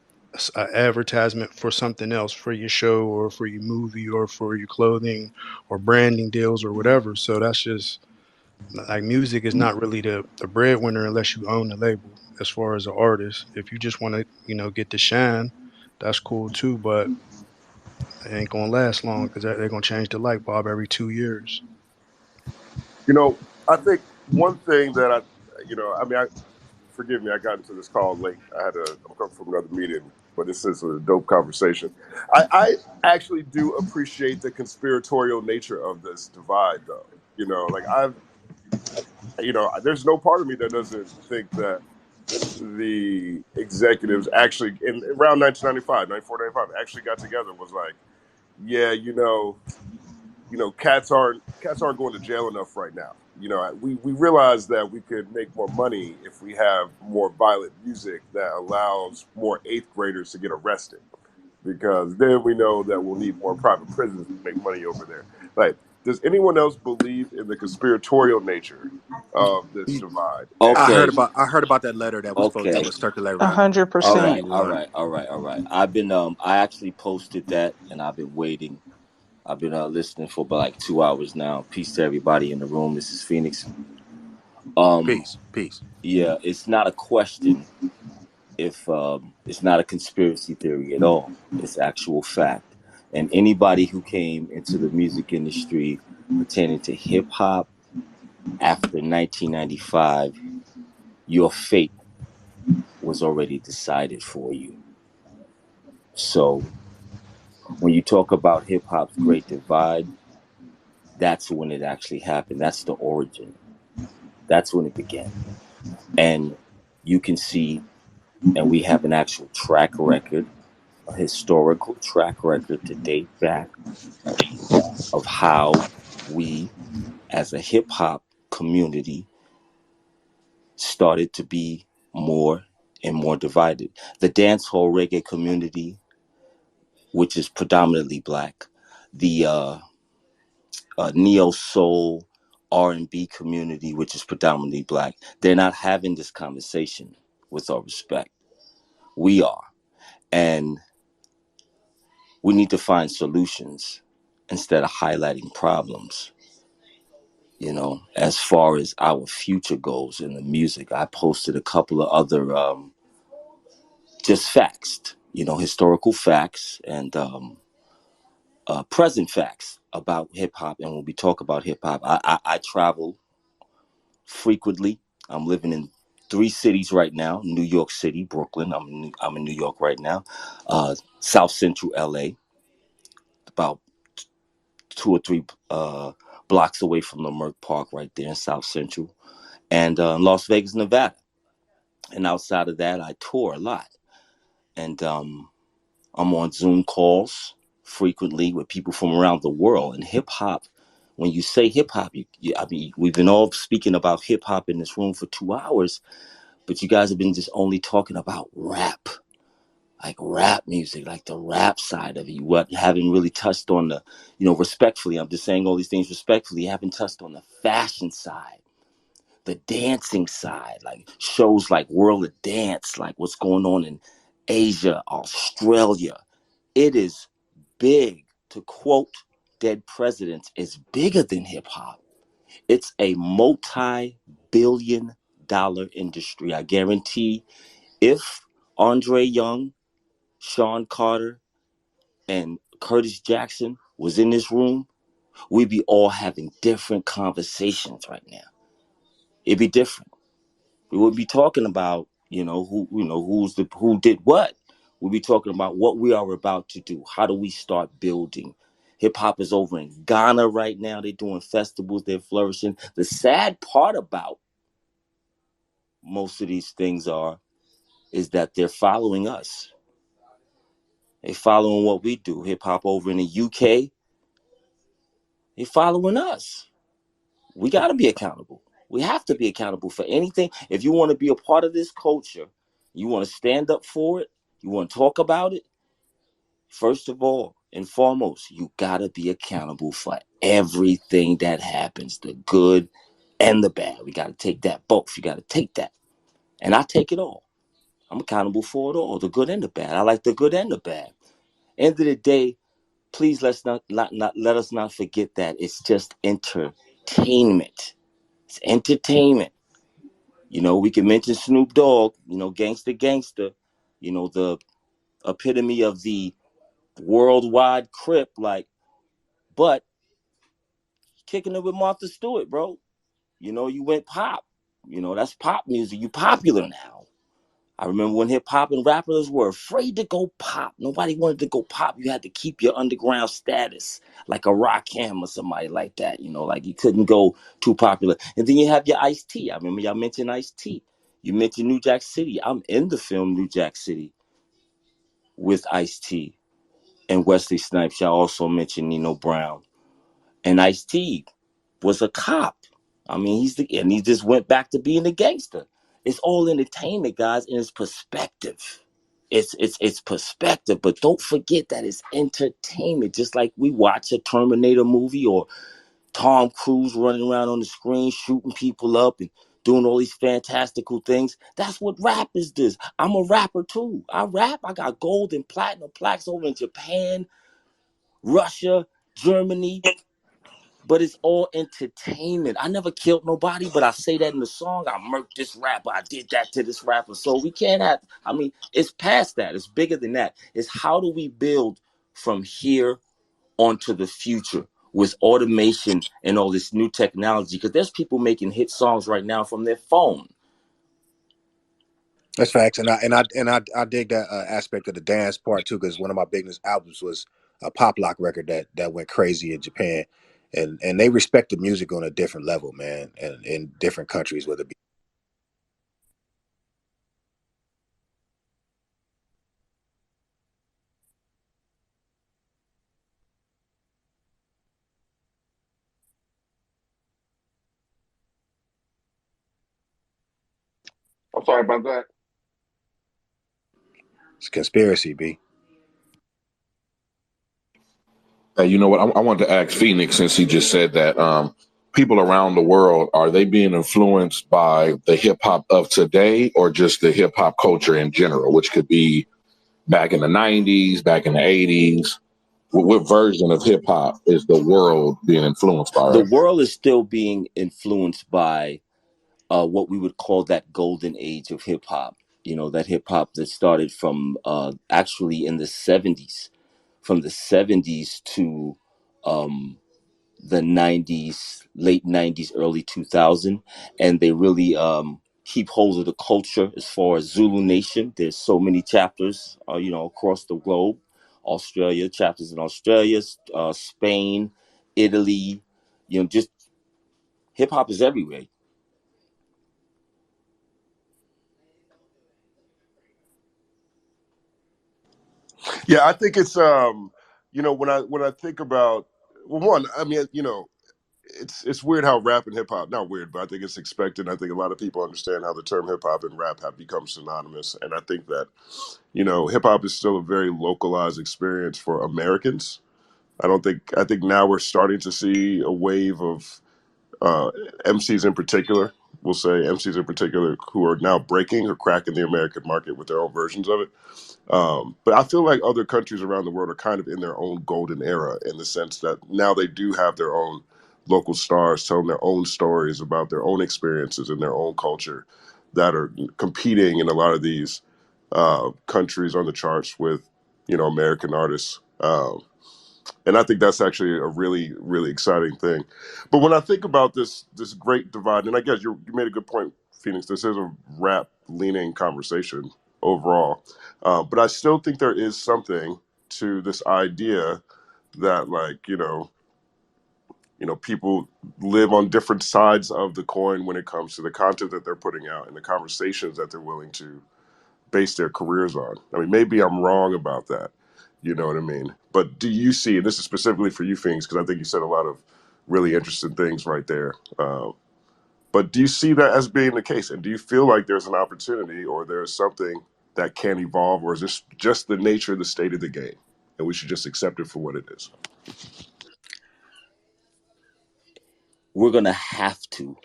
advertisement for something else, for your show or for your movie or for your clothing or branding deals or whatever. So that's just like music is not really the breadwinner unless you own the label. As far as an artist, if you just want to get the shine, that's cool too, but it ain't gonna last long because they're gonna change the light bulb every 2 years. You know, I think one thing that I mean, forgive me, I got into this call late. I'm coming from another meeting, but this is a dope conversation. I actually do appreciate the conspiratorial nature of this divide, though. Like there's no part of me that doesn't think that the executives actually, in around 1995, 94, 95, actually got together and was like, yeah, cats aren't going to jail enough right now. we realized that we could make more money if we have more violent music that allows more eighth graders to get arrested, because then we know that we'll need more private prisons to make money over there. Like, does anyone else believe in the conspiratorial nature of this divide? And I Okay. heard about that letter that Okay. was circulated around 100%. 91. All right. I've been I actually posted that, and I've been waiting. I've been listening for about like 2 hours now. Peace to everybody in the room. This is Phoenix. Um, Peace. yeah, it's not a question if it's not a conspiracy theory at all. It's actual fact. And anybody who came into the music industry pertaining to hip hop after 1995, your fate was already decided for you. So when you talk about hip hop's great divide, that's when it actually happened. That's the origin. That's when it began. And you can see, and we have an actual track record, a historical track record to date back of how we, as a hip hop community, started to be more and more divided. The dancehall reggae community, which is predominantly black, the neo soul R&B community, which is predominantly black, they're not having this conversation. With all respect, we are, and we need to find solutions instead of highlighting problems. As far as our future goes in the music, I posted a couple of other just facts, historical facts and present facts about hip hop. And when we talk about hip hop, I travel frequently. I'm living in three cities right now: New York City, Brooklyn. I'm in New York right now. South Central LA, about 2 or 3 blocks away from the Merck Park, right there in South Central, and Las Vegas, Nevada. And outside of that, I tour a lot, and I'm on Zoom calls frequently with people from around the world. And hip hop, when you say hip hop, I mean, we've been all speaking about hip hop in this room for 2 hours, but you guys have been just only talking about rap, like rap music, like the rap side of it. You haven't really touched on the, respectfully, I'm just saying all these things respectfully, you haven't touched on the fashion side, the dancing side, like shows like World of Dance, like what's going on in Asia, Australia. It is big. To quote Dead Presidents, is bigger than hip hop. It's a multi-billion-dollar industry. I guarantee if Andre Young, Sean Carter, and Curtis Jackson was in this room, we'd be all having different conversations right now. It'd be different. We would be talking about, who did what. We'd be talking about what we are about to do. How do we start building? Hip hop is over in Ghana right now. They're doing festivals. They're flourishing. The sad part about most of these things is that they're following us. They're following what we do. Hip hop over in the UK, they're following us. We got to be accountable. We have to be accountable for anything. If you want to be a part of this culture, you want to stand up for it, you want to talk about it, first of all and foremost, you got to be accountable for everything that happens, the good and the bad. We got to take that both. You got to take that. And I take it all. I'm accountable for it all, the good and the bad. I like the good and the bad. End of the day, please not let us not forget that it's just entertainment. It's entertainment. We can mention Snoop Dogg, gangster, gangster, the epitome of the worldwide crip, like, but kicking it with Martha Stewart, bro. You went pop. That's pop music. You popular now. I remember when hip hop and rappers were afraid to go pop. Nobody wanted to go pop. You had to keep your underground status, like a Rakim or somebody like that. Like you couldn't go too popular. And then you have your Ice-T. I remember y'all mentioned Ice-T. You mentioned New Jack City. I'm in the film New Jack City with Ice-T and Wesley Snipes. Y'all also mentioned Nino Brown. And Ice-T was a cop. I mean, he just went back to being a gangster. It's all entertainment, guys, and it's perspective. It's perspective, but don't forget that it's entertainment. Just like we watch a Terminator movie or Tom Cruise running around on the screen shooting people up and doing all these fantastical things. That's what rappers do. I'm a rapper too. I rap. I got gold and platinum plaques over in Japan, Russia, Germany, but it's all entertainment. I never killed nobody, but I say that in the song. I murked this rapper. I did that to this rapper. So we can't have, I mean, it's past that. It's bigger than that. It's how do we build from here onto the future with automation and all this new technology? Because there's people making hit songs right now from their phone. That's facts, and I dig that aspect of the dance part too, because one of my biggest albums was a pop lock record that went crazy in Japan, and they respect the music on a different level, man, and in different countries, whether it be. I'm sorry about that. It's conspiracy, B. Hey, you know what? I wanted to ask Phoenix since he just said that. People around the world, are they being influenced by the hip hop of today or just the hip hop culture in general, which could be back in the 90s, back in the 80s? What version of hip hop is the world being influenced by The right now? world is still being influenced by what we would call that golden age of hip hop. You know, that hip hop that started from actually in the 70s, from the 70s to um, the 90s, late 90s, early 2000. And they really keep hold of the culture as far as Zulu Nation. There's so many chapters, across the globe. Australia, chapters in Australia, Spain, Italy, just hip hop is everywhere. Yeah, I think it's when I think about, well, one, I mean, it's weird how rap and hip hop, not weird, but I think it's expected. I think a lot of people understand how the term hip hop and rap have become synonymous, and I think that hip hop is still a very localized experience for Americans. I think now we're starting to see a wave of uh, MCs in particular. We'll say MCs in particular who are now breaking or cracking the American market with their own versions of it. But I feel like other countries around the world are kind of in their own golden era in the sense that now they do have their own local stars telling their own stories about their own experiences and their own culture that are competing in a lot of these countries on the charts with American artists. And I think that's actually a really, really exciting thing. But when I think about this great divide, and I guess you made a good point, Phoenix. This is a rap leaning conversation overall, but I still think there is something to this idea that, like, people live on different sides of the coin when it comes to the content that they're putting out and the conversations that they're willing to base their careers on. I mean, maybe I'm wrong about that. You know what I mean? But do you see, and this is specifically for you, things, because I think you said a lot of really interesting things right there. But do you see that as being the case? And do you feel like there's an opportunity or there's something that can evolve, or is this just the nature of the state of the game? And we should just accept it for what it is? We're going to have to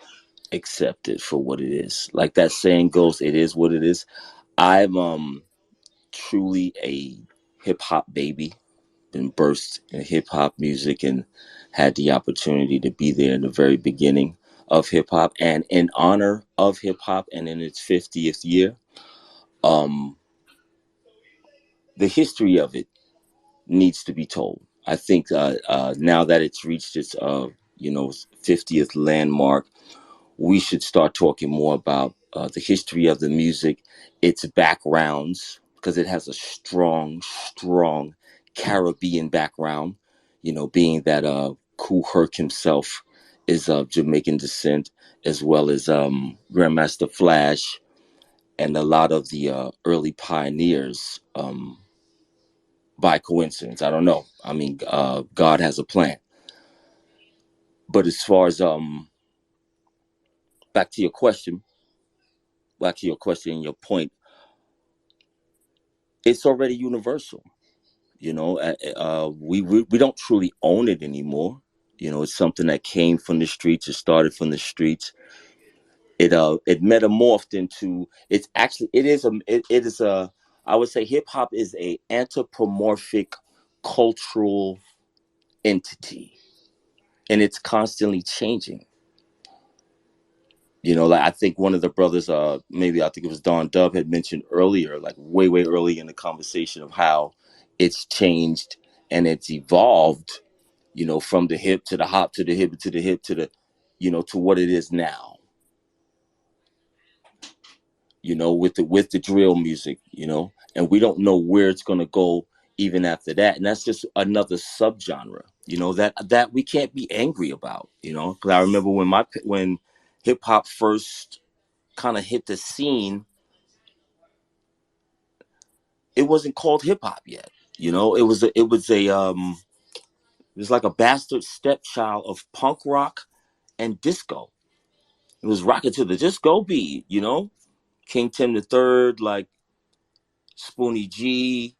accept it for what it is. Like that saying goes, it is what it is. I'm truly a hip hop baby, been burst in hip hop music and had the opportunity to be there in the very beginning of hip hop and in honor of hip hop and in its 50th year. Um, the history of it needs to be told. I think now that it's reached its 50th landmark, we should start talking more about the history of the music, its backgrounds, because it has a strong, strong Caribbean background. Being that Kool Herc himself is of Jamaican descent, as well as Grandmaster Flash and a lot of the early pioneers. By coincidence, I don't know. I mean, God has a plan. But as far as back to your question and your point, it's already universal. We don't truly own it anymore. It's something that came from the streets. It started from the streets. It metamorphed into, it is a, I would say hip hop is a anthropomorphic cultural entity, and it's constantly changing. Like I think one of the brothers, maybe I think it was Don Dub, had mentioned earlier, like way, way early in the conversation, of how it's changed and it's evolved, from the hip to the hop to the hip to the hip to the, to what it is now, with the drill music, and we don't know where it's going to go even after that. And that's just another subgenre, that we can't be angry about, because I remember when hip hop first kind of hit the scene, it wasn't called hip hop yet. It was like a bastard stepchild of punk rock and disco. It was rocking to the disco beat, King Tim the Third, like Spoonie G,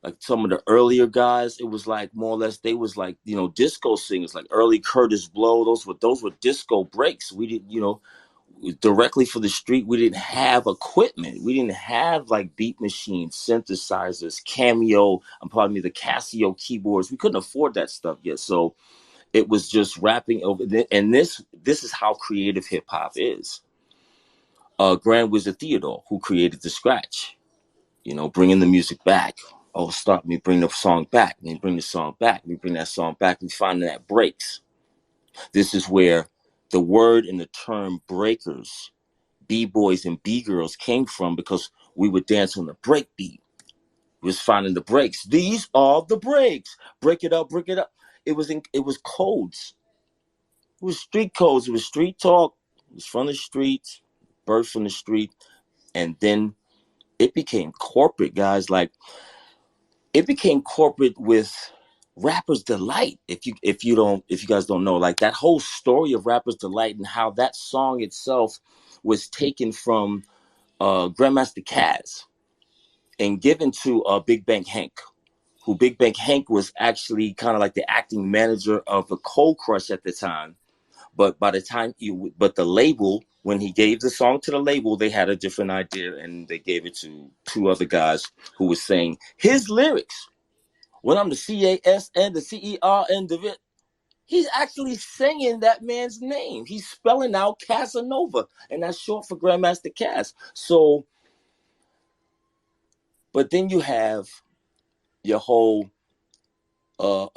like some of the earlier guys. It was like more or less they was like, disco singers, like early Curtis Blow. Those were disco breaks. We didn't, directly for the street. We didn't have equipment. We didn't have like beat machines, synthesizers, Cameo, the Casio keyboards. We couldn't afford that stuff yet. So it was just rapping over. And this is how creative hip hop is. Grand Wizard Theodore, who created the scratch, bringing the music back. Oh, stop me, bring the song back. Then bring the song back. We bring that song back. We find that breaks. This is where the word and the term breakers, B-boys and B-girls, came from, because we would dance on the break beat. We was finding the breaks. These are the breaks. Break it up, break it up. It was codes. It was street codes. It was street talk. It was from the streets, birth from the street. And then it became corporate, guys. Like, it became corporate with Rapper's Delight. If you guys don't know, like that whole story of Rapper's Delight and how that song itself was taken from Grandmaster Caz and given to Big Bank Hank, who Big Bank Hank was actually kind of like the acting manager of the Cold Crush at the time. But by the time but the label, when he gave the song to the label, they had a different idea, and they gave it to two other guys who was saying his lyrics. When I'm the CASN, the CER, and the he's actually singing that man's name. He's spelling out Casanova, and that's short for Grandmaster Caz. So, but then you have your whole your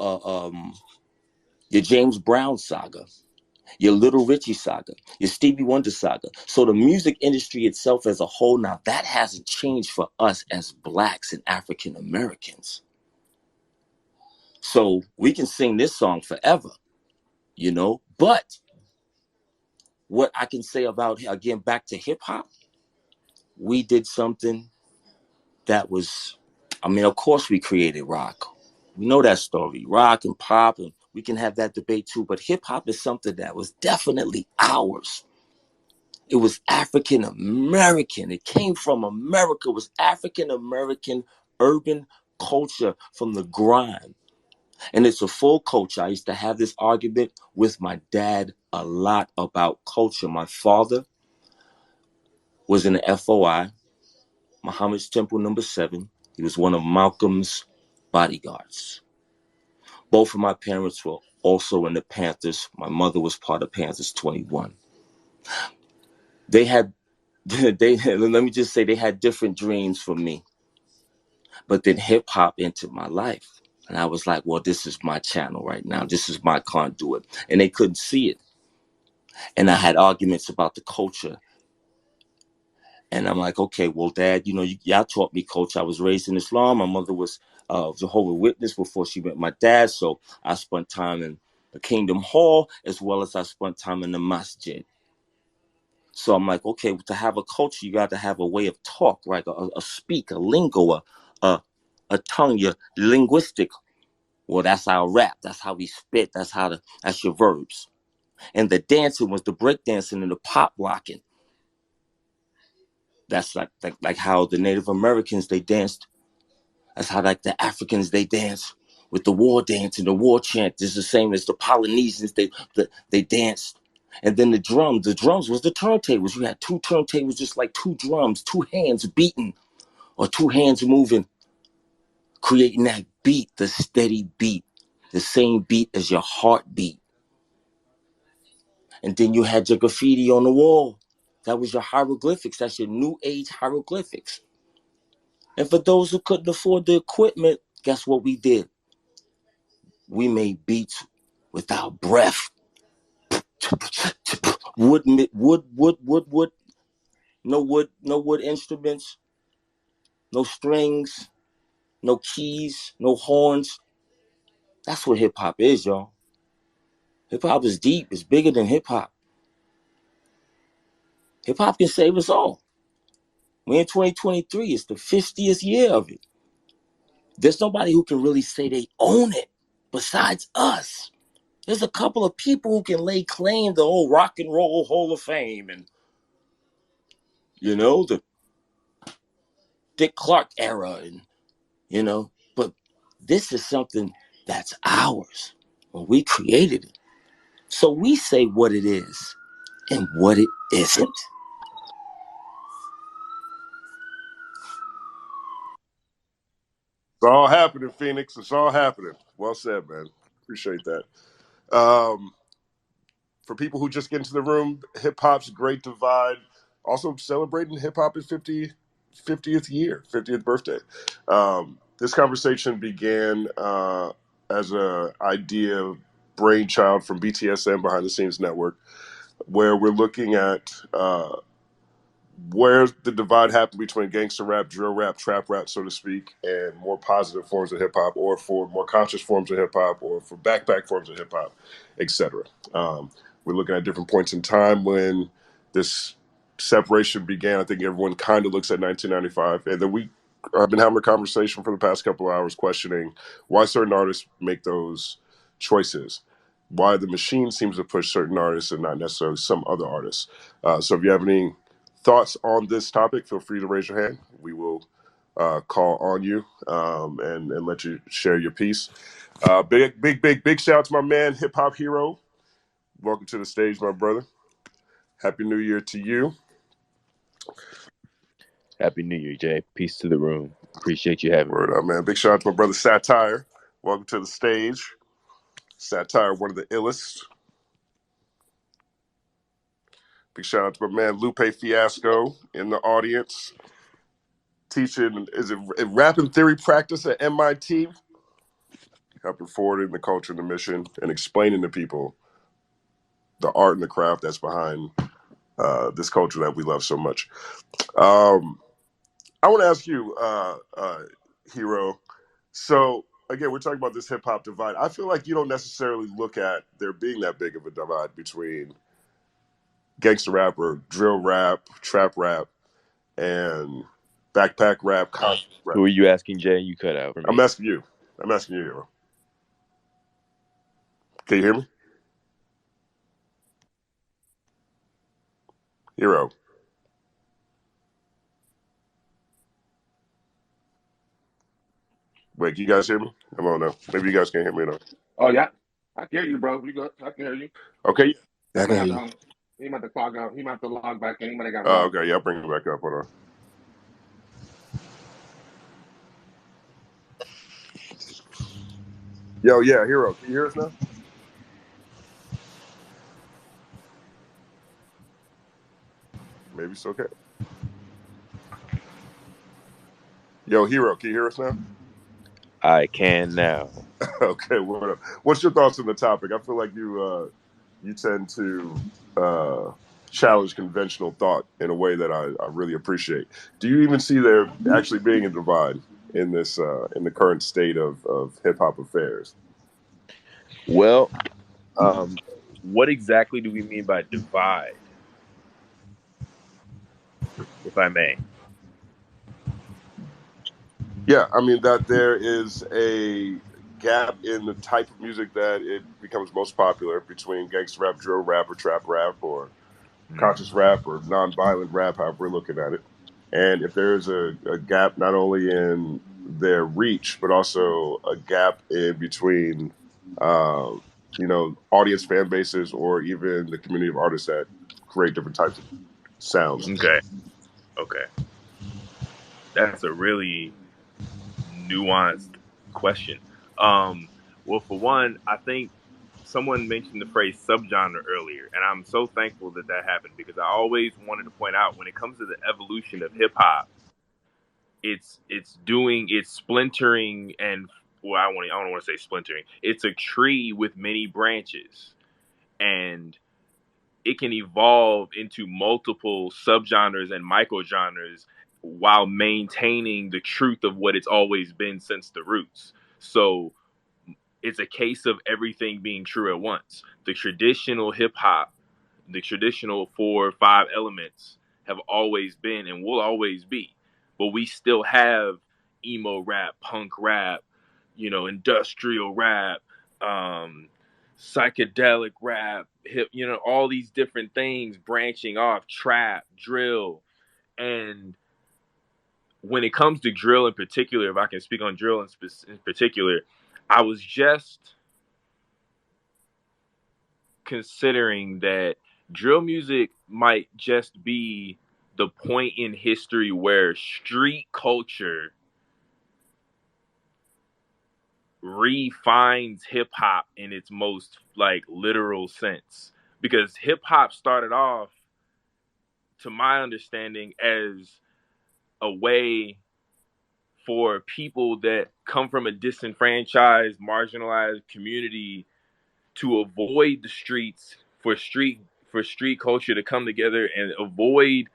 James Brown saga, your Little Richie saga, your Stevie Wonder saga. So the music industry itself as a whole, now that hasn't changed for us as blacks and African Americans. So we can sing this song forever, but what I can say about, again, back to hip hop, we did something that was, of course we created rock. We know that story, rock and pop, and we can have that debate too, but hip hop is something that was definitely ours. It was African American. It came from America. It was African American urban culture from the grind. And it's a full culture. I used to have this argument with my dad a lot about culture. My father was in the FOI, Muhammad's Temple number 7. He was one of Malcolm's bodyguards. Both of my parents were also in the Panthers. My mother was part of Panthers 21. They had, let me just say, they had different dreams for me. But then hip hop entered my life. And I was like, well, this is my channel right now. This is my conduit. And they couldn't see it. And I had arguments about the culture. And I'm like, okay, well, Dad, y'all taught me culture. I was raised in Islam. My mother was Jehovah's Witness before she met my dad. So I spent time in the Kingdom Hall as well as I spent time in the masjid. So I'm like, okay, to have a culture, you got to have a way of talk, right? A speak, a lingo, a tongue, your linguistic. Well, that's our rap. That's how we spit. That's your verbs. And the dancing was the break dancing and the pop locking. That's like how the Native Americans they danced. That's how like the Africans they dance with the war dance and the war chant. It's the same as the Polynesians they danced. And then the drums was the turntables. You had two turntables, just like two drums, two hands beating or two hands moving, creating that beat, the steady beat, the same beat as your heartbeat. And then you had your graffiti on the wall. That was your hieroglyphics. That's your new age hieroglyphics. And for those who couldn't afford the equipment, guess what we did? We made beats without breath. Wood. No wood instruments, no strings, no keys, no horns. That's what hip hop is, y'all. Hip hop is deep. It's bigger than hip hop. Hip hop can save us all. We're in 2023. It's the 50th year of it. There's nobody who can really say they own it besides us. There's a couple of people who can lay claim to the Rock and Roll Hall of Fame and, the Dick Clark era and, but this is something that's ours when we created it. So we say what it is and what it isn't. It's all happening, Phoenix. It's all happening. Well said, man. Appreciate that. For people who just get into the room, hip hop's Great Divide. Also celebrating hip hop's 50th year, 50th birthday. This conversation began as a idea brainchild from BTSN, Behind the Scenes Network, where we're looking at where the divide happened between gangster rap, drill rap, trap rap, so to speak, and more positive forms of hip hop, or for more conscious forms of hip hop, or for backpack forms of hip hop, etc. We're looking at different points in time when this separation began. I think everyone kind of looks at 1995, and then I've been having a conversation for the past couple of hours questioning why certain artists make those choices, why the machine seems to push certain artists and not necessarily some other artists. So if you have any thoughts on this topic, feel free to raise your hand. We will call on you and let you share your piece. Big shout out to my man, Hip Hop Hero. Welcome to the stage, my brother. Happy New Year to you. Happy New Year, Jay. Peace to the room. Appreciate you having Word me. up, man. Big shout out to my brother, Satire. Welcome to the stage. Satire, one of the illest. Big shout out to my man, Lupe Fiasco, in the audience. Teaching, is it rap and theory practice at MIT? Helping forwarding the culture and the mission and explaining to people the art and the craft that's behind this culture that we love so much. I want to ask you, Hero. So again, we're talking about this hip hop divide. I feel like you don't necessarily look at there being that big of a divide between gangster rap or drill rap, trap rap, and backpack rap, conscious rap. Who are you asking, Jay? You cut out for I'm me. asking you. I'm asking you, Hero. Can you hear me? Hero. Wait, can you guys hear me? I don't know. Maybe you guys can't hear me enough. Oh yeah, I can hear you, bro. You good? I can hear you. Okay. Yeah, He I can might hear have you. to. He might have to clog out. He might have to log back in. He might have got logged. Okay. Yeah, I'll bring it back up. Hold on. Yo, yeah, Hero. Can you hear us now? Maybe it's okay. Yo, Hero, can you hear us now? I can now. Okay. What's your thoughts on the topic? I feel like you tend to challenge conventional thought in a way that I really appreciate. Do you even see there actually being a divide in this in the current state of hip hop affairs? Well, what exactly do we mean by divide, if I may? Yeah, I mean that there is gap in the type of music that it becomes most popular between gangster rap, drill rap, or trap rap, or conscious rap, or non-violent rap, however we're looking at it. And if there's a gap not only in their reach, but also a gap in between, uh, audience fan bases, or even the community of artists that create different types of sounds. Okay. Okay. That's a really nuanced question. Well, for one, I think someone mentioned the phrase subgenre earlier, and I'm so thankful that that happened because I always wanted to point out when it comes to the evolution of hip hop, it's splintering and well, I don't want to say splintering. It's a tree with many branches, and it can evolve into multiple subgenres and microgenres while maintaining the truth of what it's always been since the roots. So it's a case of everything being true at once. The traditional hip hop, the traditional 4 or 5 elements have always been and will always be. But we still have emo rap, punk rap, industrial rap, psychedelic rap, hip, all these different things branching off, trap, drill. And when it comes to drill in particular, if I can speak on drill in particular, I was just considering that drill music might just be the point in history where street culture refines hip hop in its most like literal sense, because hip hop started off, to my understanding, as a way for people that come from a disenfranchised, marginalized community to avoid the streets, for street culture to come together and avoid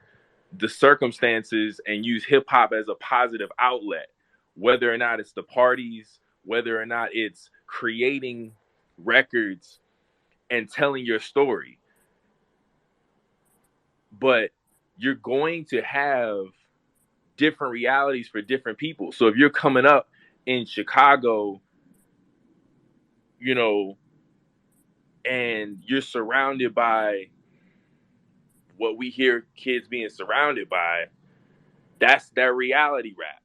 the circumstances and use hip hop as a positive outlet, whether or not it's the parties, whether or not it's creating records and telling your story. But you're going to have different realities for different people. So if you're coming up in Chicago, and you're surrounded by what we hear kids being surrounded by, that's their reality rap.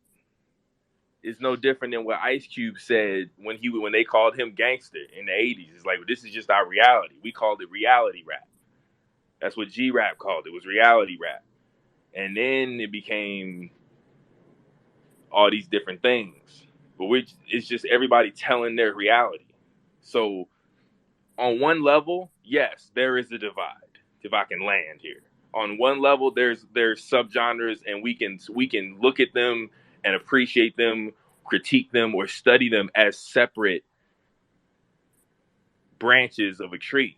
It's no different than what Ice Cube said when they called him gangster in the 80s. It's like, this is just our reality. We called it reality rap. That's what G-Rap called it, was reality rap. And then it became all these different things. But it's just everybody telling their reality. So on one level, yes, there is a divide, if I can land here. On one level, there's subgenres, and we can look at them and appreciate them, critique them, or study them as separate branches of a tree.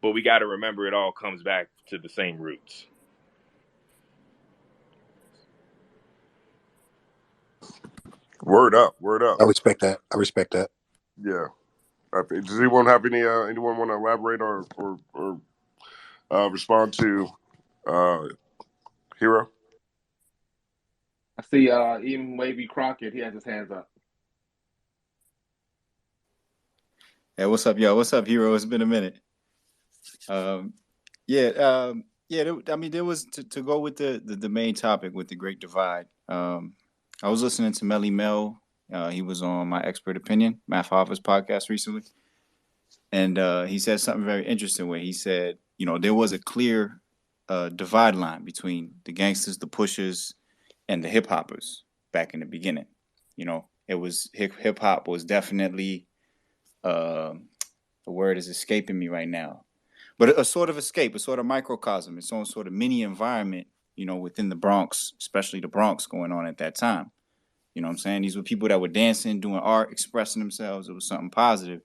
But we got to remember it all comes back to the same roots. Word up, word up. I respect that. Yeah. Does anyone have anyone want to elaborate or respond to Hero? I see even Wavy Crockett, he has his hands up. Hey, what's up, y'all? What's up, Hero? It's been a minute. There was to go with the main topic with the Great Divide. I was listening to Melly Mel. He was on My Expert Opinion, Math Office podcast recently. And he said something very interesting where he said, there was a clear divide line between the gangsters, the pushers, and the hip hoppers back in the beginning. It was hip hop was definitely the word is escaping me right now, but a sort of escape, a sort of microcosm, its own sort of mini environment, within the Bronx, especially the Bronx going on at that time. You know what I'm saying? These were people that were dancing, doing art, expressing themselves. It was something positive.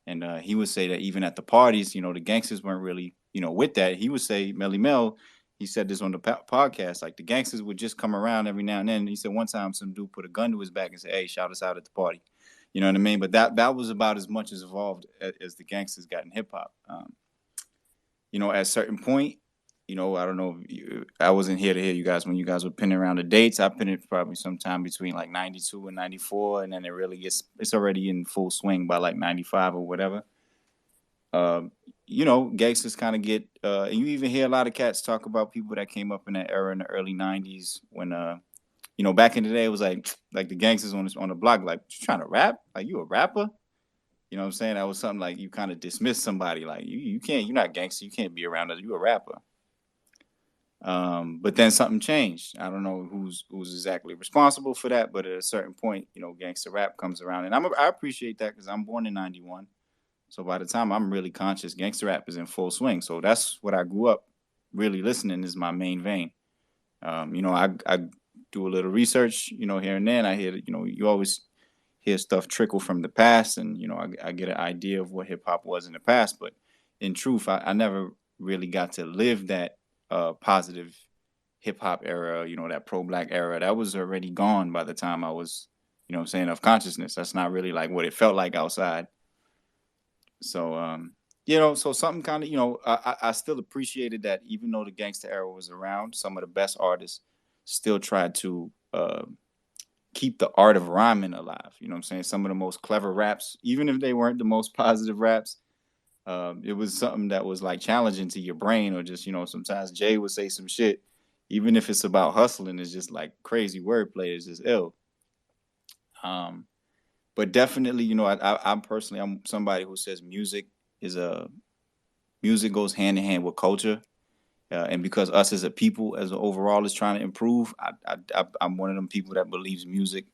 And he would say that even at the parties, the gangsters weren't really, with that. He would say, Melly Mel, he said this on the podcast, like the gangsters would just come around every now and then. And he said one time some dude put a gun to his back and said, hey, shout us out at the party. You know what I mean? But that was about as much as evolved as the gangsters got in hip hop. At a certain point, I don't know. I wasn't here to hear you guys when you guys were pinning around the dates. I pinned it probably sometime between like 92 and 94, and then it's already in full swing by like 95 or whatever. Gangsters kind of get, and you even hear a lot of cats talk about people that came up in that era in the early 90s when, back in the day, it was like the gangsters on the block, like, you trying to rap? Like, you a rapper? You know what I'm saying? That was something like you kind of dismiss somebody, like, you can't, you're not gangster, you can't be around us, you a rapper. But then something changed. I don't know who's exactly responsible for that, but at a certain point, gangster rap comes around, and I appreciate that because I'm born in '91. So by the time I'm really conscious, gangster rap is in full swing. So that's what I grew up really listening is my main vein. I do a little research, here and then. I hear, you always hear stuff trickle from the past, and I get an idea of what hip hop was in the past. But in truth, I never really got to live that positive hip hop era, that pro black era. That was already gone by the time I was, of consciousness. That's not really like what it felt like outside. So, so something kind of, I still appreciated that even though the gangster era was around, some of the best artists still tried to keep the art of rhyming alive. You know what I'm saying? Some of the most clever raps, even if they weren't the most positive raps, it was something that was like challenging to your brain, or just, sometimes Jay would say some shit, even if it's about hustling, it's just like crazy wordplay, is just ill. But definitely, I'm personally, I'm somebody who says music goes hand in hand with culture. And because us as a people, as an overall, is trying to improve, I'm one of them people that believes music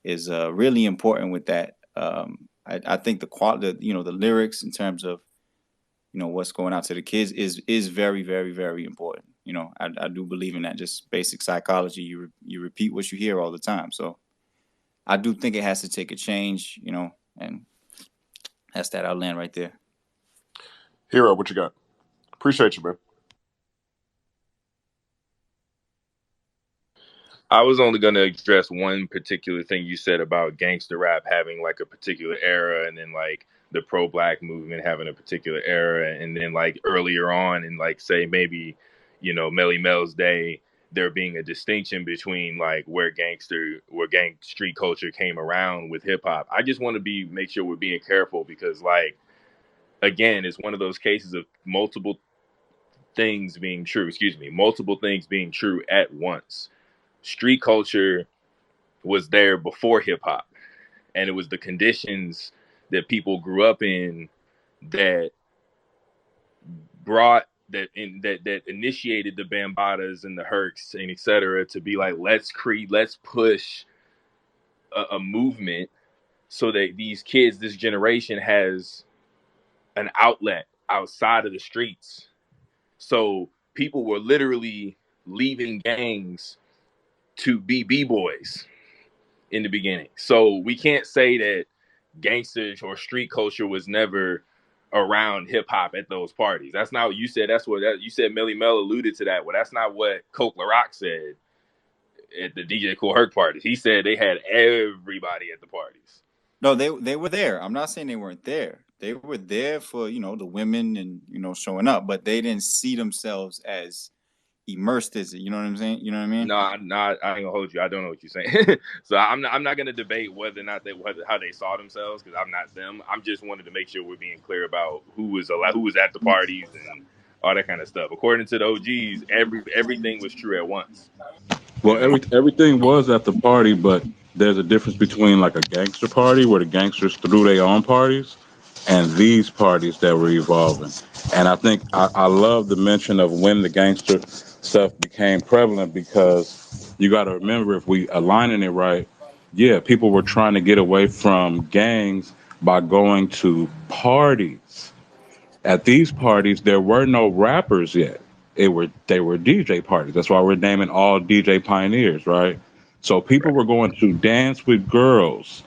is really important with that. I think the quality, the lyrics in terms of, what's going out to the kids is very, very, very important. I do believe in that, just basic psychology. You repeat what you hear all the time. So I do think it has to take a change, and that's that. I'll land right there. Hero, what you got? Appreciate you, man. I was only going to address one particular thing you said about gangster rap having like a particular era, and then like the pro black movement having a particular era, and then like earlier on, and like say maybe, Melly Mel's day, there being a distinction between like where gang street culture came around with hip hop. I just want to make sure we're being careful, because like, again, it's one of those cases of multiple things being true at once. Street culture was there before hip hop, and it was the conditions that people grew up in that brought that initiated the Bambatas and the Hercs and etc. to be like, let's push a movement so that these kids, this generation, has an outlet outside of the streets. So people were literally leaving gangs to be b-boys in the beginning. So we can't say that gangsters or street culture was never around hip hop at those parties. That's not what you said. You said. Millie Mel alluded to that. Well, that's not what Coke LaRock said at the DJ Kool Herc parties. He said they had everybody at the parties. No, they were there. I'm not saying they weren't there. They were there for, the women and, showing up, but they didn't see themselves as immersed as it. You know what I'm saying? You know what I mean? No, I ain't gonna hold you. I don't know what you're saying. So I'm not gonna debate whether or not how they saw themselves, because I'm not them. I'm just wanted to make sure we're being clear about who was at the parties and all that kind of stuff. According to the OGs, everything was true at once. Well, everything was at the party, but there's a difference between like a gangster party where the gangsters threw their own parties and these parties that were evolving. And I think I love the mention of when the gangster stuff became prevalent, because you got to remember, if we aligning it right, yeah, people were trying to get away from gangs by going to parties. At these parties, there were no rappers yet. They were DJ parties. That's why we're naming all DJ pioneers, right? So people Right. were going to dance with girls.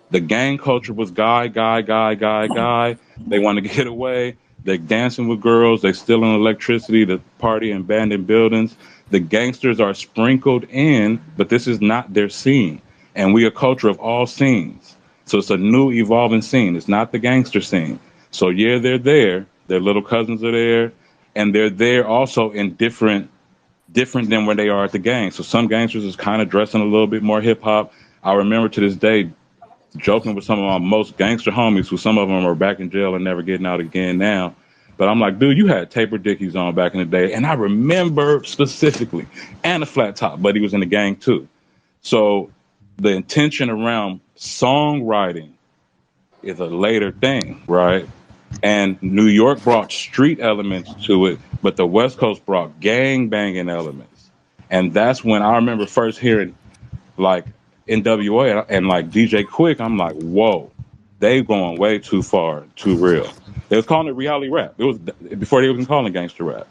The gang culture was guy, guy, guy, guy, guy. They want to get away. They're dancing with girls. They stealing electricity to party and abandoned buildings. The gangsters are sprinkled in, but this is not their scene. And we a culture of all scenes. So it's a new evolving scene. It's not the gangster scene. So yeah, they're there. Their little cousins are there. and they're there also in different than where they are at the gang. So some gangsters is kind of dressing a little bit more hip hop. I remember to this day joking with some of my most gangster homies, who some of them are back in jail and never getting out again now. But I'm like, dude, you had taper dickies on back in the day, and I remember specifically, and a flat top, but he was in the gang too. So the intention around songwriting is a later thing, right? And New York brought street elements to it, but the West Coast brought gang banging elements. And that's when I remember first hearing like NWA and like DJ Quick. I'm like, whoa, they going way too far, too real. They was calling it reality rap. It was before they even calling it gangster rap.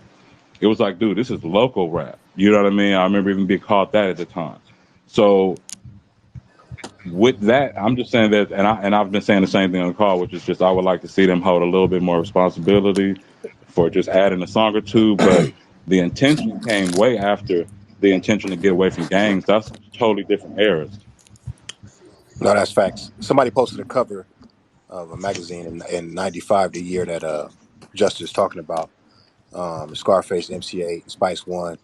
It was like, dude, this is local rap. You know what I mean? I remember even being called that at the time. So with that, I'm just saying that, and I've been saying the same thing on the call, which is just I would like to see them hold a little bit more responsibility for just adding a song or two. But the intention came way after the intention to get away from gangs. That's totally different eras. No, that's facts. Somebody posted a cover of a magazine in '95, the year that Justice talking about. Scarface, MCA, Spice One,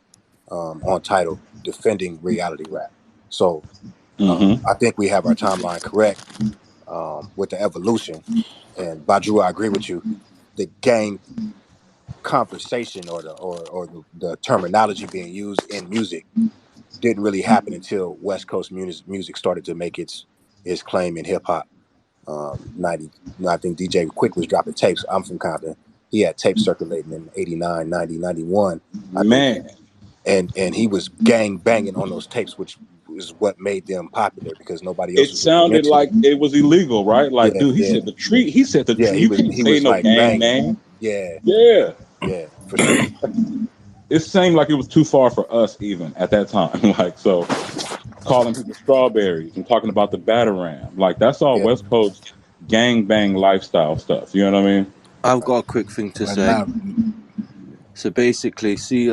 on title "Defending Reality Rap." So Hmm. I think we have our timeline correct with the evolution. And Badru, I agree with you. The gang conversation or the terminology being used in music didn't really happen until West Coast music started to make its claim in hip hop. 90, I think DJ Quick was dropping tapes. I'm from Compton. He had tapes circulating in 89, 90, 91, I think. Man, And he was gang banging on those tapes, which is what made them popular because nobody else it was really sounded into like it. it was illegal, right? Like, Yeah, dude, he yeah, said the tree. He said the yeah. tree. You can't He say was no like gang banging it. name. Yeah, Yeah. yeah, for sure. It seemed like it was too far for us even at that time. Like, so calling people strawberries and talking about the Batarang. Like, that's all Yeah, West Coast gang bang lifestyle stuff. You know what I mean? I've got a quick thing to and say. now, So basically, see,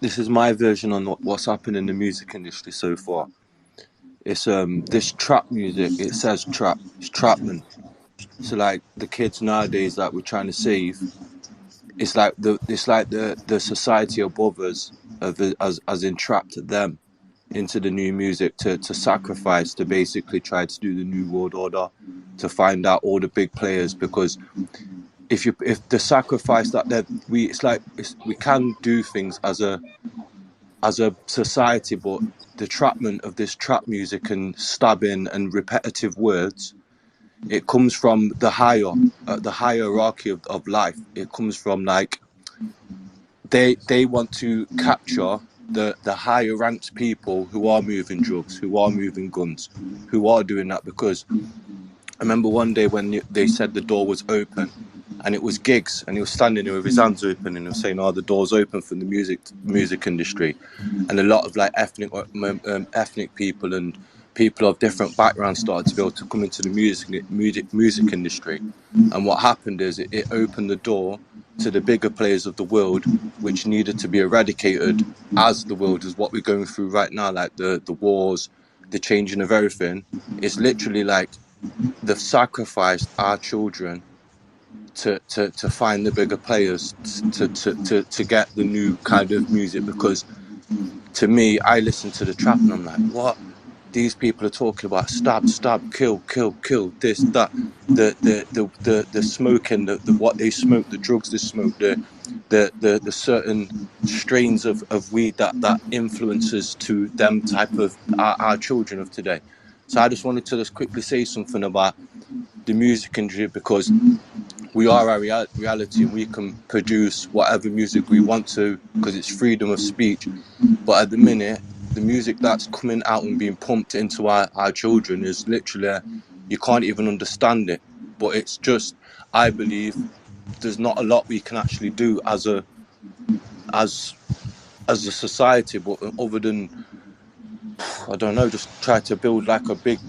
this is my version on what's happened in the music industry so far. It's this trap music. It says trap. It's trapment. So like the kids nowadays that we're trying to save, it's like the society above us has entrapped them into the new music to sacrifice to basically try to do the new world order, to find out all the big players. Because if the sacrifice that we can do things as a society, but the trapment of this trap music and stabbing and repetitive words, it comes from the hierarchy of life. It comes from like they want to capture the higher ranked people who are moving drugs, who are moving guns, who are doing that. Because I remember one day when they said the door was open, and it was Giggs, and he was standing there with his hands open, and he was saying, "Oh, the door's open for the music industry," and a lot of like ethnic people and people of different backgrounds started to be able to come into the music industry. And what happened is it opened the door to the bigger players of the world, which needed to be eradicated as the world is what we're going through right now, like the wars, the changing of everything. It's literally like they've sacrificed our children to find the bigger players to get the new kind of music. Because to me, I listen to the trap and I'm like, what? These people are talking about stab, stab, kill, kill, kill, this, that, the smoking, the what they smoke, the drugs they smoke, the certain strains of weed that influences to them type of our children of today. So I just wanted to just quickly say something about the music industry, because we are our reality and we can produce whatever music we want to because it's freedom of speech. But at the minute, the music that's coming out and being pumped into our children is literally, you can't even understand it. But it's just, I believe there's not a lot we can actually do as as a society, but other than, I don't know, just try to build like a big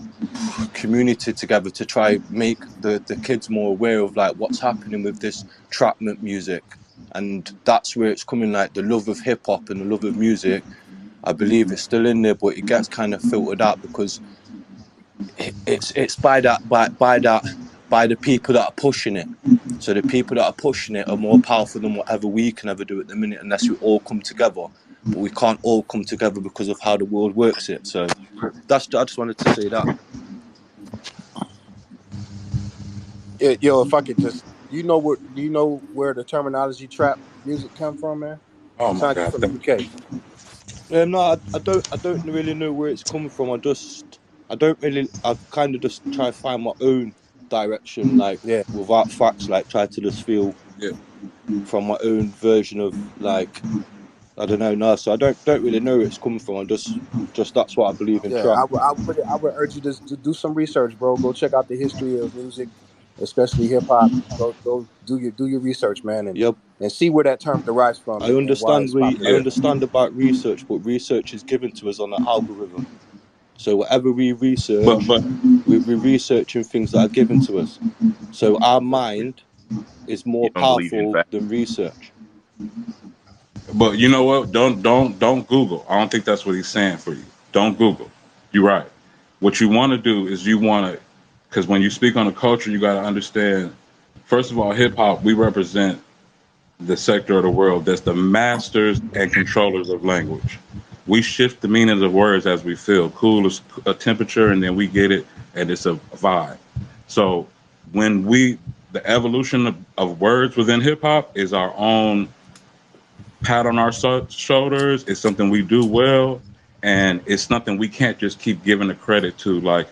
community together to try make the kids more aware of like what's happening with this trapment music. And that's where it's coming, like the love of hip hop and the love of music. I believe it's still in there, but it gets kind of filtered out because it's by the people that are pushing it. So the people that are pushing it are more powerful than whatever we can ever do at the minute, unless we all come together. But we can't all come together because of how the world works it. So I just wanted to say that. Yo, if I could just, do you know where the terminology trap music come from, man? Oh my Sound like you God. from the UK. No, I don't really know where it's coming from. I kind of just try to find my own direction, like Yeah, without facts, like try to just feel Yeah. from my own version of like I don't know. No, so I don't really know where it's coming from. I'm just that's what I believe in yeah. trap. I would urge you to do some research, bro. Go check out the history of music, especially hip hop. Go do your research, man, Yeah, and see where that term derives from and why it's I popular. Yeah. understand about research, but research is given to us on an algorithm. So whatever we But research, but we're researching things that are given to us. So our mind is You more don't believe in powerful fact. than research. but you know what? Don't Google. I don't think that's what he's saying for you. Don't Google. You're right. What you want to do is you want to, because when you speak on a culture, you got to understand. First of all, hip hop, we represent the sector of the world that's the masters and controllers of language. We shift the meanings of words as we feel. Cool is a temperature, and then we get it, and it's a vibe. So when the evolution of words within hip hop is our own pat on our shoulders. It's something we do well, and it's something we can't just keep giving the credit to like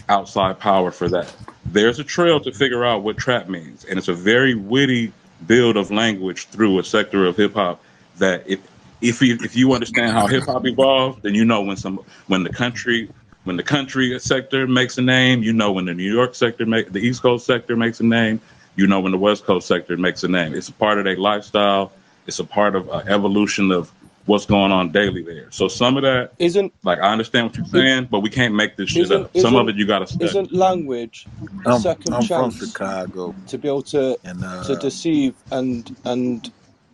outside power for that. There's a trail to figure out what trap means, and it's a very witty build of language through a sector of hip hop that if you understand how hip hop evolved, then you know when the country when the country sector makes a name, you know when the New York sector the East Coast sector makes a name, you know when the West Coast sector makes a name. It's a part of their lifestyle. It's a part of evolution of what's going on daily there. So some of that, Isn't like I understand what you're it? saying, but we can't make this shit Isn't up. Some of isn't it you got to study. isn't language a second I'm from chance Chicago, to be able to and deceive and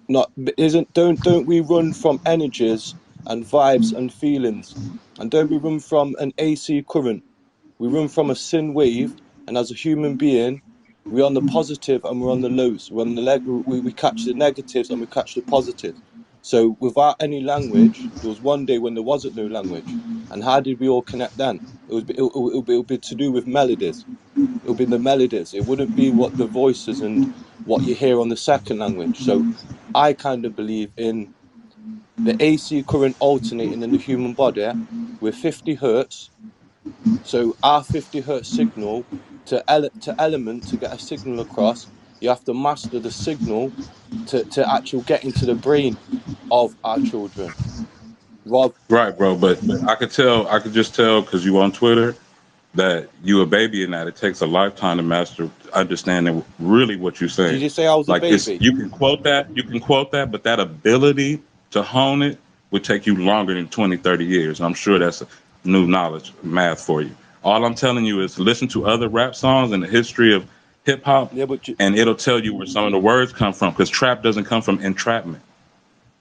not isn't don't we run from energies and vibes and feelings, and don't we run from an AC current? We run from a sin wave, and as a human being, we're on the positive and we're on the lows. We're on the we catch the negatives and we catch the positives. So without any language, there was one day when there wasn't no language. And how did we all connect then? It would be to do with melodies. It would be the melodies. It wouldn't be what the voices and what you hear on the second language. So I kind of believe in the AC current alternating in the human body with 50 hertz. So our 50 hertz signal to element to get a signal across, you have to master the signal to actually get into the brain of our children. Rob, Right, bro. But I could just tell because you on Twitter that you a baby in that. It takes a lifetime to master understanding really what you're did saying. you say I was a Like it's baby? you can quote that, but that ability to hone it would take you longer than 20, 30 years. I'm sure that's new knowledge, math for you. All I'm telling you is listen to other rap songs and the history of hip hop, Yeah, but and it'll tell you where some of the words come from. Because trap doesn't come from entrapment.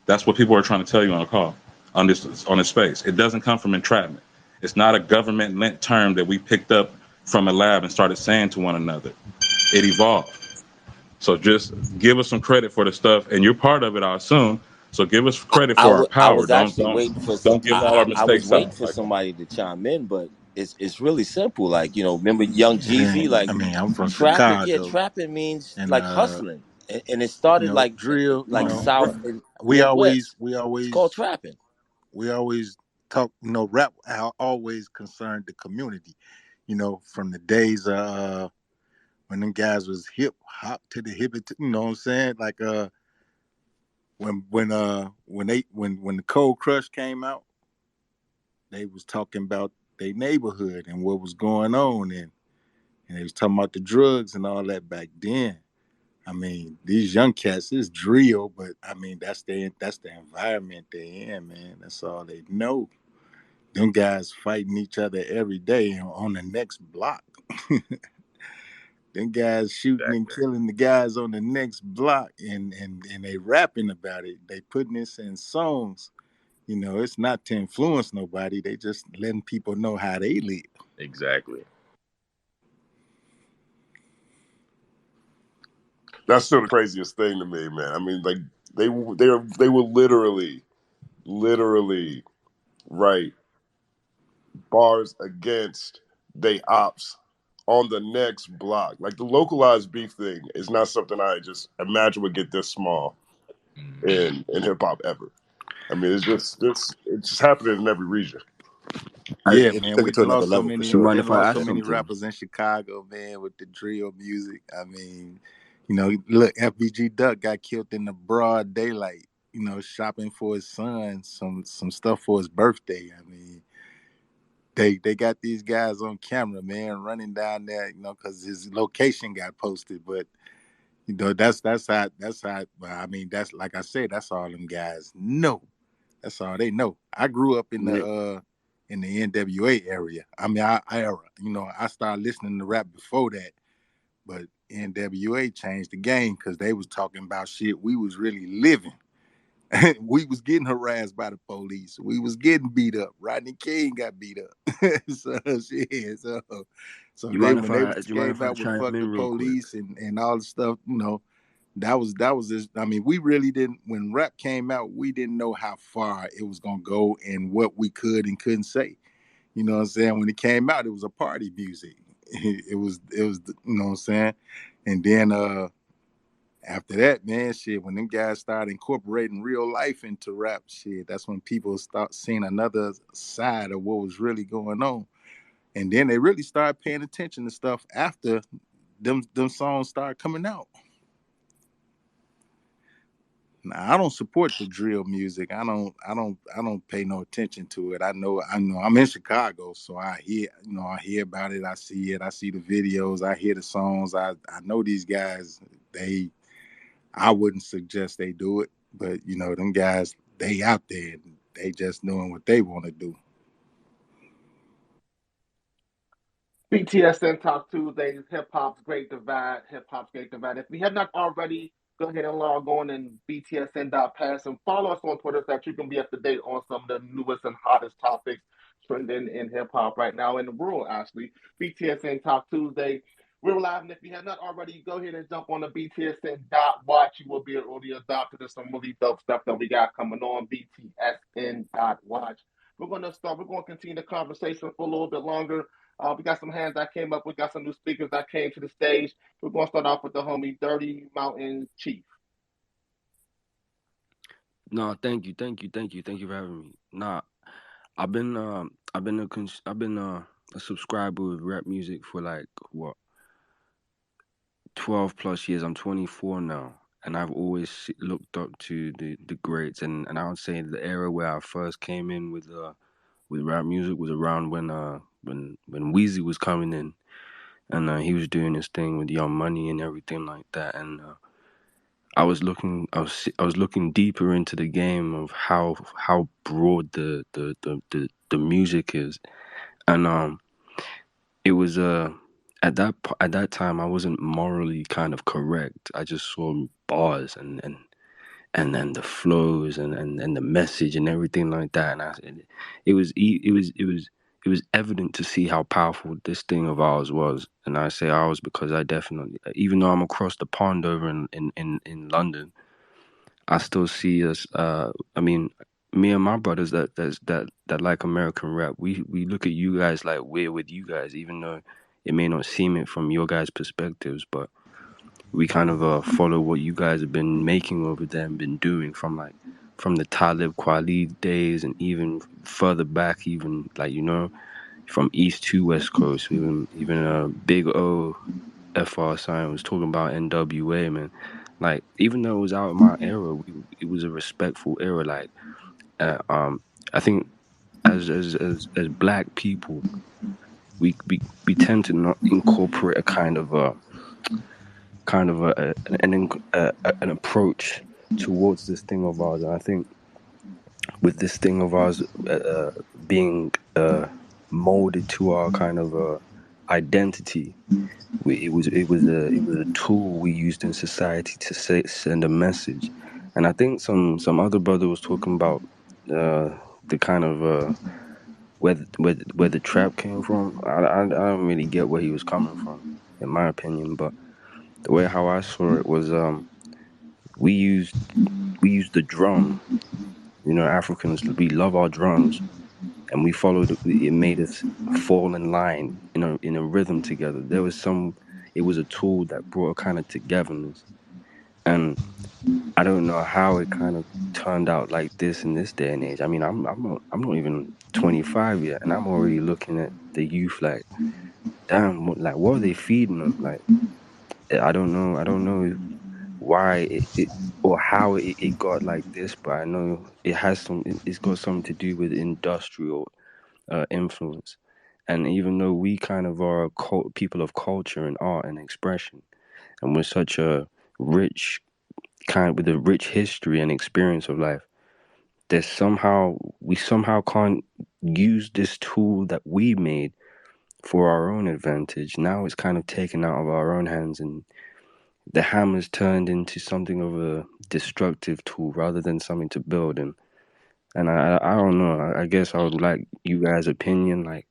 That's what people are trying to tell you on a call on this space. It doesn't come from entrapment. It's not a government lent term that we picked up from a lab and started saying to one another. It evolved. So just give us some credit for the stuff, and you're part of it, I assume. So give us credit for our I power. was actually waiting for some. Don't give all our I was mistakes waiting out for like that. somebody to chime in, but it's really simple. Like remember Young Jeezy? Like I'm from trapping. Yeah, Chicago, trapping means and like hustling, and it started drill. like Right. South and We always Midwest. It's called trapping. we always talk. Rap always concerned the community. From the days when them guys was hip hop to the hip. You know what I'm saying? Like when the Cold Crush came out, they was talking about their neighborhood and what was going on, and they was talking about the drugs and all that back then. I mean, these young cats is drill, but I mean that's the environment they in, man. That's all they know. Them guys fighting each other every day on the next block. Them guys shooting and Exactly. killing the guys on the next block, and they rapping about it. They putting this in songs. It's not to influence nobody. They just letting people know how they live. Exactly. That's still the craziest thing to me, man. I mean, like they will literally write bars against they ops on the next block. Like the localized beef thing is not something I just imagine would get this small in hip hop ever. I mean, it's just happening in every region. Yeah, It man, took it we to another lost so level for many. sure. They Mind if I lost ask so many something? rappers in Chicago, man, with the drill music. I mean, look, FBG Duck got killed in the broad daylight. Shopping for his son some stuff for his birthday. I mean, they got these guys on camera, man, running down there, because his location got posted. But that's how. Well, I mean, that's like I said, that's all them guys know. That's all they know. I grew up in Nick, the NWA area. I mean, I era. I started listening to rap before that, but NWA changed the game because they was talking about shit we was really living. We was getting harassed by the police. We was getting beat up. Rodney King got beat up. so shit. So you they mind if when they I was do you mind if came I out with chime fuck the in real quick? police and all the stuff, that was just. I mean, we really didn't. When rap came out, we didn't know how far it was gonna go and what we could and couldn't say. You know what I'm saying? When it came out, it was a party music. It was you know what I'm saying? And then after that, man, shit, when them guys started incorporating real life into rap, shit, that's when people start seeing another side of what was really going on. And then they really started paying attention to stuff after them songs started coming out. Now, I don't support the drill music. I don't pay no attention to it. I know I'm in Chicago, so I hear about it, I see it, I see the videos, I hear the songs. I know these guys, I wouldn't suggest they do it, but them guys, they out there, they just doing what they want to do. BTSN Talk Tuesdays, Hip Hop's Great Divide, Hip Hop's Great Divide. If we have not already, go ahead and log on and btsn.pass and follow us on Twitter so that you can be up to date on some of the newest and hottest topics trending in hip hop right now in the world, actually. BTSN Talk Tuesday. We're live, and if you have not already, go ahead and jump on the BTSN.watch. You will be already adopted. There's some really dope stuff that we got coming on BTSN.watch. We're going to continue the conversation for a little bit longer. We got some hands that came up. We got some new speakers that came to the stage. We're going to start off with the homie Dirty Mountain Chief. No, thank you for having me. Nah, I've been a subscriber with rap music for like what 12 plus years. I'm 24 now, and I've always looked up to the greats. And I would say the era where I first came in with rap music was around when Weezy was coming in, and he was doing his thing with Young Money and everything like that. And I was looking deeper into the game of how broad the music is, and it was at that time I wasn't morally kind of correct. I just saw bars and then the flows and the message and everything like that, and it was evident to see how powerful this thing of ours was. And I say ours because I definitely, even though I'm across the pond over in London, I still see us. I mean, me and my brothers that like American rap, we look at you guys like we're with you guys, even though it may not seem it from your guys' perspectives, but we kind of follow what you guys have been making over there and been doing from the Talib Kweli days and even further back, even like from East to West Coast, even Big O FR Sign was talking about NWA, man. Like, even though it was out of my era, it was a respectful era. Like, uh, um, I think as black people, we tend to not incorporate a an approach towards this thing of ours. And I think with this thing of ours being molded to our kind of identity, it was a tool we used in society to send a message. And I think some other brother was talking about the kind of where the trap came from. I don't really get where he was coming from, in my opinion. But The way how I saw it was we used the drum. You know, Africans, we love our drums, and we followed. It made us fall in line in a rhythm together. There was some. It was a tool that brought a kind of togetherness, and I don't know how it kind of turned out like this in this day and age. I mean, I'm not even 25 yet, and I'm already looking at the youth like, damn, what are they feeding them? Like, I don't know why it or how it got like this, but I know it has it's got something to do with industrial influence. And even though we kind of are people of culture and art and expression, and we're such a rich with a rich history and experience of life, we somehow can't use this tool that we made for our own advantage. Now it's kind of taken out of our own hands, and the hammer's turned into something of a destructive tool rather than something to build. And I don't know. I guess I would like you guys' opinion, like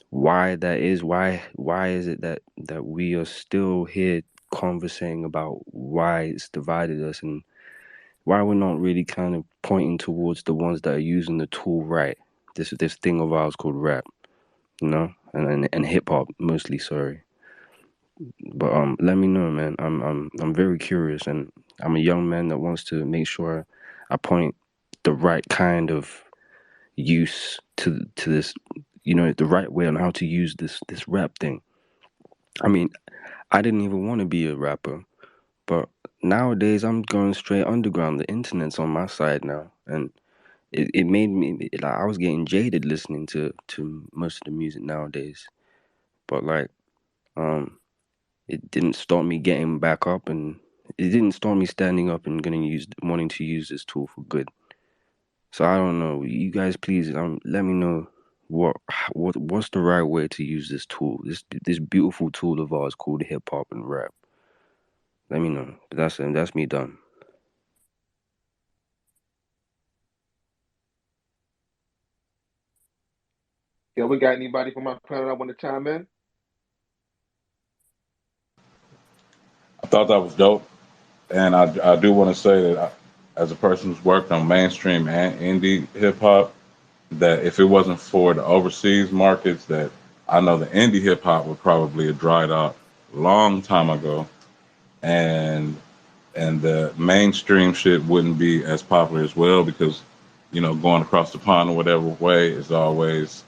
why that is. Why is it that we are still here conversing about why it's divided us, and why we're not really kind of pointing towards the ones that are using the tool right. This thing of ours called rap, you know, and hip hop mostly. Sorry, but let me know, man. I'm very curious, and I'm a young man that wants to make sure I point the right kind of use to this, you know, the right way on how to use this rap thing. I mean, I didn't even want to be a rapper, but nowadays I'm going straight underground. The internet's on my side now, and it made me like I was getting jaded listening to most of the music nowadays. But like it didn't stop me getting back up, and it didn't stop me standing up and wanting to use this tool for good. So I don't know. You guys, please let me know what's the right way to use this tool. This beautiful tool of ours called hip hop and rap. Let me know. That's me done. Yeah, we got anybody from my panel that want to chime in? I thought that was dope, and I do want to say that as a person who's worked on mainstream and indie hip hop, that if it wasn't for the overseas markets, that I know the indie hip hop would probably have dried up long time ago, and the mainstream shit wouldn't be as popular as well because, you know, going across the pond or whatever way is always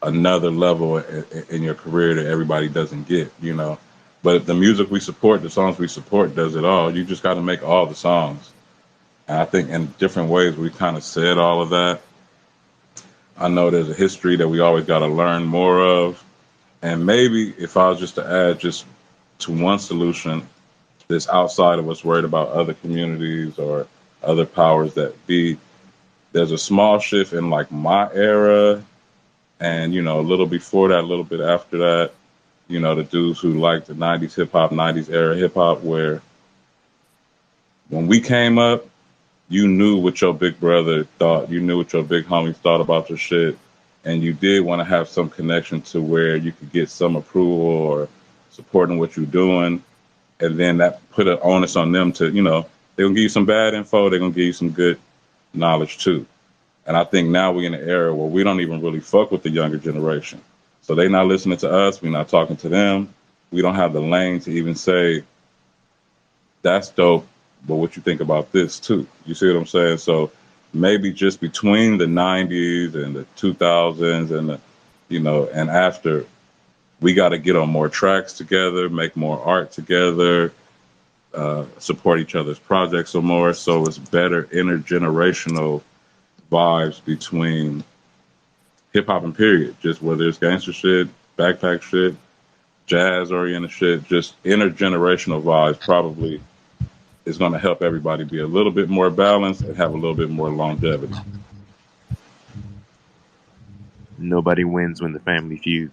another level in your career that everybody doesn't get, you know. But the music we support, the songs we support, does it all. You just got to make all the songs. And I think in different ways we kind of said all of that. I know there's a history that we always got to learn more of. And maybe if I was just to add just to one solution that's outside of us worried about other communities or other powers that be, there's a small shift in like my era and, you know, a little before that, a little bit after that, you know, the dudes who liked the 90s hip hop, 90s era hip hop, where when we came up, you knew what your big brother thought, you knew what your big homies thought about your shit, and you did want to have some connection to where you could get some approval or supporting what you're doing, and then that put an onus on them to, you know, they're gonna give you some bad info, they're gonna give you some good knowledge too. And I think now we're in an era where we don't even really fuck with the younger generation. So they not listening to us, we're not talking to them. We don't have the lane to even say, that's dope, but what you think about this too? You see what I'm saying? So maybe just between the 90s and the 2000s and the, you know, and after, we got to get on more tracks together, make more art together, support each other's projects some more. So it's better intergenerational vibes between hip hop and period. Just whether it's gangster shit, backpack shit, jazz oriented shit, just intergenerational vibes probably is going to help everybody be a little bit more balanced and have a little bit more longevity. Nobody wins when the family feuds.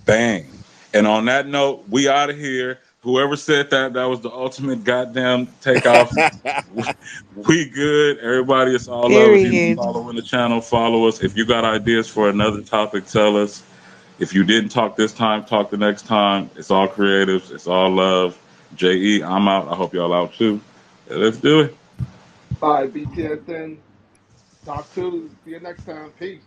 Bang. And on that note, we out of here. Whoever said that, that was the ultimate goddamn takeoff. We good. Everybody, it's all love. If you Period. following the channel, follow us. If you got ideas for another topic, tell us. If you didn't talk this time, talk the next time. It's all creatives. It's all love. JE, I'm out. I hope y'all out too. Let's do it. All right, BTSN, talk to. See you next time. Peace.